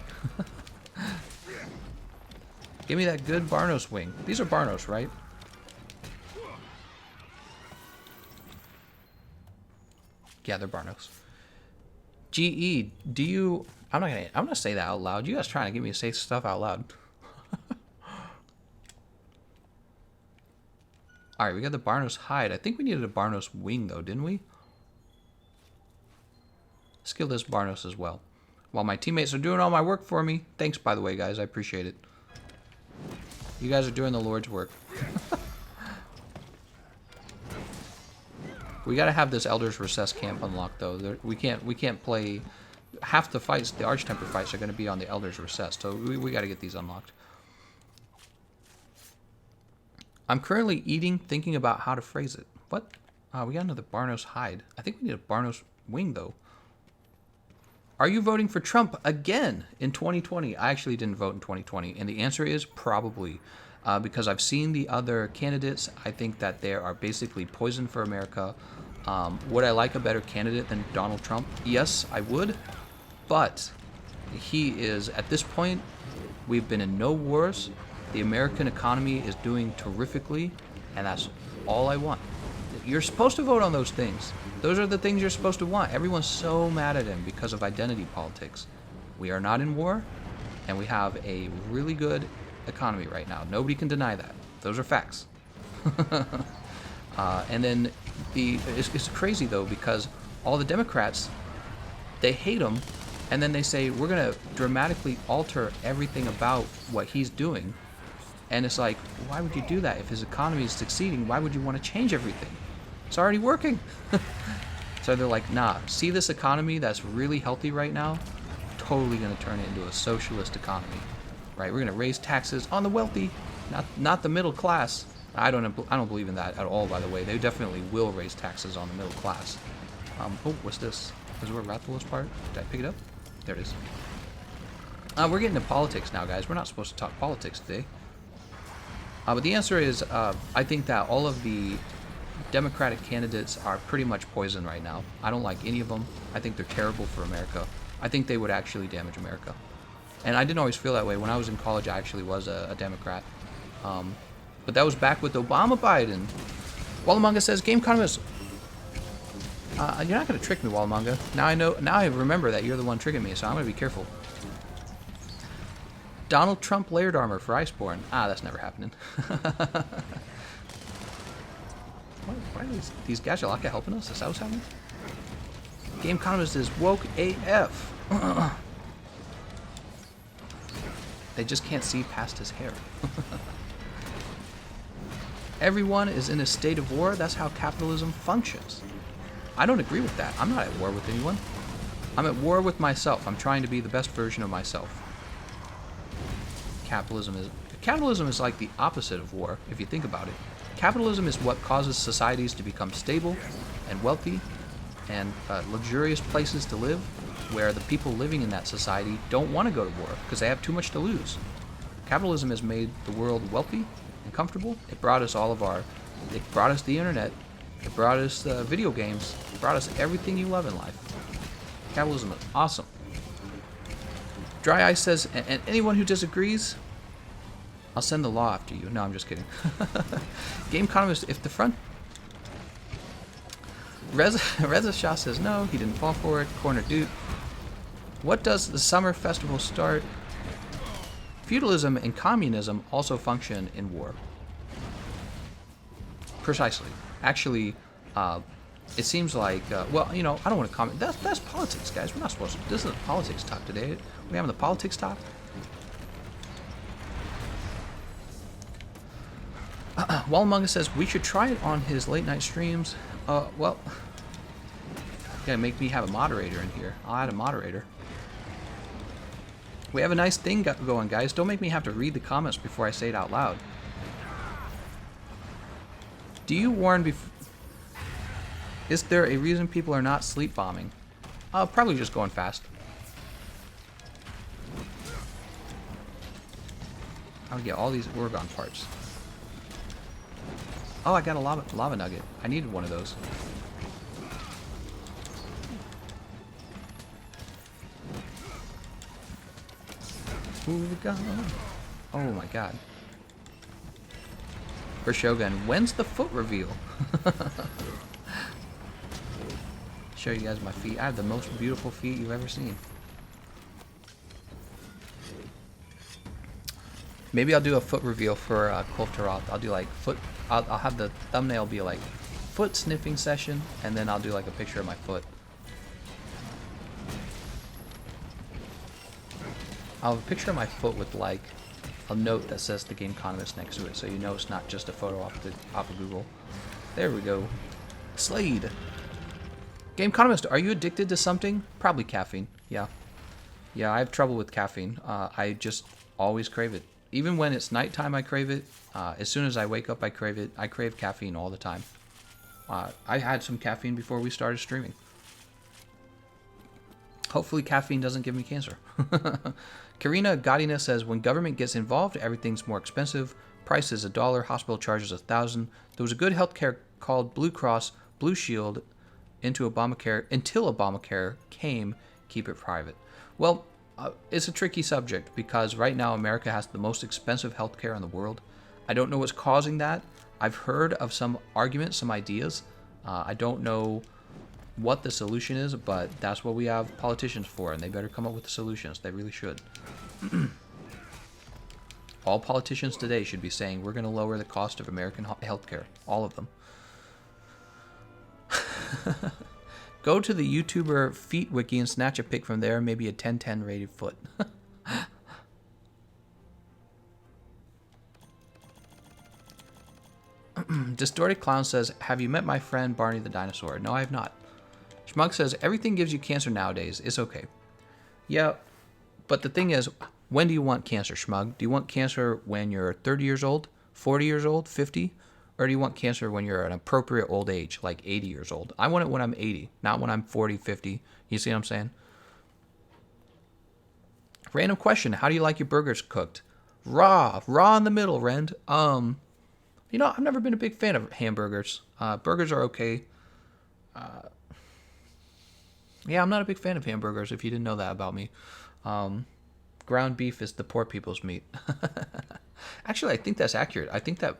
Give me that good Barnos wing. These are Barnos, right? Yeah, they're Barnos. GE, do you... I'm not gonna say that out loud. You guys trying to get me to say stuff out loud. Alright, we got the Barnos hide. I think we needed a Barnos wing, though, didn't we? Let's kill this Barnos as well. While my teammates are doing all my work for me. Thanks, by the way, guys. I appreciate it. You guys are doing the Lord's work. We gotta have this Elder's Recess camp unlocked, though. We can't play... Half the fights, the Archtemper fights, are gonna be on the Elder's Recess, so we gotta get these unlocked. I'm currently eating, thinking about how to phrase it. What? We got another Barnos hide. I think we need a Barnos wing, though. Are you voting for Trump again in 2020? I actually didn't vote in 2020, and the answer is probably. Because I've seen the other candidates. I think that they are basically poison for America. Would I like a better candidate than Donald Trump? Yes, I would. But he is, at this point, we've been in no wars. The American economy is doing terrifically, and that's all I want. You're supposed to vote on those things. Those are the things you're supposed to want. Everyone's so mad at him because of identity politics. We are not in war, and we have a really good economy right now. Nobody can deny that. Those are facts. And then it's crazy, though, because all the Democrats, they hate him, and then they say, we're going to dramatically alter everything about what he's doing. And it's like, why would you do that? If his economy is succeeding, why would you want to change everything? It's already working. So they're like, nah, see this economy that's really healthy right now? Totally going to turn it into a socialist economy. Right? We're going to raise taxes on the wealthy, not the middle class. I don't believe in that at all, by the way. They definitely will raise taxes on the middle class. Oh, what's this? Is it where Rathalos part? Did I pick it up? There it is. We're getting to politics now, guys. We're not supposed to talk politics today. But the answer is, I think that all of the Democratic candidates are pretty much poison right now. I don't like any of them. I think they're terrible for America. I think they would actually damage America. And I didn't always feel that way. When I was in college, I actually was a Democrat. But that was back with Obama Biden. Walamanga says, Gameconomist. You're not going to trick me, Walamanga. Now I remember that you're the one tricking me, so I'm going to be careful. Donald Trump layered armor for Iceborne. That's never happening. Why are these Gajalaka helping us? Is that what's happening? Gameconomist is woke AF. They just can't see past his hair. Everyone is in a state of war. That's how capitalism functions. I don't agree with that. I'm not at war with anyone. I'm at war with myself. I'm trying to be the best version of myself. Capitalism is like the opposite of war, if you think about it. Capitalism is what causes societies to become stable and wealthy and luxurious places to live, where the people living in that society don't want to go to war because they have too much to lose. Capitalism has made the world wealthy and comfortable. It brought us it brought us the internet. It brought us video games. It brought us everything you love in life. Capitalism is awesome. Dry Ice says, and anyone who disagrees, I'll send the law after you. No, I'm just kidding. Gameconomist, if the front... Reza Shah says no, he didn't fall for it. Corner Dude. What does the summer festival start? Feudalism and communism also function in war. Precisely. Actually, it seems like, well, you know, I don't want to comment. That's politics, guys. We're not supposed to. This isn't politics talk today. We having the politics talk? While Among Us says we should try it on his late night streams. Well, you gotta make me have a moderator in here. I'll add a moderator. We have a nice thing going, guys. Don't make me have to read the comments before I say it out loud. Do you warn before? Is there a reason people are not sleep bombing? Probably just going fast. I'll get all these Oregon parts. Oh, I got a lava nugget. I needed one of those. Oh my god. For Shogun, when's the foot reveal? Show you guys my feet. I have the most beautiful feet you've ever seen. Maybe I'll do a foot reveal for Kulftaroth. I'll do like foot. I'll have the thumbnail be like foot sniffing session, and then I'll do like a picture of my foot. I'll have a picture of my foot with like a note that says TheGameconomist next to it, so you know it's not just a photo off of Google. There we go. Slade. Gameconomist, are you addicted to something? Probably caffeine. Yeah. Yeah, I have trouble with caffeine. I just always crave it. Even when it's nighttime, I crave it. As soon as I wake up, I crave it. I crave caffeine all the time. I had some caffeine before we started streaming. Hopefully caffeine doesn't give me cancer. Karina Godina says, when government gets involved, everything's more expensive. Price is $1, hospital charges $1,000. There was a good healthcare called Blue Cross, Blue Shield, until Obamacare came. Keep it private. Well, it's a tricky subject because right now America has the most expensive healthcare in the world. I don't know what's causing that. I've heard of some arguments, some ideas. I don't know what the solution is, but that's what we have politicians for, and they better come up with the solutions. They really should. All politicians today should be saying, we're going to lower the cost of American healthcare. All of them. Go to the YouTuber Feet Wiki and snatch a pic from there, maybe a 10/10 rated foot. Distorted Clown says, have you met my friend Barney the Dinosaur? No, I have not. Schmug says, everything gives you cancer nowadays. It's okay. Yeah, but the thing is, when do you want cancer, Schmug? Do you want cancer when you're 30 years old, 40 years old, 50? Or do you want cancer when you're an appropriate old age, like 80 years old? I want it when I'm 80, not when I'm 40, 50. You see what I'm saying? Random question. How do you like your burgers cooked? Raw in the middle, Rend. You know, I've never been a big fan of hamburgers. Burgers are okay. Yeah, I'm not a big fan of hamburgers, if you didn't know that about me. Ground beef is the poor people's meat. Actually, I think that's accurate. I think that...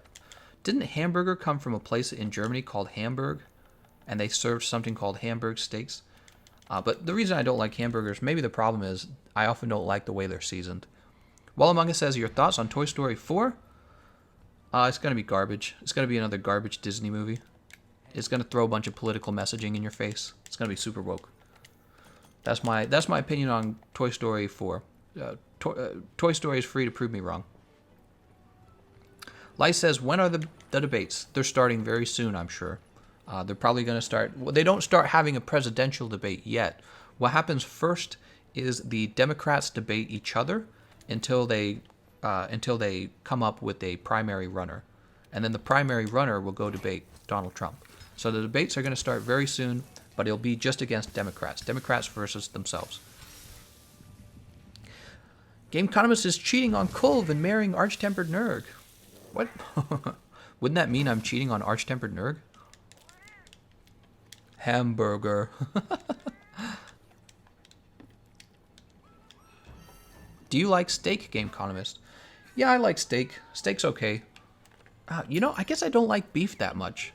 Didn't hamburger come from a place in Germany called Hamburg? And they served something called Hamburg steaks? But the reason I don't like hamburgers, maybe the problem is I often don't like the way they're seasoned. While Among Us says, your thoughts on Toy Story 4? It's going to be garbage. It's going to be another garbage Disney movie. It's going to throw a bunch of political messaging in your face. It's going to be super woke. That's my opinion on Toy Story 4. Toy Story is free to prove me wrong. Lice says, when are the debates? They're starting very soon, I'm sure. They're probably going to start... Well, they don't start having a presidential debate yet. What happens first is the Democrats debate each other until they come up with a primary runner. And then the primary runner will go debate Donald Trump. So the debates are going to start very soon, but it'll be just against Democrats. Democrats versus themselves. Gameconomist is cheating on Kulv and marrying Arch-Tempered Nerg. What? Wouldn't that mean I'm cheating on Arch-Tempered Nerg? Hamburger. Do you like steak, Gameconomist? Yeah, I like steak. Steak's okay. You know, I guess I don't like beef that much.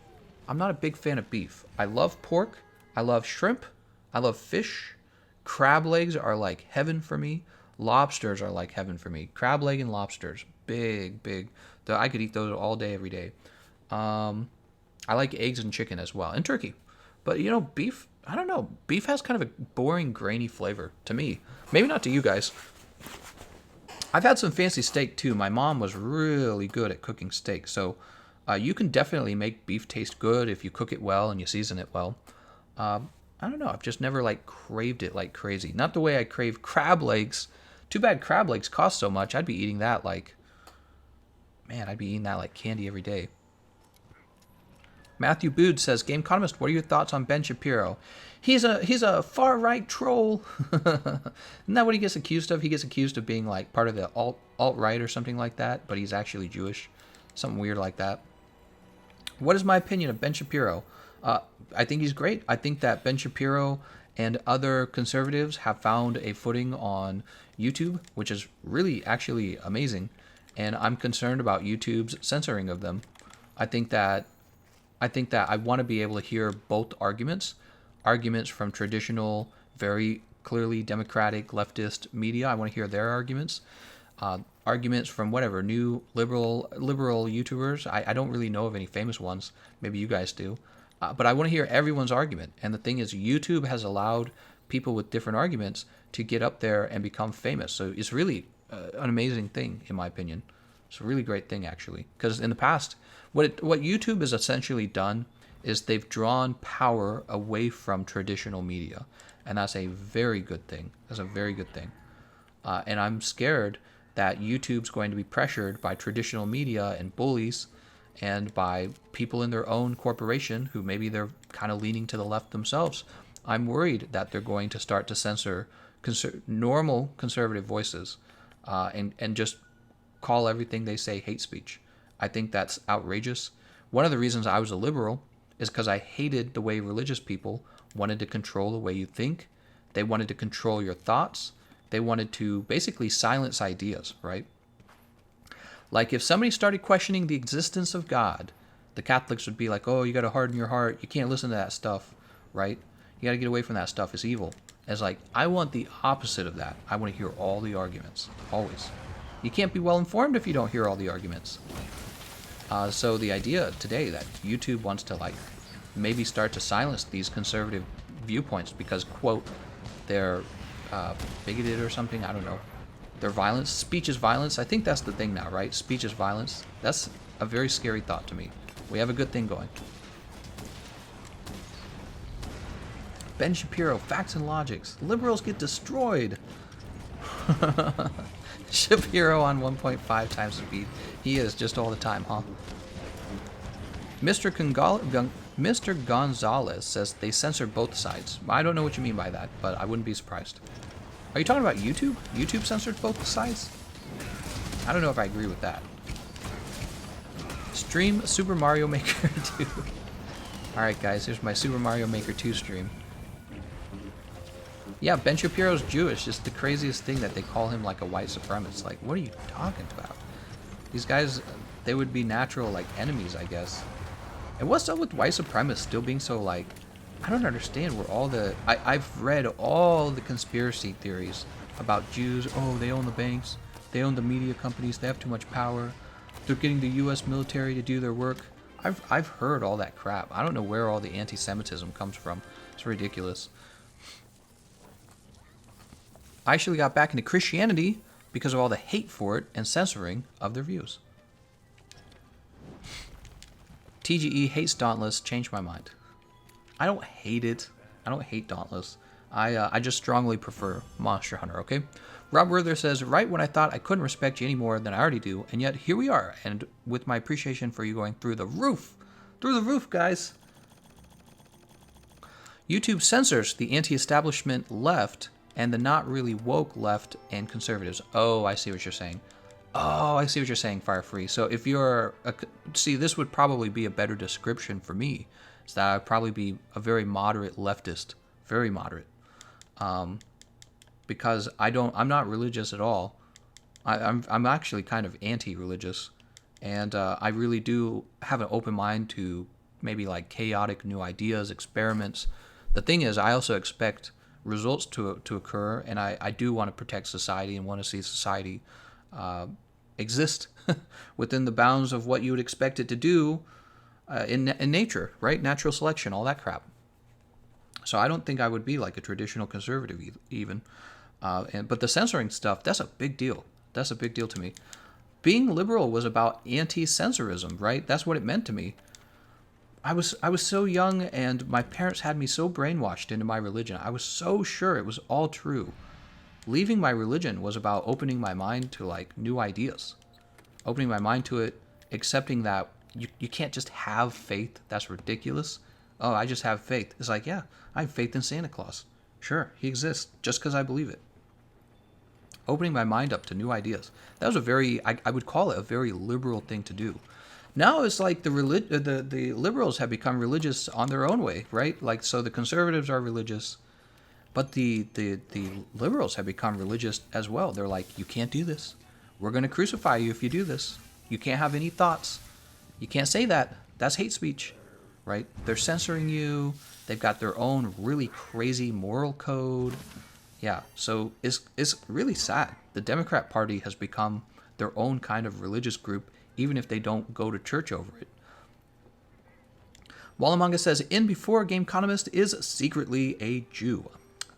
I'm not a big fan of beef. I love pork. I love shrimp. I love fish. Crab legs are like heaven for me. Lobsters are like heaven for me. Crab leg and lobsters, big, big. I could eat those all day, every day. I like eggs and chicken as well, and turkey. But beef. I don't know. Beef has kind of a boring, grainy flavor to me. Maybe not to you guys. I've had some fancy steak too. My mom was really good at cooking steak, so you can definitely make beef taste good if you cook it well and you season it well. I don't know. I've just never craved it like crazy. Not the way I crave crab legs. Too bad crab legs cost so much. I'd be eating that I'd be eating that like candy every day. Matthew Bood says, Gameconomist, what are your thoughts on Ben Shapiro? He's a far right troll. Isn't that what he gets accused of? He gets accused of being part of the alt right or something like that, but he's actually Jewish, something weird like that. What is my opinion of Ben Shapiro? I think he's great. I think that Ben Shapiro and other conservatives have found a footing on YouTube, which is really actually amazing. And I'm concerned about YouTube's censoring of them. I think that I want to be able to hear both arguments from traditional, very clearly democratic leftist media. I want to hear their arguments. Arguments from whatever new liberal YouTubers. I don't really know of any famous ones. Maybe you guys do. But I want to hear everyone's argument. And the thing is, YouTube has allowed people with different arguments to get up there and become famous. So it's really an amazing thing, in my opinion. It's a really great thing, actually. Because in the past, what YouTube has essentially done is they've drawn power away from traditional media. And that's a very good thing. That's a very good thing. And I'm scared that YouTube's going to be pressured by traditional media and bullies and by people in their own corporation who maybe they're kind of leaning to the left themselves. I'm worried that they're going to start to censor normal conservative voices and just call everything they say hate speech. I think that's outrageous. One of the reasons I was a liberal is because I hated the way religious people wanted to control the way you think. They wanted to control your thoughts. They wanted to basically silence ideas, right? Like if somebody started questioning the existence of God, the Catholics would be like, oh, you got to harden your heart. You can't listen to that stuff, right? You got to get away from that stuff. It's evil. It's like, I want the opposite of that. I want to hear all the arguments, always. You can't be well informed if you don't hear all the arguments. So the idea today that YouTube wants to maybe start to silence these conservative viewpoints because, quote, they're bigoted or something, I don't know. They're violence. Speech is violence. I think that's the thing now, right? Speech is violence. That's a very scary thought to me. We have a good thing going. Ben Shapiro, facts and logics. Liberals get destroyed. Shapiro on 1.5 times speed. He is just all the time, huh? Mr. Gonzalez says they censor both sides. I don't know what you mean by that, but I wouldn't be surprised. Are you talking about YouTube? YouTube censored both sides? I don't know if I agree with that. Stream Super Mario Maker 2. Alright guys, here's my Super Mario Maker 2 stream. Yeah, Ben Shapiro's Jewish. It's the craziest thing that they call him like a white supremacist. Like, what are you talking about? These guys, they would be natural enemies, I guess. And what's up with white supremacists still being so I don't understand where all the... I've read all the conspiracy theories about Jews. Oh, they own the banks. They own the media companies. They have too much power. They're getting the U.S. military to do their work. I've heard all that crap. I don't know where all the anti-Semitism comes from. It's ridiculous. I actually got back into Christianity because of all the hate for it and censoring of their views. TGE hates Dauntless. Changed my mind. I don't hate it. I don't hate Dauntless. I just strongly prefer Monster Hunter, okay? Rob Werther says, right when I thought I couldn't respect you any more than I already do, and yet here we are, and with my appreciation for you going through the roof. Through the roof, guys. YouTube censors the anti-establishment left and the not really woke left and conservatives. Oh, I see what you're saying. Oh, I see what you're saying, Firefree. So if you're... see, this would probably be a better description for me. Is that I'd probably be a very moderate leftist. Very moderate. Because I'm not religious at all. I'm actually kind of anti-religious. And I really do have an open mind to maybe chaotic new ideas, experiments. The thing is, I also expect results to occur, and I do want to protect society and want to see society exist within the bounds of what you would expect it to do in nature, right? Natural selection, all that crap. So I don't think I would be like a traditional conservative even. But the censoring stuff, that's a big deal. That's a big deal to me. Being liberal was about anti-censorism, right? That's what it meant to me. I was so young, and my parents had me so brainwashed into my religion. I was so sure it was all true. Leaving my religion was about opening my mind to like new ideas. Opening my mind to it, accepting that you can't just have faith. That's ridiculous. Oh, I just have faith. It's like, yeah, I have faith in Santa Claus. Sure, he exists just because I believe it. Opening my mind up to new ideas. That was a very, I would call it a very liberal thing to do. Now it's like the liberals have become religious on their own way, right? Like, so the conservatives are religious, but the liberals have become religious as well. They're like, you can't do this. We're going to crucify you if you do this. You can't have any thoughts. You can't say that. That's hate speech, right? They're censoring you. They've got their own really crazy moral code. Yeah, so it's really sad. The Democrat Party has become their own kind of religious group, even if they don't go to church over it. Wallamanga says, in before Gameconomist is secretly a Jew.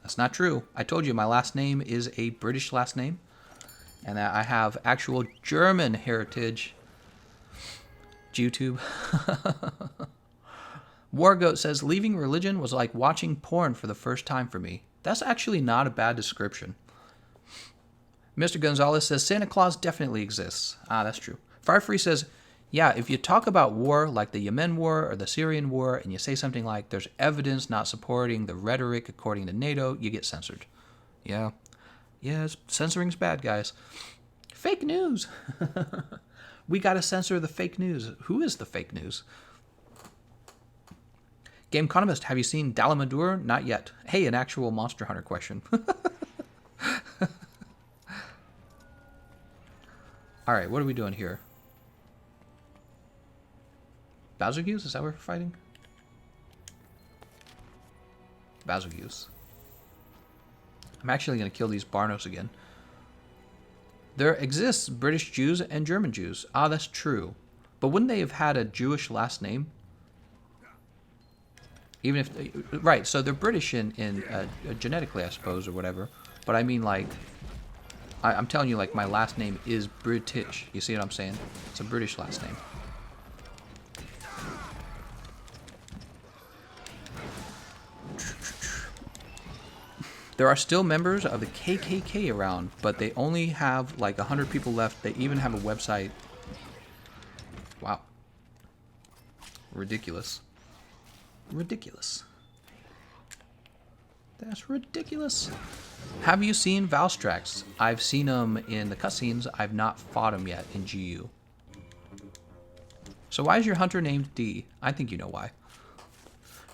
That's not true. I told you my last name is a British last name, and that I have actual German heritage. YouTube. Wargoat says, leaving religion was like watching porn for the first time for me. That's actually not a bad description. Mr. Gonzalez says, Santa Claus definitely exists. Ah, that's true. Firefree says, yeah, if you talk about war like the Yemen war or the Syrian war, and you say something like, there's evidence not supporting the rhetoric according to NATO, you get censored. Yeah. Yeah, censoring's bad, guys. Fake news. We gotta censor the fake news. Who is the fake news? Gameconomist, have you seen Dalamadur? Not yet. Hey, an actual Monster Hunter question. Alright, what are we doing here? Bazoogus? Is that what we're fighting? Bazoogus. I'm actually going to kill these Barnos again. There exists British Jews and German Jews. Ah, that's true. But wouldn't they have had a Jewish last name? Even if... right, so they're British in genetically, I suppose, or whatever. But I mean, like... I'm telling you, like, my last name is British. You see what I'm saying? It's a British last name. There are still members of the KKK around, but they only have like 100 people left. They even have a website. Wow. Ridiculous. Ridiculous. That's ridiculous. Have you seen Valstrax? I've seen them in the cutscenes. I've not fought them yet in GU. So why is your hunter named D? I think you know why.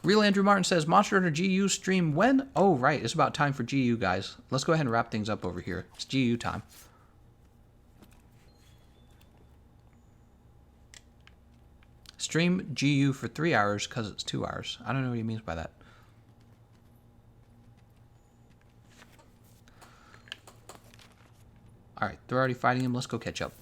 Real Andrew Martin says, Monster Hunter GU stream when? Oh, right. It's about time for GU, guys. Let's go ahead and wrap things up over here. It's GU time. Stream GU for 3 hours because it's 2 hours. I don't know what he means by that. Alright, they're already fighting him. Let's go catch up.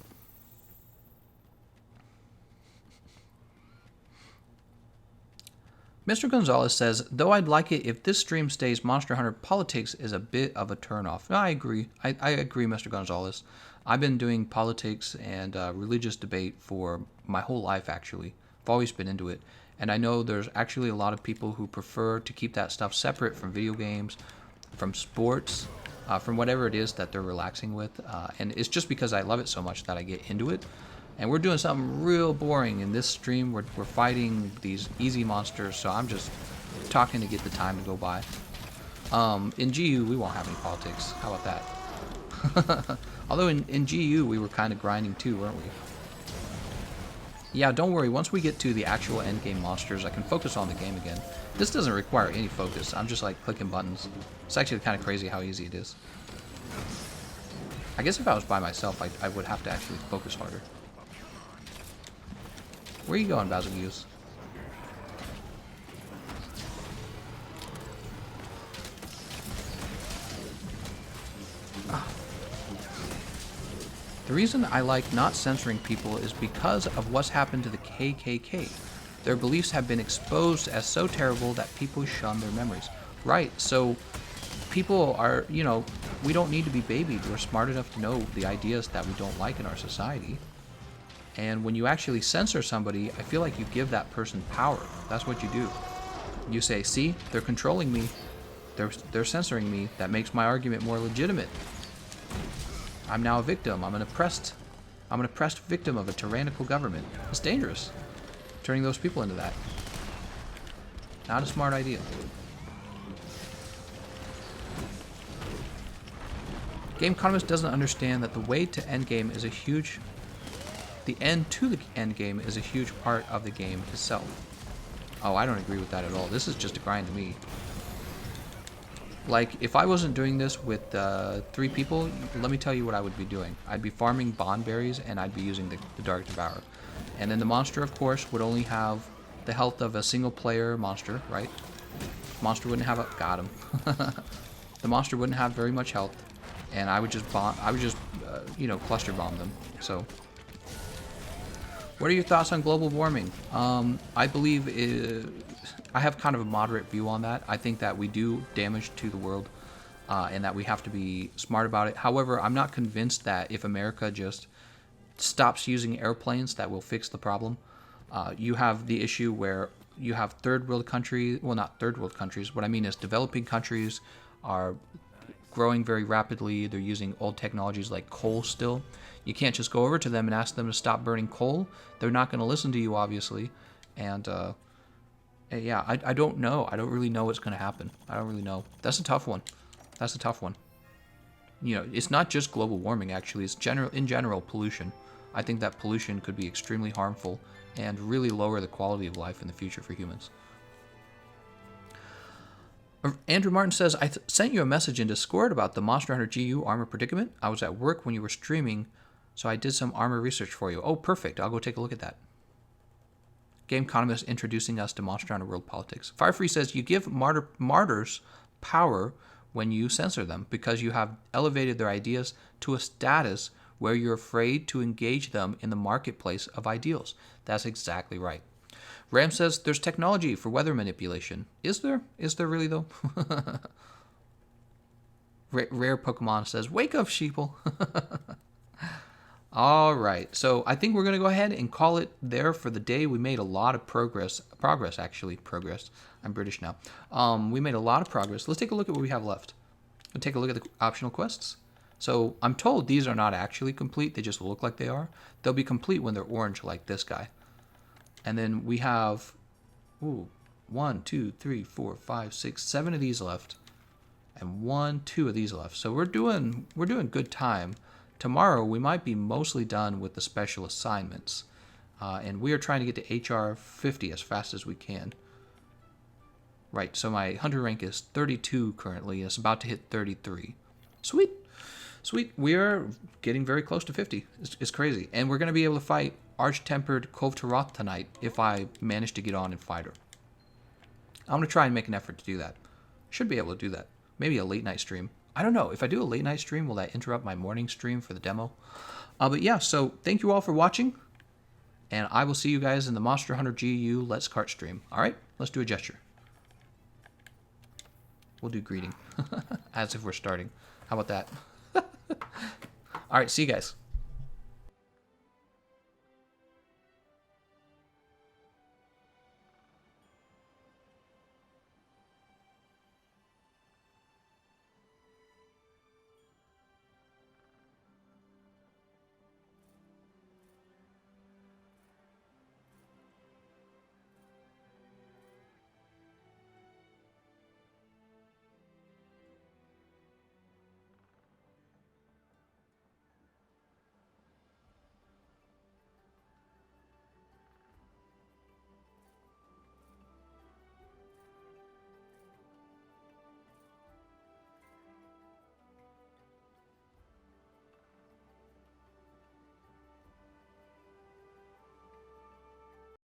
Mr. Gonzalez says, though I'd like it if this stream stays Monster Hunter, politics is a bit of a turnoff. No, I agree. I agree, Mr. Gonzalez. I've been doing politics and religious debate for my whole life, actually. I've always been into it. And I know there's actually a lot of people who prefer to keep that stuff separate from video games, from sports, from whatever it is that they're relaxing with. And it's just because I love it so much that I get into it. And we're doing something real boring in this stream. We're fighting these easy monsters, so I'm just talking to get the time to go by. In GU, we won't have any politics. How about that? Although in GU, we were kind of grinding too, weren't we? Yeah, don't worry. Once we get to the actual endgame monsters, I can focus on the game again. This doesn't require any focus. I'm just like clicking buttons. It's actually kind of crazy how easy it is. I guess if I was by myself, I would have to actually focus harder. Where are you going, Bazoogus? The reason I like not censoring people is because of what's happened to the KKK. Their beliefs have been exposed as so terrible that people shun their memories. Right, so people are, you know, we don't need to be babied. We're smart enough to know the ideas that we don't like in our society. And when you actually censor somebody, I feel like you give that person power. That's what you do. You say, see, they're controlling me. They're censoring me. That makes my argument more legitimate. I'm now a victim. I'm an oppressed victim of a tyrannical government. It's dangerous, turning those people into that. Not a smart idea. Gameconomist doesn't understand that the way to endgame is the end to the endgame is a huge part of the game itself. Oh, I don't agree with that at all. This is just a grind to me. Like, if I wasn't doing this with 3 people, let me tell you what I would be doing. I'd be farming bond berries, and I'd be using the Dark Devourer. And then the monster, of course, would only have the health of a single player monster, right? Monster wouldn't have a... Got him. The monster wouldn't have very much health, and I would just you know, cluster bomb them. So, what are your thoughts on global warming? I believe I have kind of a moderate view on that. I think that we do damage to the world, and that we have to be smart about it. However, I'm not convinced that if America just stops using airplanes, that will fix the problem. You have the issue where you have third world countries, well, not third world countries, what I mean is developing countries are growing very rapidly. They're using old technologies like coal still. You can't just go over to them and ask them to stop burning coal. They're not going to listen to you, obviously. And yeah, I don't know. I don't really know what's going to happen. I don't really know. That's a tough one. That's a tough one. You know, it's not just global warming, actually. It's in general pollution. I think that pollution could be extremely harmful and really lower the quality of life in the future for humans. Andrew Martin says, I sent you a message in Discord about the Monster Hunter GU armor predicament. I was at work when you were streaming, so I did some armor research for you. Oh, perfect. I'll go take a look at that. Gameconomist introducing us to Monster Hunter World Politics. Firefree says, you give martyrs power when you censor them because you have elevated their ideas to a status where you're afraid to engage them in the marketplace of ideals. That's exactly right. Ram says, there's technology for weather manipulation. Is there? Is there really, though? Rare Pokemon says, wake up, sheeple. All right. So I think we're going to go ahead and call it there for the day. We made a lot of progress. I'm British now. We made a lot of progress. Let's take a look at what we have left. We'll take a look at the optional quests. So I'm told these are not actually complete. They just look like they are. They'll be complete when they're orange like this guy. And then we have, 1, 2, 3, 4, 5, 6, 7 of these left, and 1, 2 of these left. So we're doing good time. Tomorrow we might be mostly done with the special assignments, and we are trying to get to HR 50 as fast as we can. Right. So my hunter rank is 32 currently. It's about to hit 33. Sweet. Sweet. We are getting very close to 50. It's crazy, and we're gonna be able to fight Arch-Tempered Cove to Roth tonight if I manage to get on and fight her. I'm going to try and make an effort to do that. Should be able to do that. Maybe a late night stream. I don't know. If I do a late night stream, will that interrupt my morning stream for the demo? But yeah, so thank you all for watching. And I will see you guys in the Monster Hunter GU Let's Kart stream. All right? Let's do a gesture. We'll do greeting. As if we're starting. How about that? All right, see you guys.